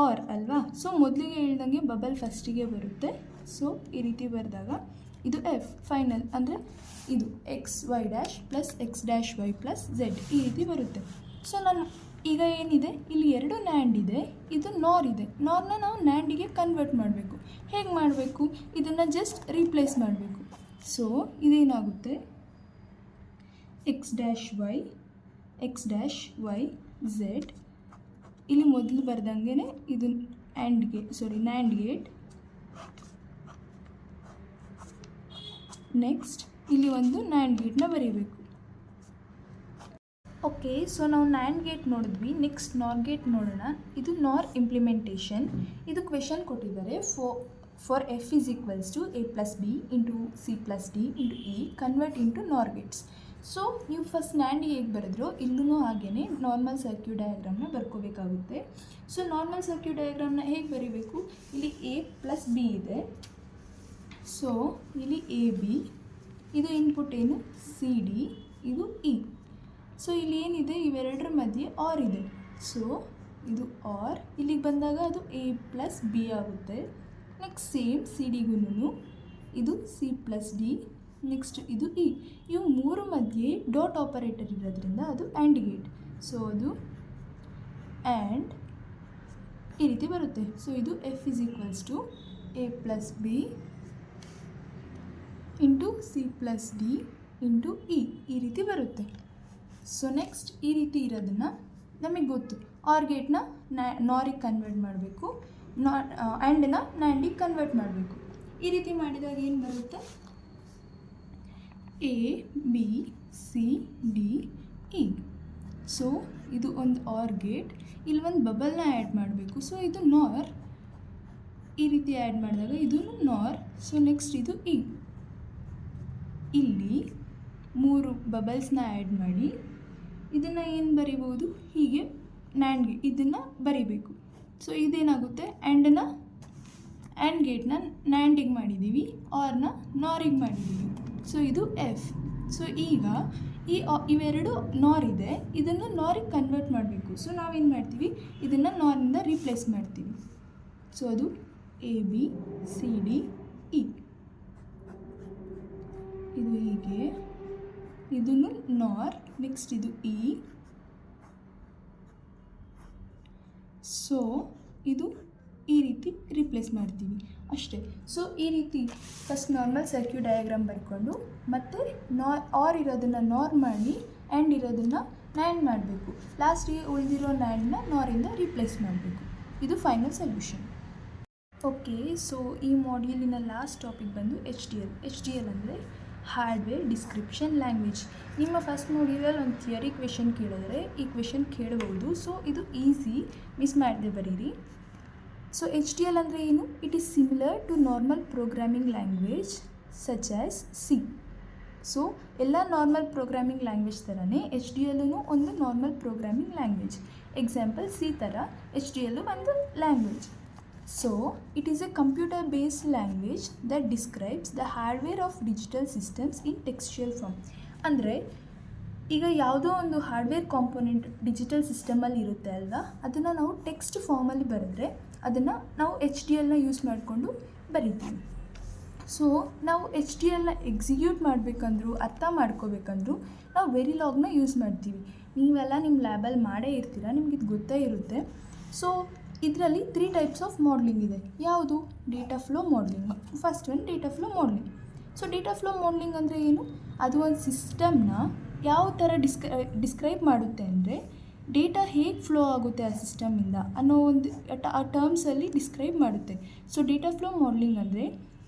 ಆರ್ ಅಲ್ವಾ. ಸೊ ಮೊದಲಿಗೆ ಹೇಳ್ದಂಗೆ ಬಬಲ್ ಫಸ್ಟಿಗೆ ಬರುತ್ತೆ. ಸೊ ಈ ರೀತಿ ಬರೆದಾಗ ಇದು ಎಫ್ ಫೈನಲ್ ಅಂದರೆ ಇದು X Y dash plus X dash Y plus Z ಈ ರೀತಿ ಬರುತ್ತೆ. ಸೊ ನಾನು ಈಗ ಏನಿದೆ, ಇಲ್ಲಿ ಎರಡು ನ್ಯಾಂಡ್ ಇದೆ, ಇದು ನಾರ್ ಇದೆ. ನಾರ್ನ ನಾವು ನ್ಯಾಂಡಿಗೆ ಕನ್ವರ್ಟ್ ಮಾಡಬೇಕು. ಹೇಗೆ ಮಾಡಬೇಕು, ಇದನ್ನು ಜಸ್ಟ್ ರೀಪ್ಲೇಸ್ ಮಾಡಬೇಕು. ಸೊ ಇದೇನಾಗುತ್ತೆ, ಎಕ್ಸ್ ಡ್ಯಾಶ್ ವೈ ಝೆಡ್, ಇಲ್ಲಿ ಮೊದಲು ಬರ್ದಂಗೆ ಇದು ನ್ಯಾಂಡ್ ಗೇಟ್. ನೆಕ್ಸ್ಟ್ ಇಲ್ಲಿ ಒಂದು ನ್ಯಾಂಡ್ ಗೇಟ್ನ ಬರೀಬೇಕು. ಓಕೆ, ಸೊ ನಾವು ನ್ಯಾಂಡ್ ಗೇಟ್ ನೋಡಿದ್ವಿ. ನೆಕ್ಸ್ಟ್ ನಾರ್ ಗೇಟ್ ನೋಡೋಣ. ಇದು ನಾರ್ ಇಂಪ್ಲಿಮೆಂಟೇಷನ್. ಇದು ಕ್ವೆಶನ್ ಕೊಟ್ಟಿದ್ದಾರೆ. For F is equals to A plus B into C plus D into A convert into NOR gates. So ನೀವು ಫಸ್ಟ್ ನ್ಯಾಂಡ್ ಹೇಗೆ ಬರೆದ್ರೋ ಇಲ್ಲೂ ಹಾಗೇ ನಾರ್ಮಲ್ ಸರ್ಕ್ಯೂಟ್ ಡಯಾಗ್ರಾಮ್ನ ಬರ್ಕೋಬೇಕಾಗುತ್ತೆ. ಸೊ ನಾರ್ಮಲ್ ಸರ್ಕ್ಯೂಟ್ ಡಯಾಗ್ರಾಮ್ನ ಹೇಗೆ ಬರೀಬೇಕು, ಇಲ್ಲಿ ಎ ಪ್ಲಸ್ ಬಿ ಇದೆ. ಸೊ ಇಲ್ಲಿ ಎ ಬಿ, ಇದು ಇನ್ಪುಟ್ ಏನು ಸಿ ಡಿ, ಇದು ಇ. ಸೊ ಇಲ್ಲಿ ಏನಿದೆ, ಇವೆರಡರ ಮಧ್ಯೆ ಆರ್ ಇದೆ. ಸೊ ಇದು ಆರ್, ಇಲ್ಲಿಗೆ ಬಂದಾಗ ಅದು ಎ ಪ್ಲಸ್ ಬಿ ಆಗುತ್ತೆ. ನೆಕ್ಸ್ಟ್ ಸೇಮ್ ಸಿ ಡಿಗೂ ಇದು ಸಿ ಪ್ಲಸ್ ಡಿ, ನೆಕ್ಸ್ಟ್ ಇದು ಇ. ಇವು ಮೂರು ಮಧ್ಯೆ ಡಾಟ್ ಆಪರೇಟರ್ ಇರೋದ್ರಿಂದ ಅದು ಆ್ಯಂಡ್ ಗೇಟ್. ಸೊ ಅದು ಆ್ಯಂಡ್ ಈ ರೀತಿ ಬರುತ್ತೆ. ಸೊ ಇದು F is equals to A plus B into C plus D into E ಈ ರೀತಿ ಬರುತ್ತೆ. ಸೊ ನೆಕ್ಸ್ಟ್ ಈ ರೀತಿ ಇರೋದನ್ನು ನಮಗೆ ಗೊತ್ತು, ಆರ್ ಗೇಟ್ನ ನಾರಿಗೆ ಕನ್ವರ್ಟ್ ಮಾಡಬೇಕು, ಆ್ಯಂಡನ್ನ ನ್ಯಾಂಡಿಗೆ ಕನ್ವರ್ಟ್ ಮಾಡಬೇಕು. ಈ ರೀತಿ ಮಾಡಿದಾಗ ಏನು ಬರುತ್ತೆ, A B C D E. So ಇದು ಒಂದು ಆರ್ ಗೇಟ್, ಇಲ್ಲಿ ಒಂದು ಬಬಲ್ನ ಆ್ಯಡ್ ಮಾಡಬೇಕು. ಸೊ ಇದು ನಾರ್, ಈ ರೀತಿ ಆ್ಯಡ್ ಮಾಡಿದಾಗ ಇದು ನಾರ್. ಸೊ ನೆಕ್ಸ್ಟ್ ಇದು ಇ, ಇಲ್ಲಿ ಮೂರು ಬಬಲ್ಸ್ನ ಆ್ಯಡ್ ಮಾಡಿ ಇದನ್ನು ಏನು ಬರಿಬೋದು, ಹೀಗೆ ನ್ಯಾಂಡ್ಗೆ ಇದನ್ನು ಬರಿಬೇಕು. ಸೊ ಇದೇನಾಗುತ್ತೆ, ಆ್ಯಂಡ್ ಗೇಟ್ನ ನ್ಯಾಂಡಿಗೆ ಮಾಡಿದ್ದೀವಿ, ಆರ್ನ ನಾರಿಗೆ ಮಾಡಿದ್ದೀವಿ. ಸೊ ಇದು ಎಫ್. ಸೊ ಈಗ ಇವೆರಡು ನಾರ್ ಇದೆ, ಇದನ್ನು ನಾರಿಗೆ ಕನ್ವರ್ಟ್ ಮಾಡಬೇಕು. ಸೊ ನಾವೇನು ಮಾಡ್ತೀವಿ, ಇದನ್ನು ನಾರಿಂದ ರೀಪ್ಲೇಸ್ ಮಾಡ್ತೀವಿ. ಸೊ ಅದು A B C D E, ಇದು ಹೀಗೆ, ಇದನ್ನು ನಾರ್, ನೆಕ್ಸ್ಟ್ ಇದು ಇ. ಸೊ ಇದು ಈ ರೀತಿ ರಿಪ್ಲೇಸ್ ಮಾಡ್ತೀವಿ ಅಷ್ಟೇ. ಸೊ ಈ ರೀತಿ ಫಸ್ಟ್ ನಾರ್ಮಲ್ ಸರ್ಕ್ಯೂಟ್ ಡಯಾಗ್ರಾಮ್ ಬರ್ಕೊಂಡು ಮತ್ತೆ ಆರ್ ಇರೋದನ್ನು ನಾರ್ ಮಾಡಿ ಆ್ಯಂಡ್ ಇರೋದನ್ನು ನ್ಯಾಂಡ್ ಮಾಡಬೇಕು. ಲಾಸ್ಟಿಗೆ ಉಳಿದಿರೋ ನ್ಯಾಂಡ್ನ ನಾರಿಂದ ರಿಪ್ಲೇಸ್ ಮಾಡಬೇಕು. ಇದು ಫೈನಲ್ ಸೊಲ್ಯೂಷನ್. ಓಕೆ, ಸೊ ಈ ಮಾಡ್ಯೂಲಿನ ಲಾಸ್ಟ್ ಟಾಪಿಕ್ ಬಂದು ಎಚ್ ಡಿ ಎಲ್ ಅಂದರೆ ಹಾರ್ಡ್ವೇರ್ ಡಿಸ್ಕ್ರಿಪ್ಷನ್ ಲ್ಯಾಂಗ್ವೇಜ್. ನಿಮ್ಮ ಫಸ್ಟ್ ಮಾಡ್ಯೂಲಲ್ಲಿ ಒಂದು ಥಿಯರಿ ಕ್ವೆಶನ್ ಕೇಳಿದ್ರೆ ಈ ಕ್ವೆಶನ್ ಕೇಳಬಹುದು. ಸೊ ಇದು ಈಸಿ, ಮಿಸ್ ಮಾಡದೆ ಬರೀರಿ. ಸೊ HDL ಅಂದರೆ ಏನು? It is similar to normal programming language such as C. So ಎಲ್ಲ ನಾರ್ಮಲ್ ಪ್ರೋಗ್ರಾಮಿಂಗ್ ಲ್ಯಾಂಗ್ವೇಜ್ ಥರನೇ HDL ಒಂದು normal programming language. Example C ಥರ HDL ಒಂದು language. So it is a computer based language that describes the hardware of digital systems in textual form. ಅಂದರೆ ಈಗ ಯಾವುದೋ ಒಂದು hardware component digital ಸಿಸ್ಟಮಲ್ಲಿ ಇರುತ್ತೆ ಅಲ್ವಾ, ಅದನ್ನು ನಾವು ಟೆಕ್ಸ್ಟ್ ಫಾರ್ಮಲ್ಲಿ ಬರೆದ್ರೆ ಅದನ್ನು ನಾವು HDLನ ಯೂಸ್ ಮಾಡಿಕೊಂಡು ಬರಿತೀವಿ. ಸೊ ನಾವು HDLನ ಎಕ್ಸಿಕ್ಯೂಟ್ ಮಾಡಬೇಕಂದ್ರೂ ಅರ್ಥ ಮಾಡ್ಕೋಬೇಕಂದ್ರೂ ನಾವು ವೆರಿಲಾಗ್ನ ಯೂಸ್ ಮಾಡ್ತೀವಿ. ನೀವೆಲ್ಲ ನಿಮ್ಮ ಲ್ಯಾಬಲ್ಲಿ ಮಾಡೇ ಇರ್ತೀರ, ನಿಮಗಿದು ಗೊತ್ತೇ ಇರುತ್ತೆ. ಸೊ ಇದರಲ್ಲಿ 3 ಟೈಪ್ಸ್ ಆಫ್ ಮಾಡಲಿಂಗ್ ಇದೆ. ಯಾವುದು? Data flow modelling. First one data flow modelling. So data flow modelling ಅಂದರೆ ಏನು? ಅದು ಒಂದು ಸಿಸ್ಟಮ್ನ ಯಾವ ಥರ ಡಿಸ್ಕ್ರೈಬ್ ಮಾಡುತ್ತೆ ಅಂದರೆ ಡೇಟಾ ಹೇಗೆ ಫ್ಲೋ ಆಗುತ್ತೆ ಆ ಸಿಸ್ಟಮಿಂದ ಅನ್ನೋ ಒಂದು ಆ ಟರ್ಮ್ಸಲ್ಲಿ ಡಿಸ್ಕ್ರೈಬ್ ಮಾಡುತ್ತೆ. ಸೊ ಡೇಟಾ ಫ್ಲೋ ಮಾಡಲಿಂಗ್ ಅಂದರೆ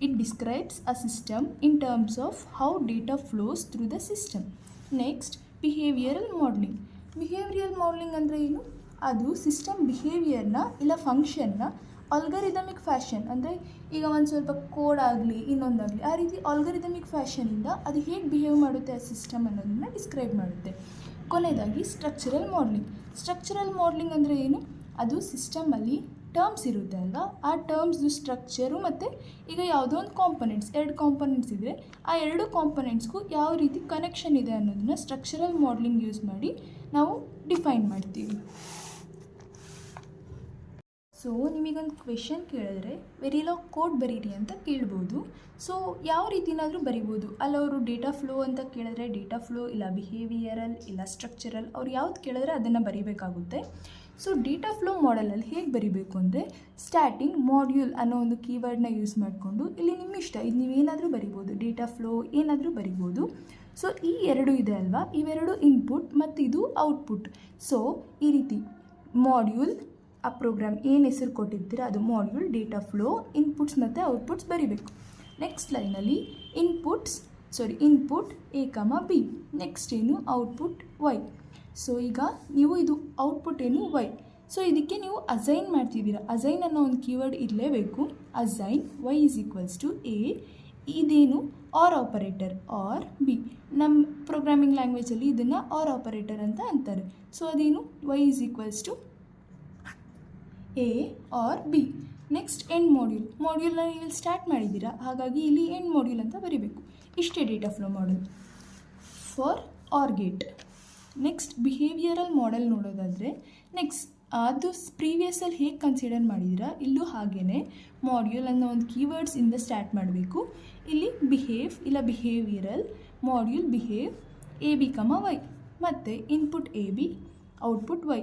it describes a system in terms of how data flows through the system. Next behavioural modelling. Behavioural modelling ಅಂದರೆ ಏನು? ಅದು ಸಿಸ್ಟಮ್ ಬಿಹೇವಿಯರ್ನ ಇಲ್ಲ ಫಂಕ್ಷನ್ನ ಆಲ್ಗರಿದಮಿಕ್ ಫ್ಯಾಷನ್, ಅಂದರೆ ಈಗ ಒಂದು ಸ್ವಲ್ಪ ಕೋಡ್ ಆಗಲಿ ಇನ್ನೊಂದಾಗಲಿ ಆ ರೀತಿ ಆಲ್ಗರಿದಮಿಕ್ ಫ್ಯಾಷನಿಂದ ಅದು ಹೇಗೆ ಬಿಹೇವ್ ಮಾಡುತ್ತೆ ಆ ಸಿಸ್ಟಮ್ ಅನ್ನೋದನ್ನು ಡಿಸ್ಕ್ರೈಬ್ ಮಾಡುತ್ತೆ. ಕೊನೆಯದಾಗಿ ಸ್ಟ್ರಕ್ಚರಲ್ ಮಾಡಲಿಂಗ್. ಸ್ಟ್ರಕ್ಚರಲ್ ಮಾಡಲಿಂಗ್ ಅಂದರೆ ಏನು? ಅದು ಸಿಸ್ಟಮಲ್ಲಿ ಟರ್ಮ್ಸ್ ಇರುತ್ತೆ ಅಲ್ವಾ, ಆ ಟರ್ಮ್ಸ್ದು ಸ್ಟ್ರಕ್ಚರು ಮತ್ತು ಈಗ ಯಾವುದೋ ಒಂದು ಕಾಂಪೊನೆಂಟ್ಸ್, 2 ಕಾಂಪೊನೆಂಟ್ಸ್ ಇದ್ದರೆ ಆ 2 ಕಾಂಪೊನೆಂಟ್ಸ್ಗೂ ಯಾವ ರೀತಿ ಕನೆಕ್ಷನ್ ಇದೆ ಅನ್ನೋದನ್ನು ಸ್ಟ್ರಕ್ಚರಲ್ ಮಾಡಲಿಂಗ್ ಯೂಸ್ ಮಾಡಿ ನಾವು ಡಿಫೈನ್ ಮಾಡ್ತೀವಿ. ಸೊ ನಿಮಗೊಂದು ಕ್ವೆಶನ್ ಕೇಳಿದ್ರೆ ವೆರಿಲಾಗ್ ಕೋಡ್ ಬರೀರಿ ಅಂತ ಕೇಳ್ಬೋದು. ಸೊ ಯಾವ ರೀತಿನಾದರೂ ಬರಿಬೋದು. ಅಲ್ಲವರು ಡೇಟಾ ಫ್ಲೋ ಅಂತ ಕೇಳಿದ್ರೆ ಡೇಟಾ ಫ್ಲೋ, ಇಲ್ಲ ಬಿಹೇವಿಯರಲ್, ಇಲ್ಲ ಸ್ಟ್ರಕ್ಚರಲ್, ಅವ್ರು ಯಾವ್ದು ಕೇಳಿದ್ರೆ ಅದನ್ನು ಬರೀಬೇಕಾಗುತ್ತೆ. ಸೊ ಡೇಟಾ ಫ್ಲೋ ಮಾಡಲಲ್ಲಿ ಹೇಗೆ ಬರಿಬೇಕು ಅಂದರೆ ಸ್ಟಾರ್ಟಿಂಗ್ ಮಾಡ್ಯೂಲ್ ಅನ್ನೋ ಒಂದು ಕೀವರ್ಡ್ನ ಯೂಸ್ ಮಾಡಿಕೊಂಡು ಇಲ್ಲಿ ನಿಮ್ಮ ಇಷ್ಟ, ಇದು ನೀವೇನಾದರೂ ಬರಿಬೋದು, ಡೇಟಾ ಫ್ಲೋ ಏನಾದರೂ ಬರಿಬೋದು. ಸೊ ಈ 2 ಇದೆ ಅಲ್ವಾ, ಇವೆರಡು ಇನ್ಪುಟ್ ಮತ್ತು ಇದು ಔಟ್ಪುಟ್. ಸೊ ಈ ರೀತಿ ಮಾಡ್ಯೂಲ್, ಆ ಪ್ರೋಗ್ರಾಮ್ ಏನು ಹೆಸರು ಕೊಟ್ಟಿರ್ತೀರ ಅದು ಮಾಡ್ಯೂಲ್, ಡೇಟಾ ಫ್ಲೋ, ಇನ್ಪುಟ್ಸ್ ಮತ್ತು ಔಟ್ಪುಟ್ಸ್ ಬರಿಬೇಕು. ನೆಕ್ಸ್ಟ್ ಲೈನಲ್ಲಿ ಇನ್ಪುಟ್ A, B. ನೆಕ್ಸ್ಟ್ ಏನು? Output Y. ಸೊ ಈಗ ನೀವು ಇದು ಔಟ್ಪುಟ್ ಏನು? Y. ಸೊ ಇದಕ್ಕೆ ನೀವು ಅಸೈನ್ ಮಾಡ್ತಿದ್ದೀರಾ. ಅಸೈನ್ ಅನ್ನೋ ಒಂದು ಕೀವರ್ಡ್ ಇರಲೇಬೇಕು. Assign Y = A. ಇದೇನು? Or operator, or B. ನಮ್ಮ ಪ್ರೋಗ್ರಾಮಿಂಗ್ ಲ್ಯಾಂಗ್ವೇಜಲ್ಲಿ ಇದನ್ನು ಆರ್ ಆಪರೇಟರ್ ಅಂತ ಅಂತಾರೆ. ಸೊ ಅದೇನು? Y = A or B. Next end ಮಾಡ್ಯೂಲ್ನ ನೀವು ಸ್ಟಾರ್ಟ್ ಮಾಡಿದ್ದೀರಾ, ಹಾಗಾಗಿ ಇಲ್ಲಿ ಎಂಡ್ ಮಾಡ್ಯೂಲ್ ಅಂತ ಬರೀಬೇಕು. ಇಷ್ಟೇ data flow model for R gate. Next behavioural model ನೋಡೋದಾದರೆ ನೆಕ್ಸ್ಟ್ ಅದು ಪ್ರೀವಿಯಸ್ಸಲ್ಲಿ ಹೇಗೆ ಕನ್ಸಿಡರ್ ಮಾಡಿದ್ದೀರಾ ಇಲ್ಲೂ ಹಾಗೇ ಮಾಡ್ಯೂಲ್ ಅನ್ನೋ ಒಂದು ಕೀವರ್ಡ್ಸಿಂದ ಸ್ಟಾರ್ಟ್ ಮಾಡಬೇಕು. ಇಲ್ಲಿ ಬಿಹೇವ್ ಇಲ್ಲ behavioural module behave AB, Y ಮತ್ತು ಇನ್ಪುಟ್ AB, ಔಟ್ಪುಟ್ Y.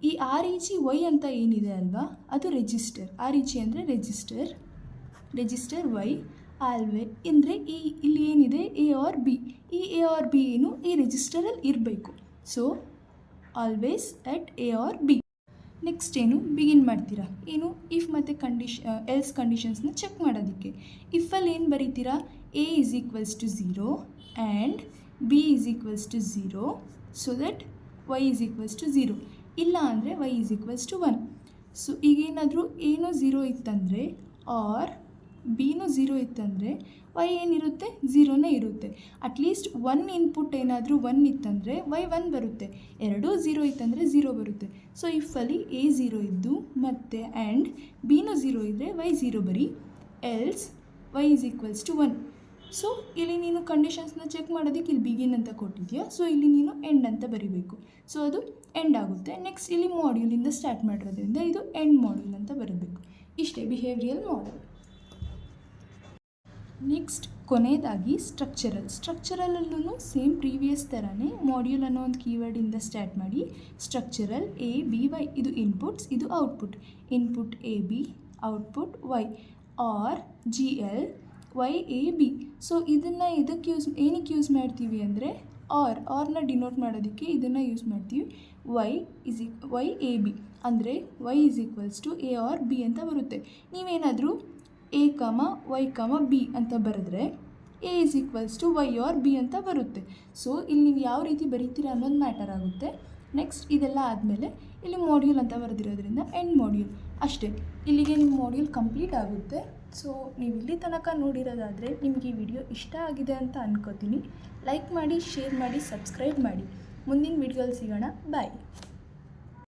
ಈ REG-Y ಅಂತ ಏನಿದೆ ಅಲ್ವಾ, ಅದು ರಿಜಿಸ್ಟರ್. REG ಅಂದರೆ ರಿಜಿಸ್ಟರ್ Y ಆಲ್ವೇ ಅಂದರೆ ಇಲ್ಲಿ ಏನಿದೆ A or B, ಈ A or B ಏನು ಈ ರಿಜಿಸ್ಟರಲ್ಲಿ ಇರಬೇಕು. So always at A or B. Next ಏನು? ಬಿಗಿನ್ ಮಾಡ್ತೀರಾ. ಏನು? ಇಫ್ ಮತ್ತು ಎಲ್ಸ್ ಕಂಡೀಷನ್ಸ್ನ ಚೆಕ್ ಮಾಡೋದಕ್ಕೆ. ಇಫಲ್ಲಿ ಏನು ಬರೀತೀರಾ? A = 0 and B = 0 so that Y = 0. ಇಲ್ಲ ಅಂದರೆ Y = 1. ಸೊ ಈಗೇನಾದರೂ ಏನೋ 0 ಇತ್ತಂದರೆ ಆರ್ ಬಿನೂ 0 ಇತ್ತಂದರೆ Y ಏನಿರುತ್ತೆ? 0ನೇ ಇರುತ್ತೆ. ಅಟ್ಲೀಸ್ಟ್ 1 ಇನ್ಪುಟ್ ಏನಾದರೂ 1 ಇತ್ತಂದರೆ Y 1 ಬರುತ್ತೆ. 2 0 ಇತ್ತಂದರೆ 0 ಬರುತ್ತೆ. ಸೊ ಇಫಲ್ಲಿ A 0 ಇದ್ದು ಮತ್ತು ಆ್ಯಂಡ್ ಬಿನೂ 0 ಇದ್ದರೆ Y 0 ಬರೀ, ಎಲ್ಸ್ Y = 1. ಸೊ ಇಲ್ಲಿ ನೀನು ಕಂಡೀಷನ್ಸ್ನ ಚೆಕ್ ಮಾಡೋದಕ್ಕೆ ಇಲ್ಲಿ ಬಿಗಿನ್ ಅಂತ ಕೊಟ್ಟಿದ್ಯಾ, ಸೊ ಇಲ್ಲಿ ನೀನು ಎಂಡ್ ಅಂತ ಬರೀಬೇಕು. ಸೊ ಅದು ಎಂಡ್ ಆಗುತ್ತೆ. ನೆಕ್ಸ್ಟ್ ಇಲ್ಲಿ ಮಾಡ್ಯೂಲಿಂದ ಸ್ಟಾರ್ಟ್ ಮಾಡಿರೋದ್ರಿಂದ ಇದು ಎಂಡ್ ಮಾಡ್ಯೂಲ್ ಅಂತ ಬರಬೇಕು. ಇಷ್ಟೇ ಬಿಹೇವಿಯರಲ್ ಮಾಡೆಲ್. ನೆಕ್ಸ್ಟ್ ಕೊನೆಯದಾಗಿ ಸ್ಟ್ರಕ್ಚರಲ್ಲೂ ಸೇಮ್ ಪ್ರೀವಿಯಸ್ ಥರನೇ ಮಾಡ್ಯೂಲ್ ಅನ್ನೋ ಒಂದು ಕೀವರ್ಡಿಂದ ಸ್ಟಾರ್ಟ್ ಮಾಡಿ ಸ್ಟ್ರಕ್ಚರಲ್ A, B, Y. ಇದು ಇನ್ಪುಟ್ಸ್, ಇದು output. Input AB, output Y or GL Y A B. ಸೊ ಇದನ್ನು ಏನಕ್ಕೆ ಯೂಸ್ ಮಾಡ್ತೀವಿ ಅಂದರೆ ಆರ್ನ ಡಿನೋಟ್ ಮಾಡೋದಕ್ಕೆ ಇದನ್ನು ಯೂಸ್ ಮಾಡ್ತೀವಿ. Y A B ಅಂದರೆ Y = A or B ಅಂತ ಬರುತ್ತೆ. ನೀವೇನಾದರೂ A, Y, B ಅಂತ ಬರೆದ್ರೆ A = Y or B ಅಂತ ಬರುತ್ತೆ. ಸೊ ಇಲ್ಲಿ ನೀವು ಯಾವ ರೀತಿ ಬರೀತೀರಾ ಅನ್ನೋದು ಮ್ಯಾಟರ್ ಆಗುತ್ತೆ. ನೆಕ್ಸ್ಟ್ ಇದೆಲ್ಲ ಆದಮೇಲೆ ಇಲ್ಲಿ ಮಾಡ್ಯೂಲ್ ಅಂತ ಬರೆದಿರೋದ್ರಿಂದ ಎಂಡ್ ಮಾಡ್ಯೂಲ್ ಅಷ್ಟೇ. ಇಲ್ಲಿಗೆ ನಿಮ್ಮ ಮಾಡ್ಯೂಲ್ ಕಂಪ್ಲೀಟ್ ಆಗುತ್ತೆ. ಸೊ ನೀವು ಇಲ್ಲಿ ತನಕ ನೋಡಿರೋದಾದರೆ ನಿಮಗೆ ಈ ವಿಡಿಯೋ ಇಷ್ಟ ಆಗಿದೆ ಅಂತ ಅನ್ಕೋತೀನಿ. ಲೈಕ್ ಮಾಡಿ, ಶೇರ್ ಮಾಡಿ, ಸಬ್ಸ್ಕ್ರೈಬ್ ಮಾಡಿ. ಮುಂದಿನ ವಿಡಿಯೋಲಿ ಸಿಗೋಣ. ಬಾಯ್.